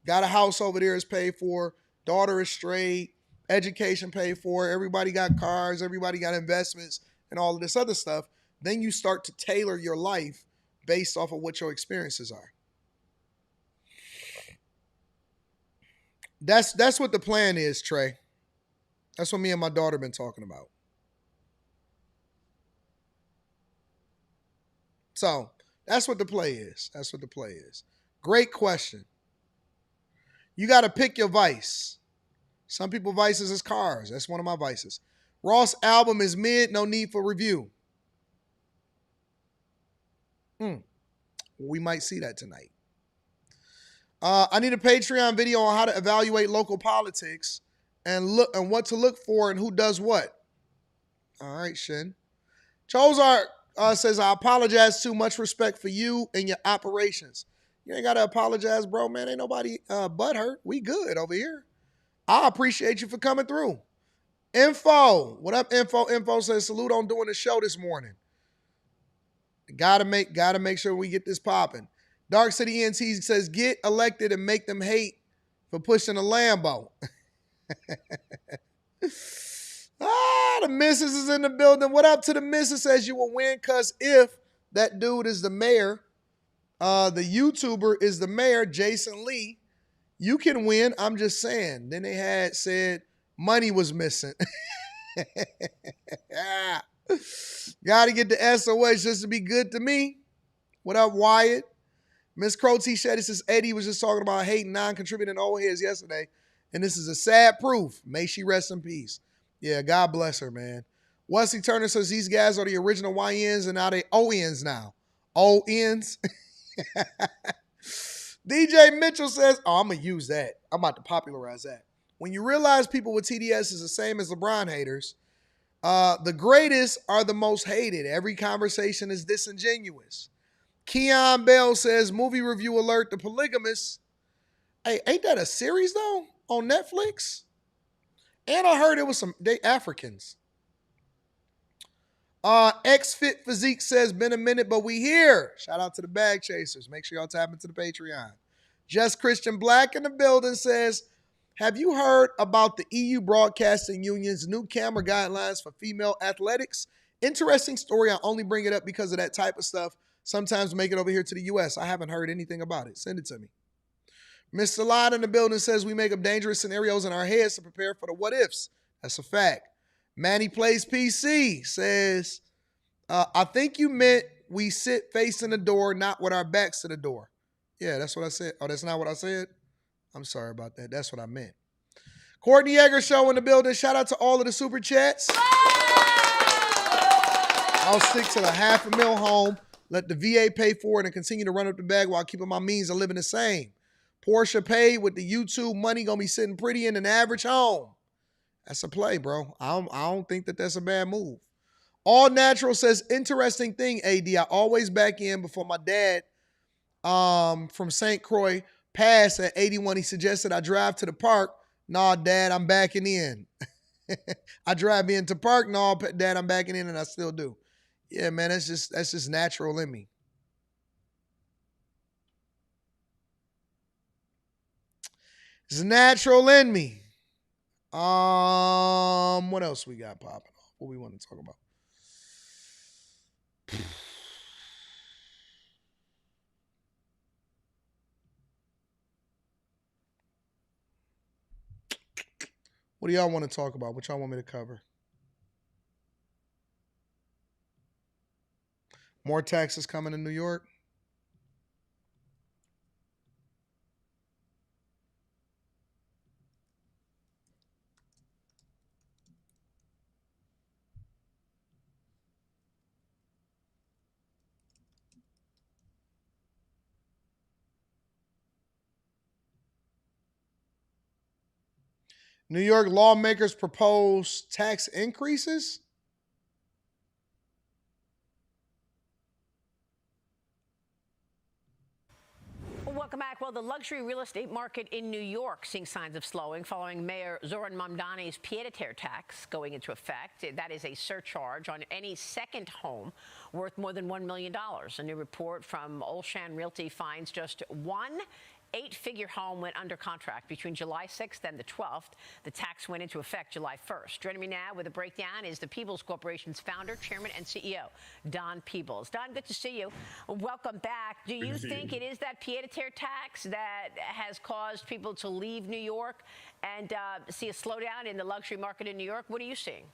got a house over there is paid for, daughter is straight, education paid for, everybody got cars, everybody got investments and all of this other stuff, then you start to tailor your life based off of what your experiences are. That's what the plan is, Trey. That's what me and my daughter been talking about. So that's what the play is. That's what the play is. Great question. You got to pick your vice. Some people vices is cars. That's one of my vices. Ross' album is mid, no need for review. We might see that tonight. I need a Patreon video on how to evaluate local politics and what to look for and who does what. All right, Shin. Chozart says, I apologize too. Much respect for you and your operations. You ain't got to apologize, bro, man. Ain't nobody butthurt. We good over here. I appreciate you for coming through. Info. What up, Info? Info says, salute on doing the show this morning. Gotta make sure we get this popping. Dark City ENT says, get elected and make them hate for pushing a Lambo. The missus is in the building. What up to the missus? Says you will win because if that dude is the mayor The YouTuber is the mayor, Jason Lee. You can win. I'm just saying. Then they had said money was missing. Got to get the SOS just to be good to me. What up, Wyatt? Miss Crow T. Shetty says Eddie was just talking about hating non-contributing old heads yesterday, and this is a sad proof. May she rest in peace. Yeah, God bless her, man. Wesley Turner says these guys are the original YNs, and now they ONs now. ONs? DJ Mitchell says, oh, I'm going to use that. I'm about to popularize that. When you realize people with TDS is the same as LeBron haters, the greatest are the most hated. Every conversation is disingenuous. Keon Bell says, movie review alert, The Polygamist. Hey, ain't that a series, though, on Netflix? And I heard it was they Africans. X-Fit Physique says, been a minute, but we here. Shout out to the Bag Chasers. Make sure y'all tap into the Patreon. Just Christian Black in the building says, have you heard about the EU Broadcasting Union's new camera guidelines for female athletics? Interesting story. I only bring it up because of that type of stuff. Sometimes make it over here to the U.S. I haven't heard anything about it. Send it to me. Mr. Lott in the building says we make up dangerous scenarios in our heads to prepare for the what ifs. That's a fact. Manny Plays PC says, I think you meant we sit facing the door, not with our backs to the door. Yeah, that's what I said. Oh, that's not what I said? I'm sorry about that. That's what I meant. Courtney Egger Show in the building. Shout out to all of the super chats. I'll stick to the $500,000 home. Let the VA pay for it and continue to run up the bag while keeping my means of living the same. Portia paid with the YouTube money gonna be sitting pretty in an average home. That's a play, bro. I don't think that that's a bad move. All Natural says, interesting thing, AD. I always back in before my dad from St. Croix passed at 81. He suggested I drive to the park. Nah, Dad, I'm backing in. I drive into park. Nah, Dad, I'm backing in, and I still do. Yeah, man, that's just natural in me. It's natural in me. What else we got popping off? What we want to talk about? What do y'all want to talk about? What y'all want me to cover? More taxes coming to New York? New York lawmakers propose tax increases? Welcome back. Well, the luxury real estate market in New York seeing signs of slowing following Mayor Zoran Mamdani's pied-à-terre tax going into effect. That is a surcharge on any second home worth more than $1 million. A new report from Olshan Realty finds just one 8-figure home went under contract between July 6th and the 12th. The tax went into effect July 1st. Joining me now with a breakdown is the Peebles Corporation's founder, chairman, and CEO, Don Peebles. Don, good to see you. Welcome back. Do you think it is that pied-à-terre tax that has caused people to leave New York and see a slowdown in the luxury market in New York? What are you seeing?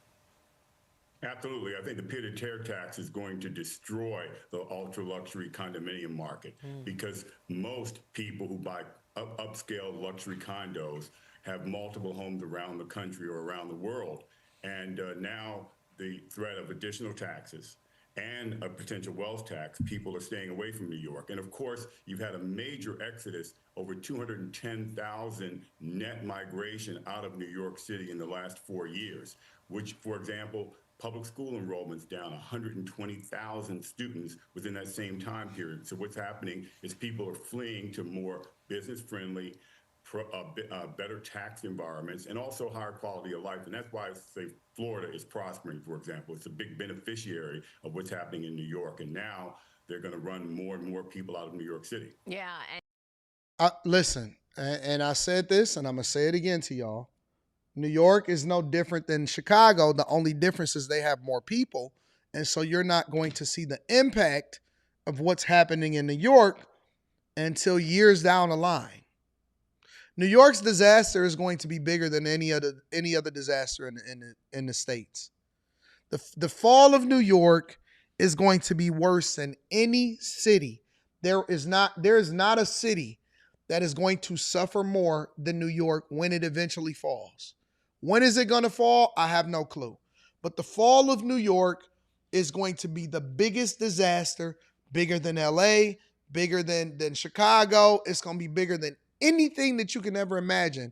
Absolutely. I think the pied-à-terre tax is going to destroy the ultra-luxury condominium market because most people who buy upscale luxury condos have multiple homes around the country or around the world. And now the threat of additional taxes and a potential wealth tax, people are staying away from New York. And of course, you've had a major exodus, over 210,000 net migration out of New York City in the last 4 years, which, for example, public school enrollment's down 120,000 students within that same time period. So what's happening is people are fleeing to more business-friendly, better tax environments, and also higher quality of life. And that's why I say Florida is prospering, for example. It's a big beneficiary of what's happening in New York. And now they're going to run more and more people out of New York City. Yeah. Listen, and I said this, and I'm going to say it again to y'all. New York is no different than Chicago. The only difference is they have more people. And so you're not going to see the impact of what's happening in New York until years down the line. New York's disaster is going to be bigger than any other disaster in the states. The fall of New York is going to be worse than any city. There is not a city that is going to suffer more than New York when it eventually falls. When is it going to fall? I have no clue. But the fall of New York is going to be the biggest disaster, bigger than LA, bigger than Chicago. It's going to be bigger than anything that you can ever imagine.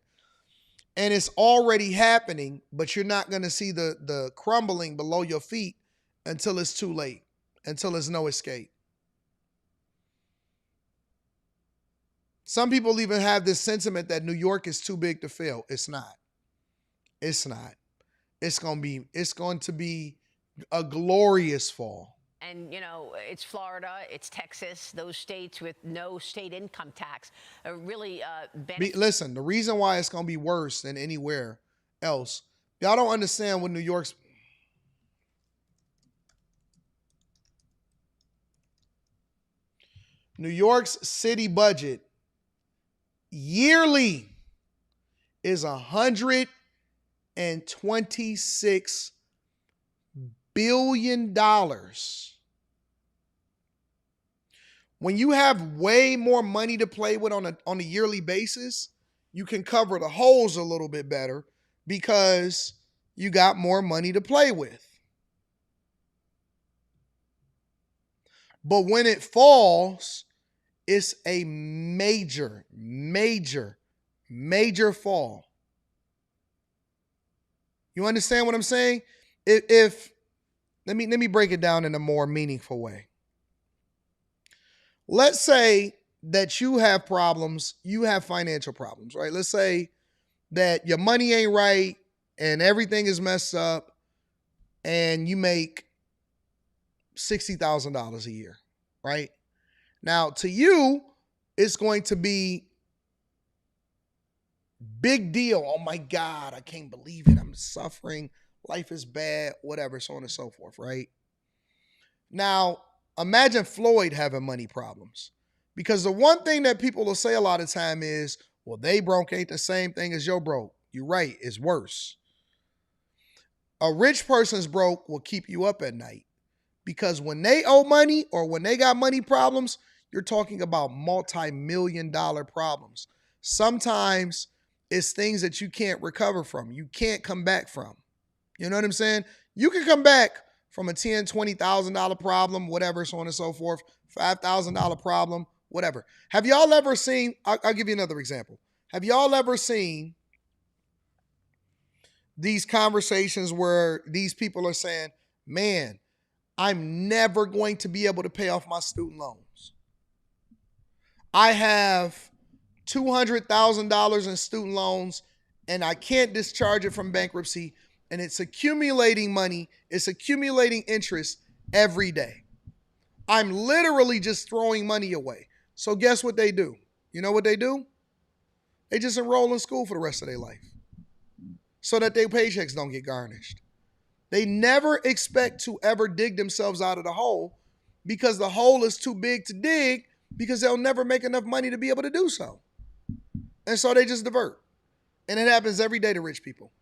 And it's already happening, but you're not going to see the crumbling below your feet until it's too late, until there's no escape. Some people even have this sentiment that New York is too big to fail. It's not. It's not. It's going to be a glorious fall. And, you know, it's Florida, it's Texas, those states with no state income tax really benefit. Listen, the reason why it's going to be worse than anywhere else, y'all don't understand what New York's... New York's city budget yearly is $126 billion. When you have way more money to play with on a yearly basis, you can cover the holes a little bit better because you got more money to play with. But when it falls, it's a major, major, major fall. You understand what I'm saying? If let me break it down in a more meaningful way. Let's say that you have problems, you have financial problems, right? Let's say that your money ain't right and everything is messed up and you make $60,000 a year, right? Now, to you, it's going to be big deal. Oh my God, I can't believe it. I'm suffering. Life is bad, whatever, so on and so forth, right? Now, imagine Floyd having money problems. Because the one thing that people will say a lot of time is, well, they broke ain't the same thing as your broke. You're right, it's worse. A rich person's broke will keep you up at night. Because when they owe money or when they got money problems, you're talking about multi-million-dollar problems. Sometimes it's things that you can't recover from. You can't come back from. You know what I'm saying? You can come back from a $10,000, $20,000 problem, whatever, so on and so forth, $5,000 problem, whatever. Have y'all ever seen, I'll give you another example. Have y'all ever seen these conversations where these people are saying, man, I'm never going to be able to pay off my student loans. I have $200,000 in student loans and I can't discharge it from bankruptcy, and it's accumulating money, it's accumulating interest every day. I'm literally just throwing money away. So guess what they do? You know what they do? They just enroll in school for the rest of their life so that their paychecks don't get garnished. They never expect to ever dig themselves out of the hole because the hole is too big to dig because they'll never make enough money to be able to do so. And so they just divert. And it happens every day to rich people.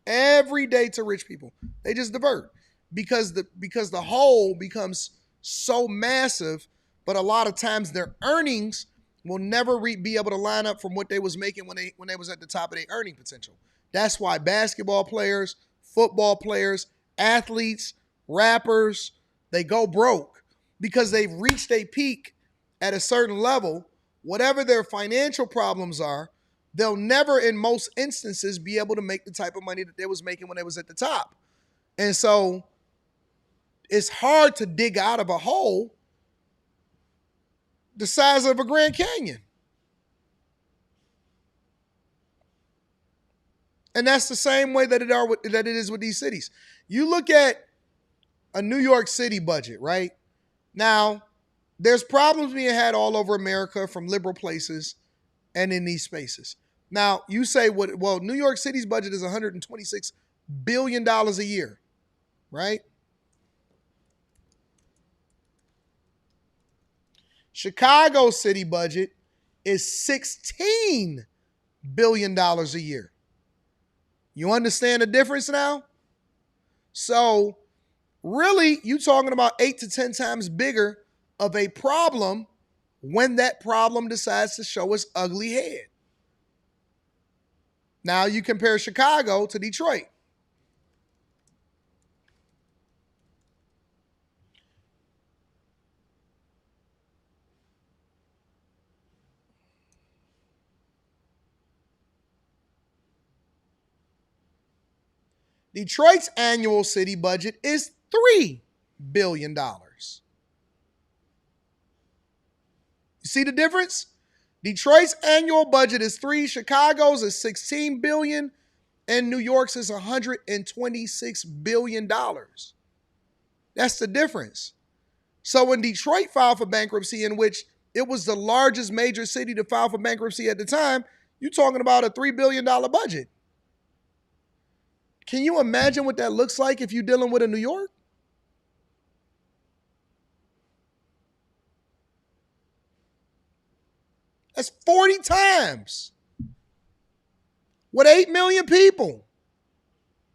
Every day to rich people. They just divert because the hole becomes so massive, but a lot of times their earnings will never be able to line up from what they was making when they was at the top of their earning potential. That's why basketball players, football players, athletes, rappers, they go broke because they've reached a peak at a certain level. Whatever their financial problems are, they'll never, in most instances, be able to make the type of money that they was making when they was at the top. And so it's hard to dig out of a hole the size of a Grand Canyon. And that's the same way that it is with these cities. You look at a New York City budget, right? Now, there's problems being had all over America from liberal places and in these spaces. Now, you say, well, New York City's budget is $126 billion a year, right? Chicago city budget is $16 billion a year. You understand the difference now? So really, you talking about 8 to 10 times bigger of a problem when that problem decides to show its ugly head. Now you compare Chicago to Detroit. Detroit's annual city budget is $3 billion. You see the difference? Detroit's annual budget is 3, Chicago's is 16 billion, and New York's is $126 billion. That's the difference. So when Detroit filed for bankruptcy, in which it was the largest major city to file for bankruptcy at the time, you're talking about a $3 billion budget. Can you imagine what that looks like if you're dealing with a New York? That's 40 times with 8 million people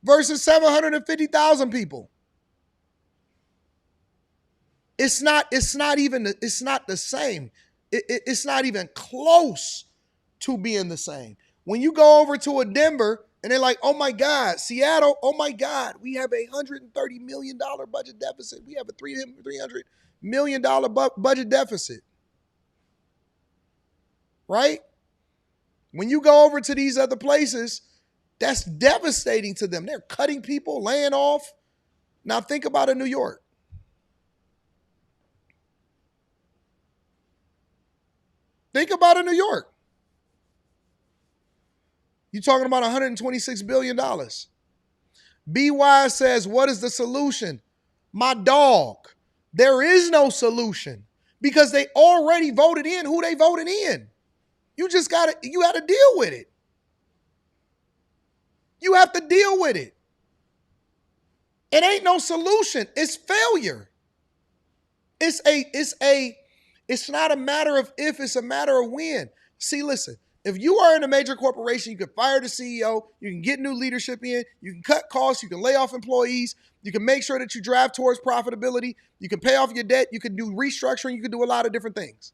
versus 750,000 people. It's not the same. It's not even close to being the same. When you go over to a Denver and they're like, oh my God, Seattle, oh my God, we have a $130 million budget deficit. We have a $300 million budget deficit. Right? When you go over to these other places, that's devastating to them. They're cutting people, laying off. Now think about a New York. Think about a New York. You're talking about $126 billion. BY says, what is the solution? My dog. There is no solution because they already voted in who they voted in. You got to deal with it. You have to deal with it. It ain't no solution. It's failure. It's not a matter of if, it's a matter of when. See, listen, if you are in a major corporation, you can fire the CEO, you can get new leadership in, you can cut costs, you can lay off employees, you can make sure that you drive towards profitability, you can pay off your debt, you can do restructuring, you can do a lot of different things.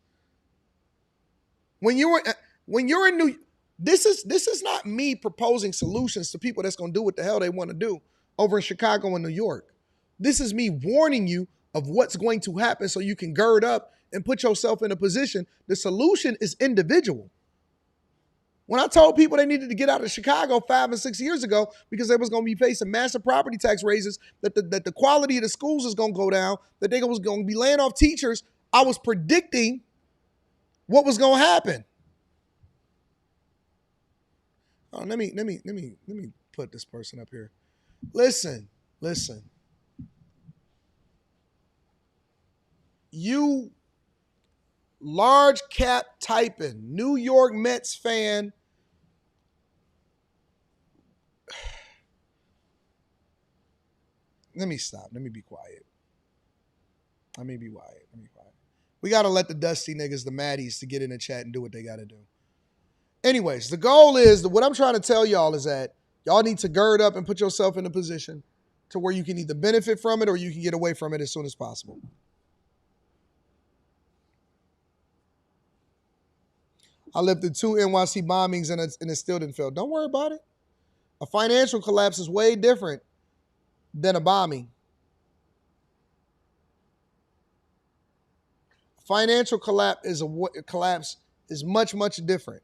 When you're in New, this is not me proposing solutions to people that's going to do what the hell they want to do over in Chicago and New York. This is me warning you of what's going to happen so you can gird up and put yourself in a position. The solution is individual. When I told people they needed to get out of Chicago 5 and 6 years ago because they was going to be facing massive property tax raises, that the quality of the schools is going to go down, that they was going to be laying off teachers, I was predicting what was going to happen. Oh, let me put this person up here. Listen. You large cap typing, New York Mets fan. Let me stop. Let me be quiet. We got to let the dusty niggas, the maddies, to get in the chat and do what they got to do. Anyways, the goal is, what I'm trying to tell y'all is that y'all need to gird up and put yourself in a position to where you can either benefit from it or you can get away from it as soon as possible. I lived through 2 NYC bombings and it still didn't fail. Don't worry about it. A financial collapse is way different than a bombing. Financial collapse is much, much different.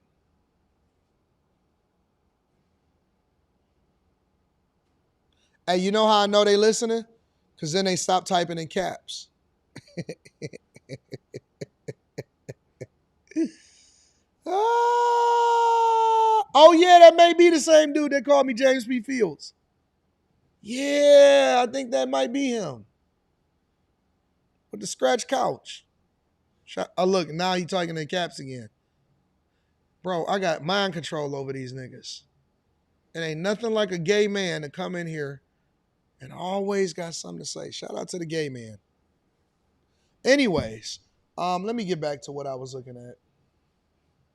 Hey, you know how I know they listening? Because then they stop typing in caps. Oh, yeah, that may be the same dude that called me James P. Fields. Yeah, I think that might be him. With the scratch couch. Oh, look, now he's talking in caps again. Bro, I got mind control over these niggas. It ain't nothing like a gay man to come in here and always got something to say. Shout out to the gay man. Anyways, Let me get back to what I was looking at.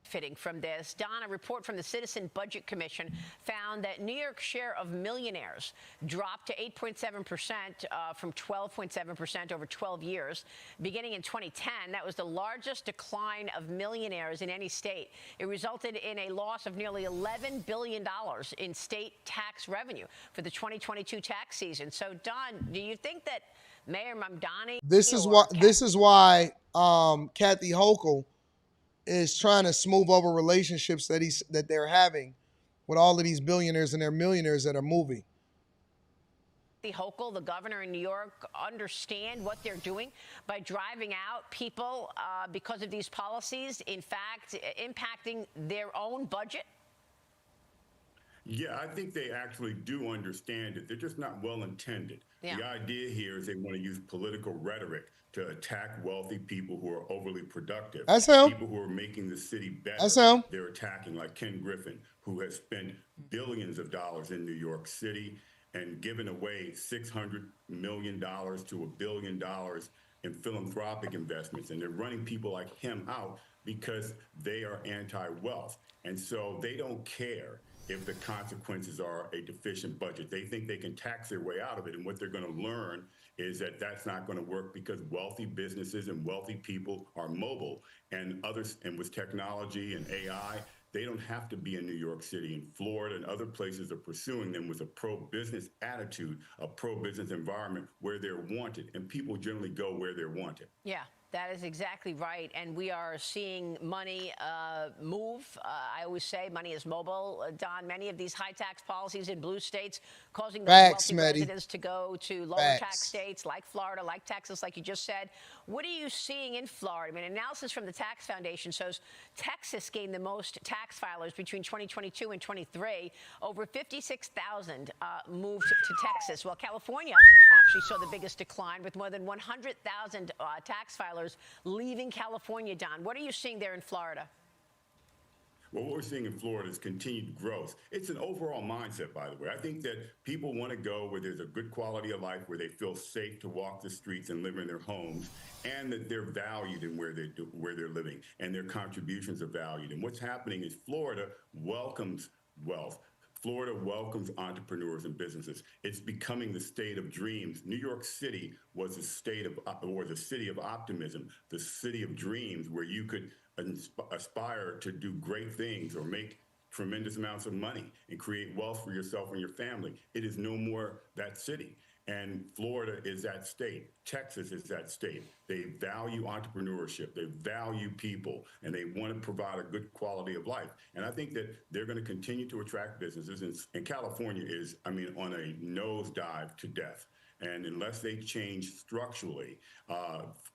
Fitting from this. Don, a report from the Citizen Budget Commission found that New York's share of millionaires dropped to 8.7% from 12.7% over 12 years. Beginning in 2010, that was the largest decline of millionaires in any state. It resulted in a loss of nearly $11 billion in state tax revenue for the 2022 tax season. So, Don, do you think that Mayor Mamdani... This is why Kathy Hochul is trying to smooth over relationships that they're having with all of these billionaires and their millionaires that are moving. Hochul, the governor in New York, understand what they're doing by driving out people because of these policies, in fact, impacting their own budget? Yeah, I think they actually do understand it. They're just not well intended. Yeah. The idea here is they want to use political rhetoric to attack wealthy people who are overly productive. That's him. People who are making the city better. That's him. They're attacking, like Ken Griffin, who has spent billions of dollars in New York City and given away $600 million to $1 billion in philanthropic investments. And they're running people like him out because they are anti-wealth. And so they don't care if the consequences are a deficient budget. They think they can tax their way out of it. And what they're going to learn is that that's not going to work because wealthy businesses and wealthy people are mobile, and others, and with technology and AI, they don't have to be in New York City. And Florida and other places are pursuing them with a pro-business attitude, a pro-business environment where they're wanted. And people generally go where they're wanted. Yeah. That is exactly right. And we are seeing money move. I always say money is mobile. Don, many of these high tax policies in blue states causing those wealthy residents to go to lower tax states like Florida, like Texas, like you just said. What are you seeing in Florida? I mean, analysis from the Tax Foundation shows Texas gained the most tax filers between 2022 and 23. Over 56,000 moved to Texas, while California actually saw the biggest decline with more than 100,000 tax filers leaving California. Don, what are you seeing there in Florida? Well, what we're seeing in Florida is continued growth. It's an overall mindset, by the way. I think that people want to go where there's a good quality of life, where they feel safe to walk the streets and live in their homes, and that they're valued in where they're living, and their contributions are valued. And what's happening is Florida welcomes wealth. Florida welcomes entrepreneurs and businesses. It's becoming the state of dreams. New York City was the city of optimism, the city of dreams, where you could aspire to do great things or make tremendous amounts of money and create wealth for yourself and your family. It is no more that city. And Florida is that state. Texas is that state. They value entrepreneurship. They value people, and they want to provide a good quality of life. And I think that they're going to continue to attract businesses. And California is, I mean, on a nosedive to death. And unless they change structurally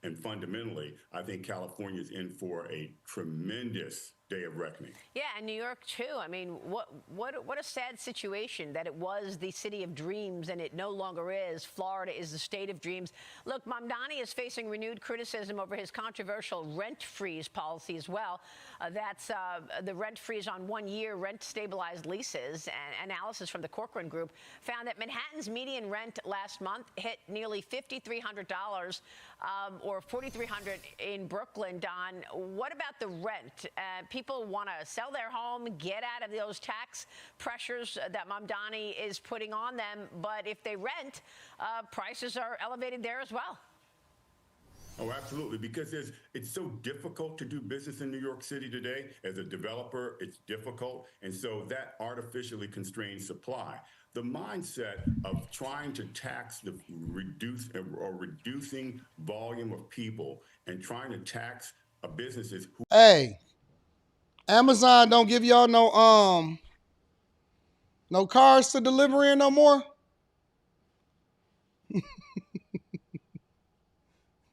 and fundamentally, I think California is in for a tremendous day of reckoning. Yeah, and New York too. I mean, what a sad situation that it was the city of dreams and it no longer is. Florida is the state of dreams. Look, Mamdani is facing renewed criticism over his controversial rent freeze policy as well. That's the rent freeze on 1-year rent stabilized leases. And analysis from the Corcoran Group found that Manhattan's median rent last month hit nearly $5,300 or $4,300 in Brooklyn. Don, what about the rent? People want to sell their home, get out of those tax pressures that Mamdani is putting on them. But if they rent, prices are elevated there as well. Oh, absolutely, because it's so difficult to do business in New York City today. As a developer, it's difficult, and so that artificially constrains supply. The mindset of trying to tax the reducing volume of people and trying to tax businesses who... Hey, Amazon don't give y'all no cars to deliver in no more.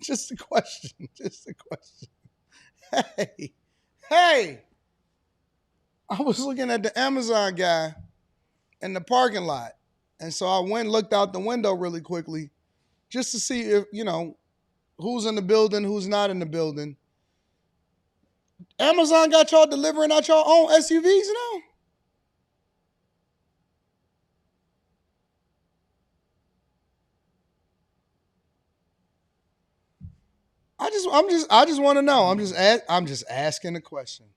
Just a question. Just a question. Hey. I was looking at the Amazon guy in the parking lot. And so I went and looked out the window really quickly just to see if, who's in the building, who's not in the building. Amazon got y'all delivering out your own SUVs now? I just I just want to know. I'm just asking the question.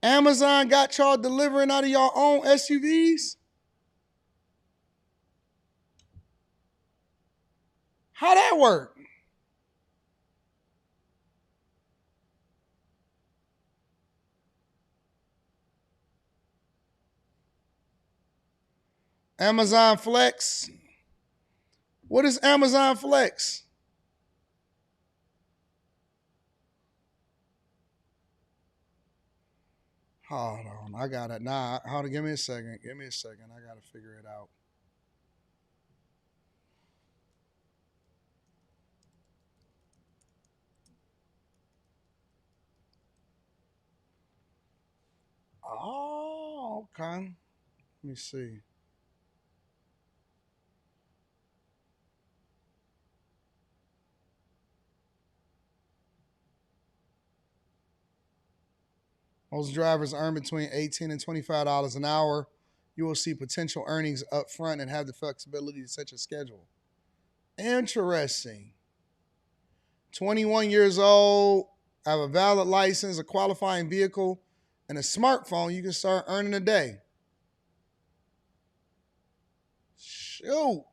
Amazon got y'all delivering out of your own SUVs? How that work? Amazon Flex? What is Amazon Flex? Hold on. I got it. Nah, hold on. Give me a second. Give me a second. I got to figure it out. Oh, okay. Let me see. Most drivers earn between $18 and $25 an hour. You will see potential earnings up front and have the flexibility to set your schedule. Interesting. 21 years old, have a valid license, a qualifying vehicle, and a smartphone, you can start earning a day. Shoot.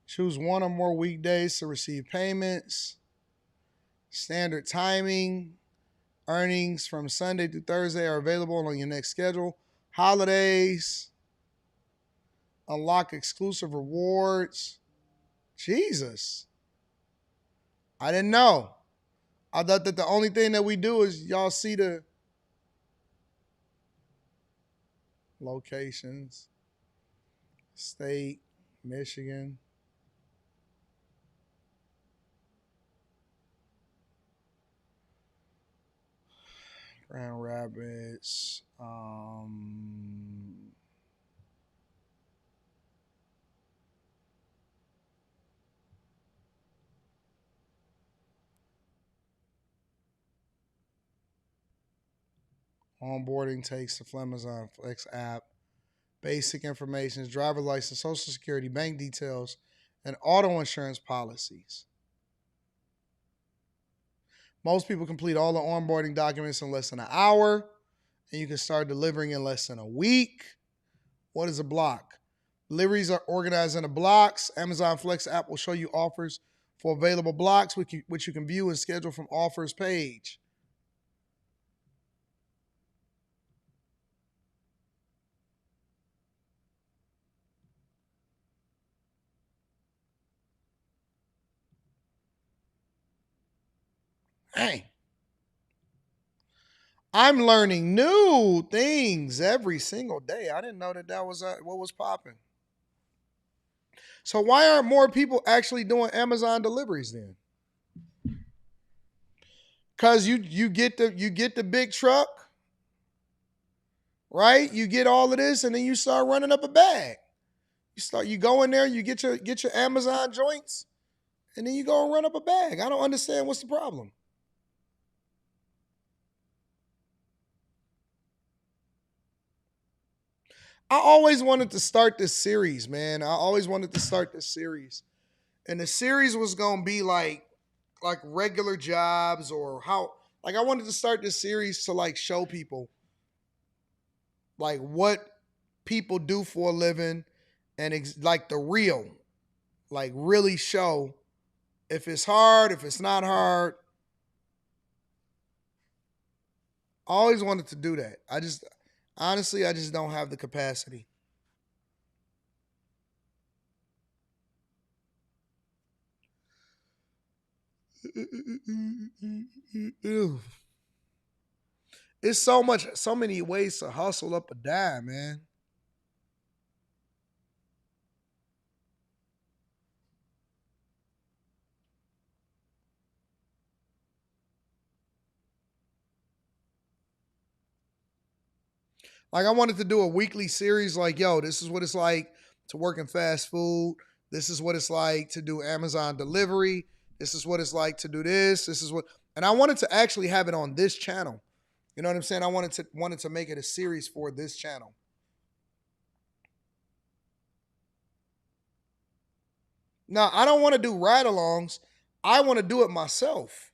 Choose one or more weekdays to receive payments. Standard timing. Earnings from Sunday through Thursday are available on your next schedule. Holidays. Unlock exclusive rewards. Jesus. I didn't know. I thought that the only thing that we do is y'all see the locations. State, Michigan. Grand Rapids. Onboarding takes the Amazon Flex app. Basic information is driver license, social security, bank details, and auto insurance policies. Most people complete all the onboarding documents in less than an hour, and you can start delivering in less than a week. What is a block? Deliveries are organized into blocks. Amazon Flex app will show you offers for available blocks, which you can view and schedule from offers page. Hey, I'm learning new things every single day. I didn't know that was what was popping. So why aren't more people actually doing Amazon deliveries then? Cause you get the big truck, right? You get all of this, and then you start running up a bag. You go in there, you get your Amazon joints, and then you go and run up a bag. I don't understand what's the problem. I always wanted to start this series, man. I always wanted to start this series. And the series was gonna be like regular jobs or how I wanted to start this series to like show people like what people do for a living and like the real, like really show if it's hard, if it's not hard. I always wanted to do that. Honestly, I just don't have the capacity. It's so many ways to hustle up a dime, man. Like I wanted to do a weekly series like, yo, this is what it's like to work in fast food. This is what it's like to do Amazon delivery. This is what it's like to do this. This is what, and I wanted to actually have it on this channel. You know what I'm saying? I wanted to make it a series for this channel. Now, I don't want to do ride-alongs. I want to do it myself.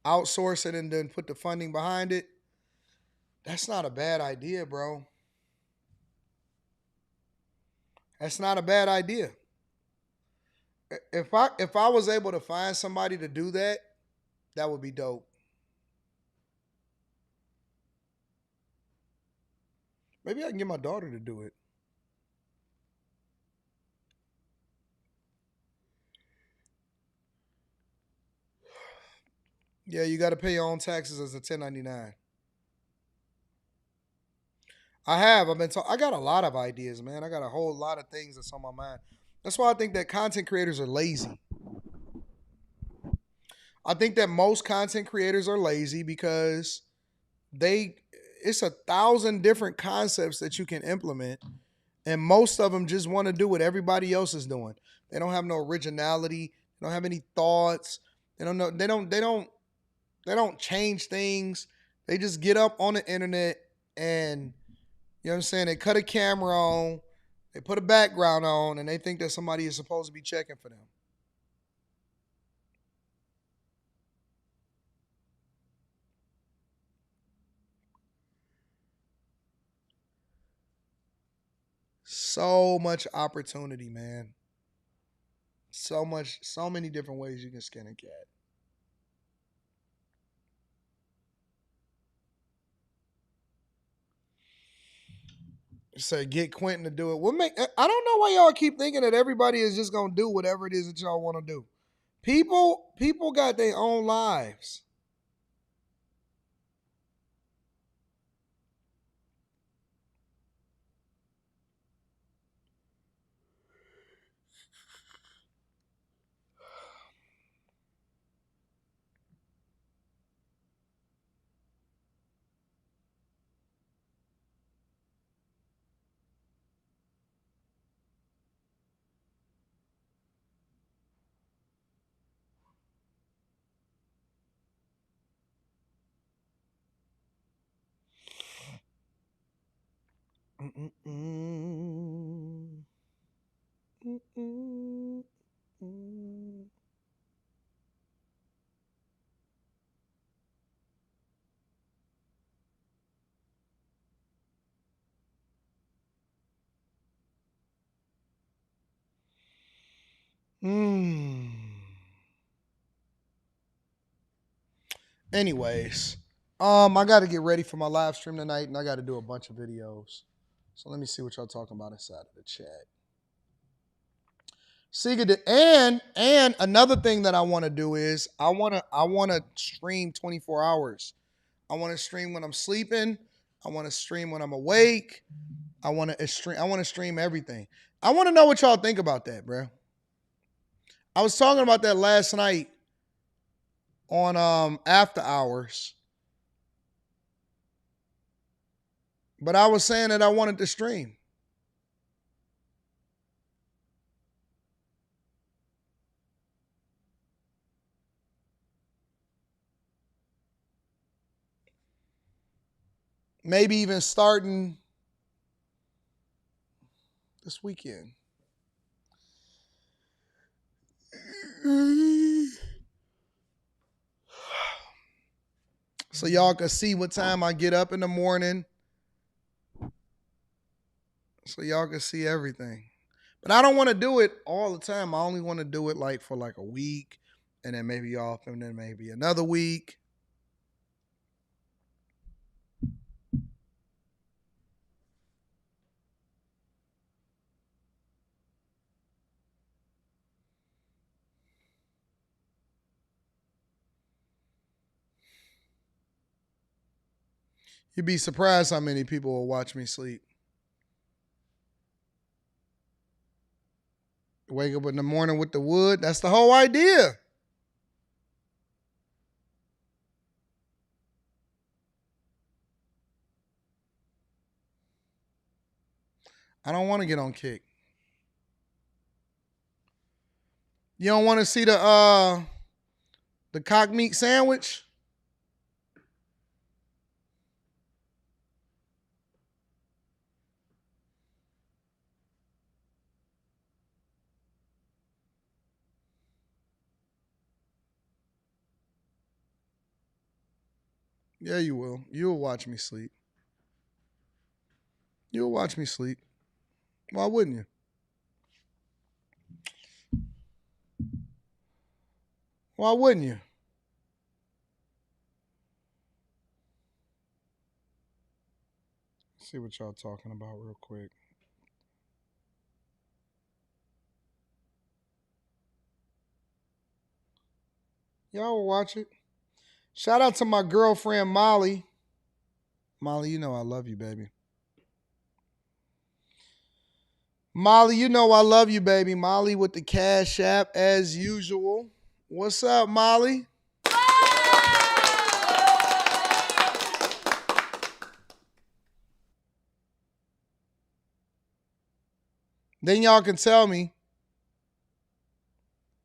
Outsource it and then put the funding behind it. That's not a bad idea, bro. That's not a bad idea. If I was able to find somebody to do that, that would be dope. Maybe I can get my daughter to do it. Yeah, you got to pay your own taxes as a 1099. I have. I got a lot of ideas, man. I got a whole lot of things that's on my mind. That's why I think that content creators are lazy. I think that most content creators are lazy because it's 1,000 different concepts that you can implement, and most of them just want to do what everybody else is doing. They don't have no originality. They don't have any thoughts. They don't know. They don't change things. They just get up on the internet and, you know what I'm saying, they cut a camera on, they put a background on, and they think that somebody is supposed to be checking for them. So much opportunity, man. So many different ways you can skin a cat. Say get Quentin to do it. I don't know why y'all keep thinking that everybody is just gonna do whatever it is that y'all want to do. People got their own lives. Mm-mm-mm. Mm-mm-mm. Mm. Anyways, I got to get ready for my live stream tonight, and I got to do a bunch of videos. So let me see what y'all talking about inside of the chat. And another thing that I want to do is I want to stream 24 hours. I want to stream when I'm sleeping. I want to stream when I'm awake. I want to stream everything. I want to know what y'all think about that, bro. I was talking about that last night on After Hours. But I was saying that I wanted to stream. Maybe even starting this weekend. So y'all can see what time I get up in the morning. So y'all can see everything. But I don't want to do it all the time. I only want to do it like for like a week, and then maybe off, and then maybe another week. You'd be surprised how many people will watch me sleep. Wake up in the morning with the wood. That's the whole idea. I don't want to get on Kick. You don't want to see the cock meat sandwich? Yeah, you will. You'll watch me sleep. You'll watch me sleep. Why wouldn't you? Why wouldn't you? Let's see what y'all talking about real quick. Y'all will watch it. Shout out to my girlfriend, Molly. Molly, you know I love you, baby. Molly, you know I love you, baby. Molly with the Cash App as usual. What's up, Molly? Then y'all can tell me.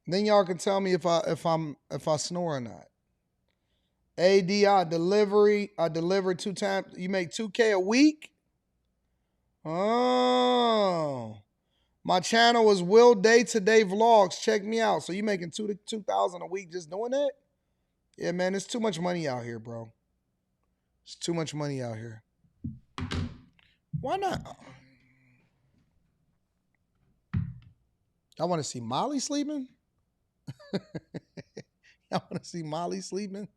Then y'all can tell me if I snore or not. AD, I deliver 2 times. You make $2K a week? Oh. My channel is Will Day to Day Vlogs. Check me out. So you making $2,000 a week just doing that? Yeah, man, it's too much money out here, bro. It's too much money out here. Why not? I want to see Molly sleeping. I want to see Molly sleeping.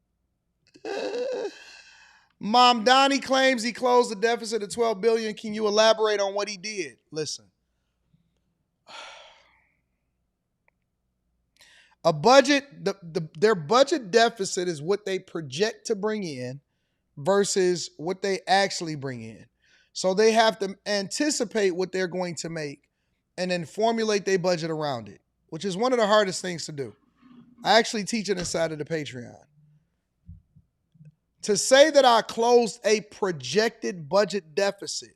Mom Donnie claims he closed the deficit of $12 billion. Can you elaborate on what he did? Listen. A budget, their budget deficit is what they project to bring in versus what they actually bring in. So they have to anticipate what they're going to make and then formulate their budget around it, which is one of the hardest things to do. I actually teach it inside of the Patreon. To say that I closed a projected budget deficit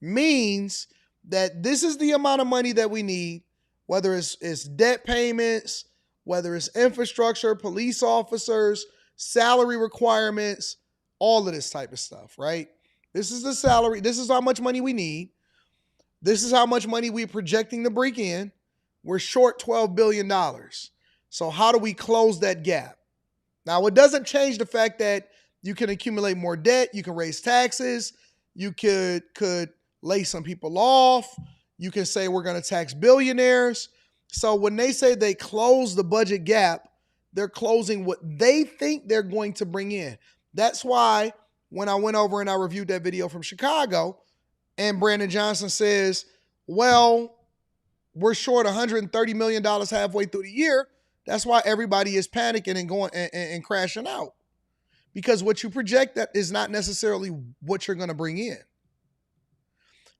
means that this is the amount of money that we need, whether it's debt payments, whether it's infrastructure, police officers, salary requirements, all of this type of stuff, right? This is the salary. This is how much money we need. This is how much money we're projecting to bring in. We're short $12 billion. So how do we close that gap? Now, it doesn't change the fact that you can accumulate more debt. You can raise taxes. You could lay some people off. You can say we're going to tax billionaires. So when they say they close the budget gap, they're closing what they think they're going to bring in. That's why when I went over and I reviewed that video from Chicago and Brandon Johnson says, well, we're short $130 million halfway through the year. That's why everybody is panicking and going and crashing out. Because what you project that is not necessarily what you're going to bring in.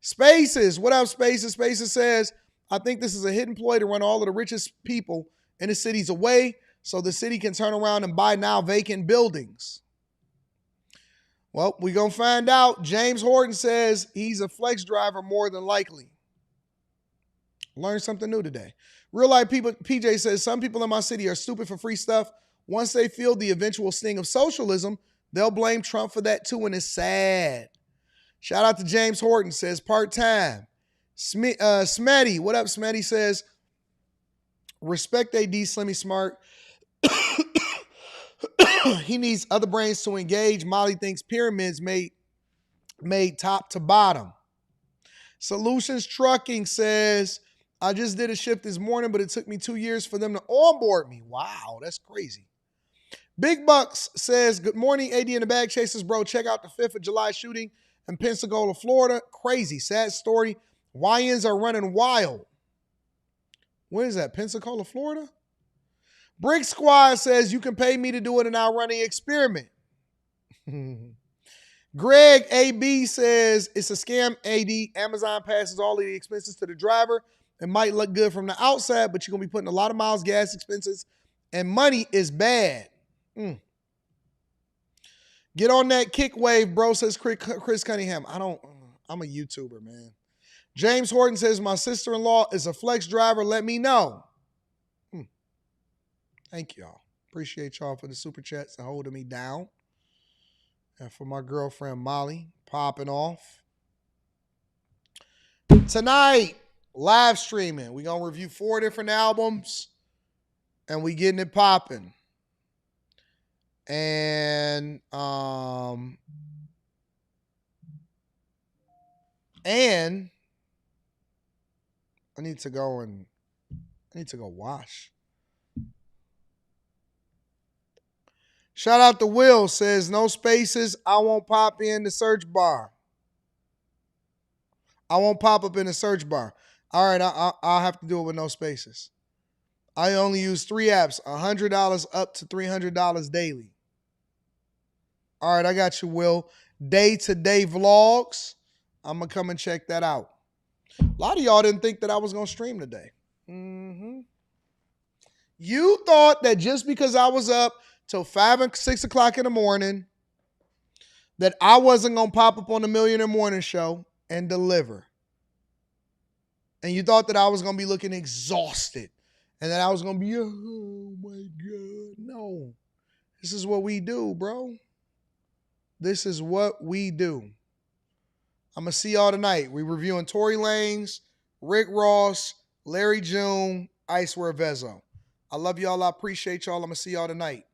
Spaces, what up, Spaces? Spaces says, I think this is a hidden ploy to run all of the richest people in the cities away so the city can turn around and buy now vacant buildings. Well, we're going to find out. James Horton says he's a flex driver more than likely. Learned something new today. Real life people, PJ says, some people in my city are stupid for free stuff. Once they feel the eventual sting of socialism, they'll blame Trump for that too, and it's sad. Shout out to James Horton, says part-time. Smetty, what up, Smetty, says, respect AD Slimmy Smart. He needs other brains to engage. Molly thinks pyramids made top to bottom. Solutions Trucking says, I just did a shift this morning, but it took me 2 years for them to onboard me. Wow, that's crazy. Big Bucks says, good morning, AD and the Bag Chasers, bro. Check out the 5th of July shooting in Pensacola, Florida. Crazy, sad story. YNs are running wild. Where is that, Pensacola, Florida? Brick Squad says, you can pay me to do it and I'll run an experiment. Greg AB says, it's a scam, AD. Amazon passes all of the expenses to the driver It might look good from the outside, but you're going to be putting a lot of miles, gas expenses, and money is bad. Get on that kick wave, bro, says Chris Cunningham. I'm a YouTuber, man. James Horton says, my sister-in-law is a flex driver. Let me know. Thank y'all. Appreciate y'all for the super chats and holding me down. And for my girlfriend, Molly, popping off. Tonight, live streaming. We're going to review 4 different albums. And we getting it popping. And I need to go wash. Shout out to Will, says no spaces. I won't pop in the search bar. I won't pop up in the search bar. All right, I'll have to do it with no spaces. I only use 3 apps, $100 up to $300 daily. All right, I got you, Will. Day-to-day vlogs. I'm going to come and check that out. A lot of y'all didn't think that I was going to stream today. You thought that just because I was up till 5 and 6 o'clock in the morning that I wasn't going to pop up on the Millionaire Morning Show and deliver. And you thought that I was going to be looking exhausted and that I was going to be, oh my God. No. This is what we do, bro. This is what we do. I'm going to see y'all tonight. We're reviewing Tory Lanez, Rick Ross, Larry June, Icewear Vezo. I love y'all. I appreciate y'all. I'm going to see y'all tonight.